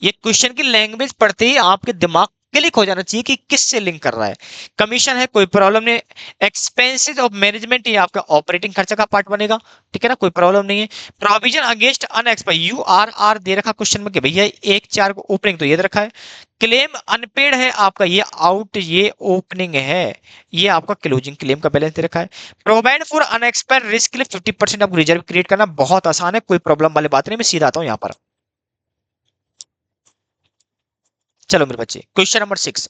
ये क्वेश्चन की लैंग्वेज पढ़ते ही आपके दिमाग क्लिक हो जाना चाहिए कि किससे लिंक कर रहा है। कमीशन है, कोई प्रॉब्लम नहीं। एक्सपेंसेस ऑफ मैनेजमेंट, ये आपका ऑपरेटिंग खर्चा का पार्ट बनेगा। ठीक है ना, कोई प्रॉब्लम नहीं है। प्रोविजन अगेंस्ट अनएक्सपायर्ड, URR दे रखा क्वेश्चन में कि भैया 1/4 को ओपनिंग तो ये दे रखा है। क्लेम अनपेड है आपका, ये आउट, ये ओपनिंग है, ये आपका क्लोजिंग क्लेम का बैलेंस दे रखा है। प्रोवाइड फॉर अनएक्सपायर्ड रिस्क के लिए 50% आपको रिजर्व क्रिएट करना बहुत आसान है, कोई प्रॉब्लम वाली बात नहीं। मैं सीधा आता हूं यहाँ पर। चलो मेरे बच्चे, क्वेश्चन नंबर 6,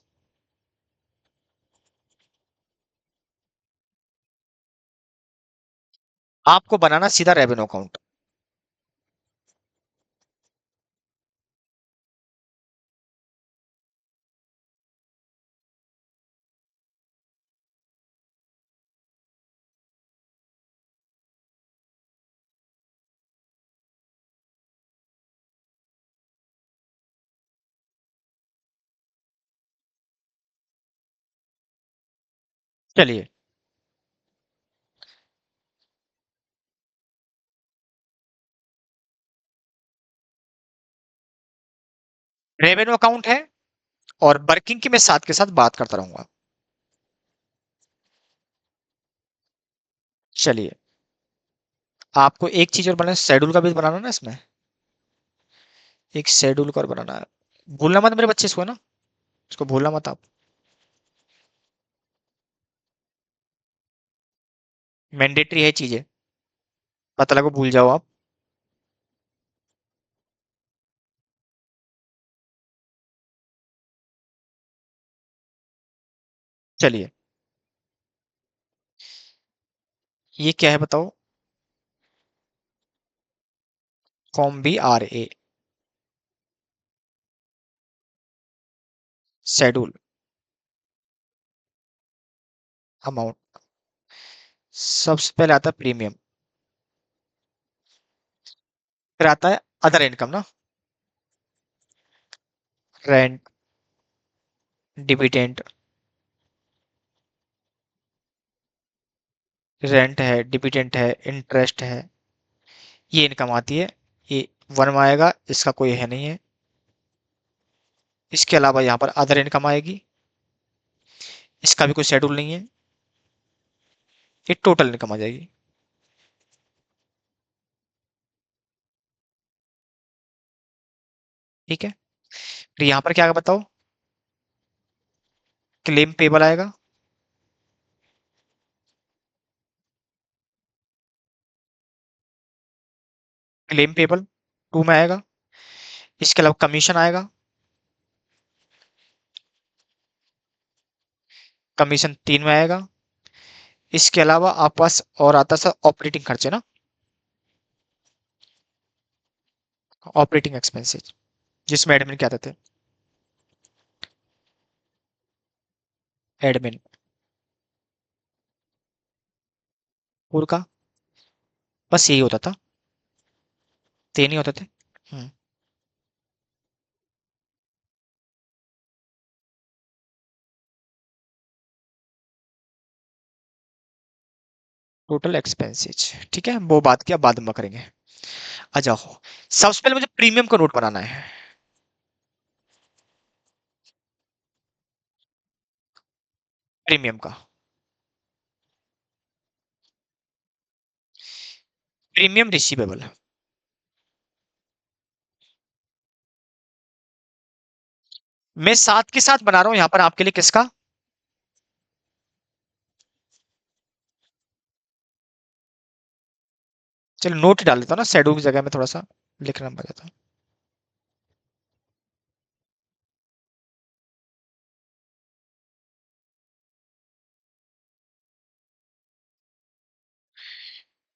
आपको बनाना सीधा रेवेन्यू अकाउंट। चलिए, रेवेन्यू अकाउंट है, और वर्किंग की मैं साथ के साथ बात करता रहूंगा। चलिए, आपको एक चीज और बनाना, शेड्यूल का भी बनाना ना इसमें, एक शेड्यूल का और बनाना है। भूलना मत मेरे बच्चे इसको, है ना, इसको भूलना मत आप, मैंडेटरी है चीजें, पता लगा भूल जाओ आप। चलिए, ये क्या है बताओ, form B R A, schedule, amount. सबसे पहले आता है प्रीमियम, फिर आता है अदर इनकम ना, रेंट, डिविडेंड, रेंट है, डिविडेंड है, इंटरेस्ट है, ये इनकम आती है। ये वन में आएगा, इसका कोई है नहीं है। इसके अलावा यहाँ पर अदर इनकम आएगी, इसका भी कोई शेड्यूल नहीं है। ये टोटल इनकम आ जाएगी। ठीक है, फिर यहाँ पर क्या आएगा बताओ? क्लेम पेबल आएगा, क्लेम पेबल टू में आएगा। इसके अलावा कमीशन आएगा, कमीशन तीन में आएगा। इसके अलावा आप पास और आता सर ऑपरेटिंग खर्चे ना, ऑपरेटिंग एक्सपेंसेस, जिसमें एडमिन क्या आते थे, एडमिन पूर का, बस यही होता था, तीन ही होते थे। हम्म, टोटल एक्सपेंसेस। ठीक है, वो बात की अब बाद में करेंगे। आ जाओ, सबसे पहले मुझे प्रीमियम का नोट बनाना है। प्रीमियम का, प्रीमियम रिसीवेबल, मैं साथ के साथ बना रहा हूं यहां पर आपके लिए किसका, चलो नोट ही डाल देता हूँ ना, शेड्यूल की जगह में थोड़ा सा लिखना पड़ जाता।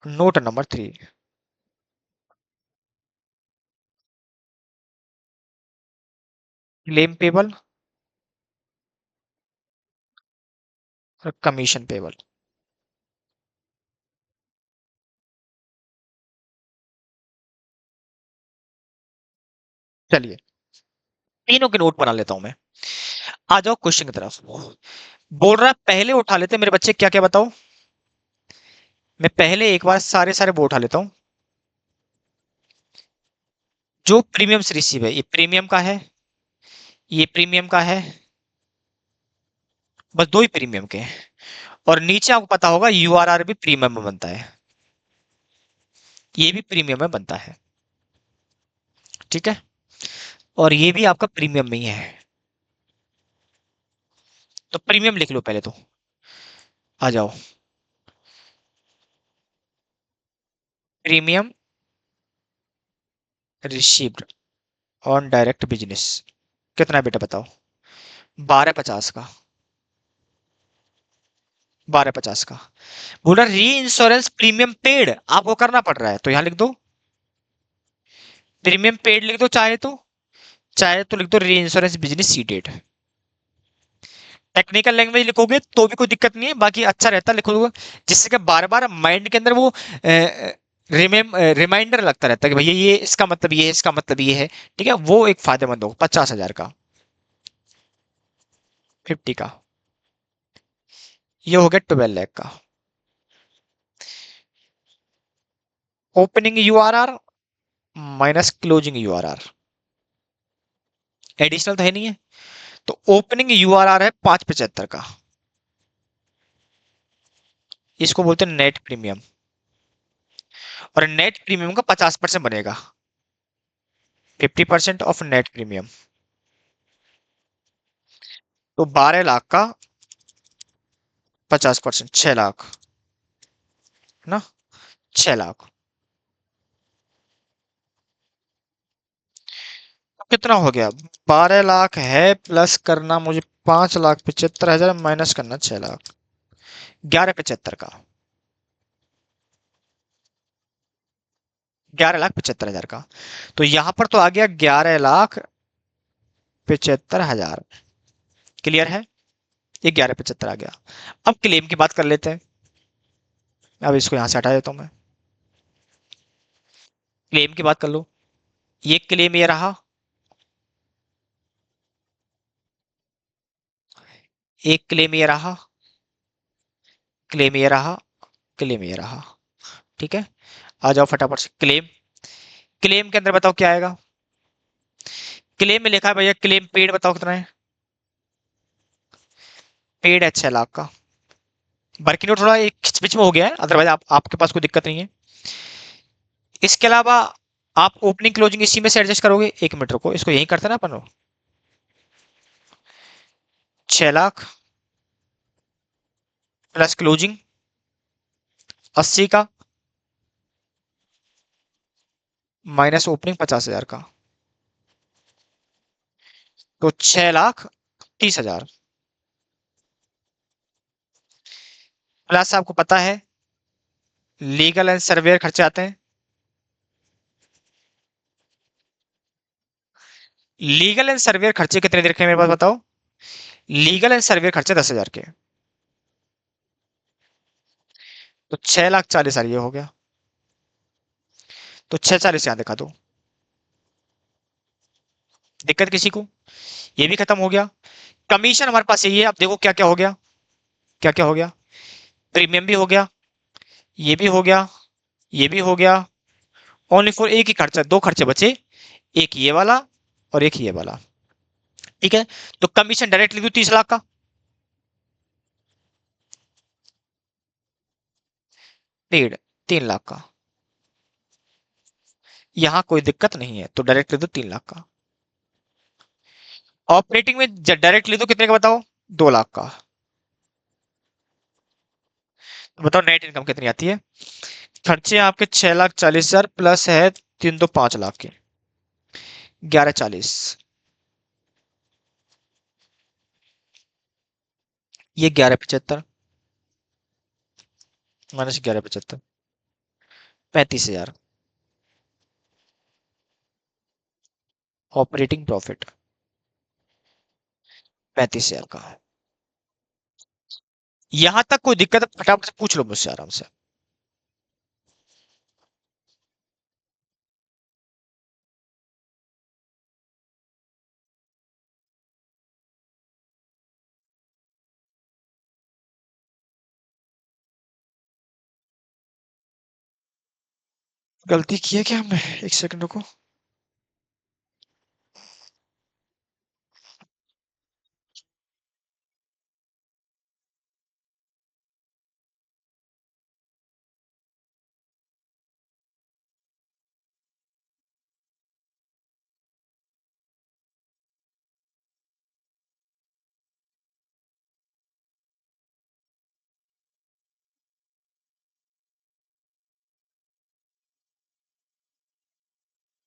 Note number three, claim payable और कमीशन पेबल। चलिए, तीनों के नोट बना लेता हूं मैं। आ जाओ क्वेश्चन की तरफ। बोल रहा है पहले उठा लेते हैं मेरे बच्चे, क्या क्या बताओ? मैं पहले एक बार सारे सारे वो उठा लेता हूं। जो प्रीमियम से रिसीव है, ये प्रीमियम का है, ये प्रीमियम का है, बस दो ही प्रीमियम के हैं। और नीचे आपको पता होगा यूआरआर भी प्रीमियम में बनता है, ये भी प्रीमियम में बनता है। ठीक है, और ये भी आपका प्रीमियम में ही है। तो प्रीमियम लिख लो पहले तो। आ जाओ, premium received on direct business, कितना है बेटा बताओ? 1250 का, 1250 का। बोला री इंश्योरेंस प्रीमियम पेड आपको करना पड़ रहा है, तो यहां लिख दो प्रीमियम पेड, लिख दो चाहे तो लिख दो री insurance business seated. Technical language लिखोगे तो भी कोई दिक्कत नहीं है, बाकी अच्छा रहता लिखोगे, जिससे कि बार बार माइंड के अंदर वो रिमाइंडर लगता रहता है कि भैया ये इसका मतलब ये है, इसका मतलब ये है। ठीक है, वो एक फायदेमंद हो। 50,000 का, 50 का, ये हो गया 12 लाख का। ओपनिंग यूआरआर माइनस क्लोजिंग यूआरआर, एडिशनल तो है नहीं है, तो ओपनिंग यूआरआर है 575 का, इसको बोलते हैं नेट प्रीमियम। और नेट प्रीमियम का 50% बनेगा, 50% ऑफ नेट प्रीमियम। तो 12 लाख का 50%, 6 लाख, है ना, 6 लाख। तो कितना हो गया? 12 लाख है, प्लस करना मुझे 5,75,000 माइनस करना 6 लाख, 1175 का। 11,75,000 का। तो यहां पर तो आ गया 11,75,000। क्लियर है? ये 11,75 आ गया। अब क्लेम की बात कर लेते हैं। अब इसको यहां से हटा देता हूं मैं। क्लेम की बात कर लो। ये क्लेम ये रहा, एक क्लेम ये रहा, क्लेम ये रहा, क्लेम ये रहा। ठीक है, आ जाओ फटाफट से क्लेम। क्लेम के अंदर बताओ क्या आएगा। क्लेम में लिखा है भैया क्लेम पेड, बताओ कितना है। पेड है 6 लाख का। वर्किंग नोट थोड़ा एक खिचपिच में हो गया है, अदरवाइज आपके पास कोई दिक्कत नहीं है। इसके अलावा आप ओपनिंग क्लोजिंग इसी में से एडजस्ट करोगे। 1 मिनट रुको, इसको यही करते ना अपन लोग। 6 लाख प्लस क्लोजिंग 80 का, माइनस ओपनिंग 50,000 का, तो 6,30,000 प्लस आपको पता है लीगल एंड सर्वेयर खर्चे आते हैं। लीगल एंड सर्वेयर खर्चे कितने दे रखे हैं मेरे पास बताओ। लीगल एंड सर्वेयर खर्चे 10,000 के। तो 6,40,000 ये हो गया। तो 6,40 यहां दिखा दो। दिक्कत किसी को? ये भी खत्म हो गया। कमीशन हमारे पास यही है। अब देखो क्या क्या हो गया, क्या क्या हो गया। प्रीमियम भी हो गया, ये भी हो गया, ये भी हो गया। ओनली फॉर एक ही खर्चा, दो खर्चे बचे, एक ये वाला और एक ये वाला। ठीक है, तो कमीशन डायरेक्ट लिख दो 30 लाख का। पेड 3 लाख का। यहां कोई दिक्कत नहीं है, तो डायरेक्ट लिख दो 3 लाख का। ऑपरेटिंग में डायरेक्ट लिख दो कितने का बताओ। 2 लाख का। तो बताओ नेट इनकम कितनी आती है। खर्चे आपके 6,40,000 प्लस है 3 2 5 लाख के, 11,40। ये 11,75 माइनस 11,75, 35,000 ऑपरेटिंग प्रॉफिट। 35,000 का। यहां तक कोई दिक्कत है फटाफट से पूछ लो मुझसे आराम से। गलती की है क्या हमने? एक सेकंड रुको।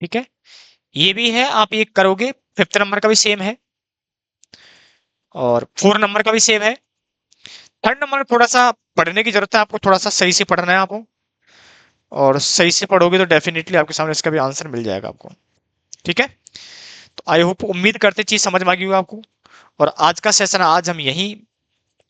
ठीक है, ये भी है, आप ये करोगे। 5th नंबर का भी सेम है और 4 नंबर का भी सेम है। 3rd नंबर में थोड़ा सा पढ़ने की जरूरत है आपको, थोड़ा सा सही से पढ़ना है आपको। और सही से पढ़ोगे तो डेफिनेटली आपके सामने इसका भी आंसर मिल जाएगा आपको। ठीक है, तो आई होप, उम्मीद करते चीज समझ में आ गई होगी आपको। और आज का सेशन आज हम यहीं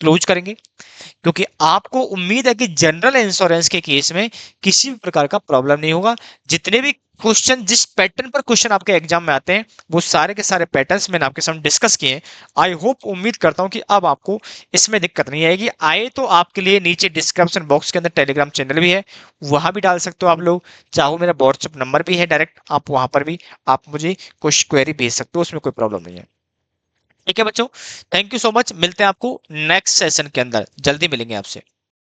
क्लोज करेंगे, क्योंकि आपको उम्मीद है कि जनरल इंश्योरेंस के केस में किसी भी प्रकार का प्रॉब्लम नहीं होगा। जितने भी क्वेश्चन, जिस पैटर्न पर क्वेश्चन आपके एग्जाम में आते हैं, वो सारे के सारे पैटर्न्स मैंने आपके सामने डिस्कस किए हैं। आई होप, उम्मीद करता हूं कि अब आपको इसमें दिक्कत नहीं आएगी। आए तो आपके लिए नीचे डिस्क्रिप्शन बॉक्स के अंदर टेलीग्राम चैनल भी है, वहां भी डाल सकते हो आप लोग। चाहो मेरा व्हाट्सएप नंबर भी है डायरेक्ट, आप वहां पर भी आप मुझे कुछ क्वेरी भेज सकते हो, उसमें कोई प्रॉब्लम नहीं है। ठीक है बच्चों, थैंक यू सो मच। मिलते हैं आपको नेक्स्ट सेशन के अंदर, जल्दी मिलेंगे आपसे।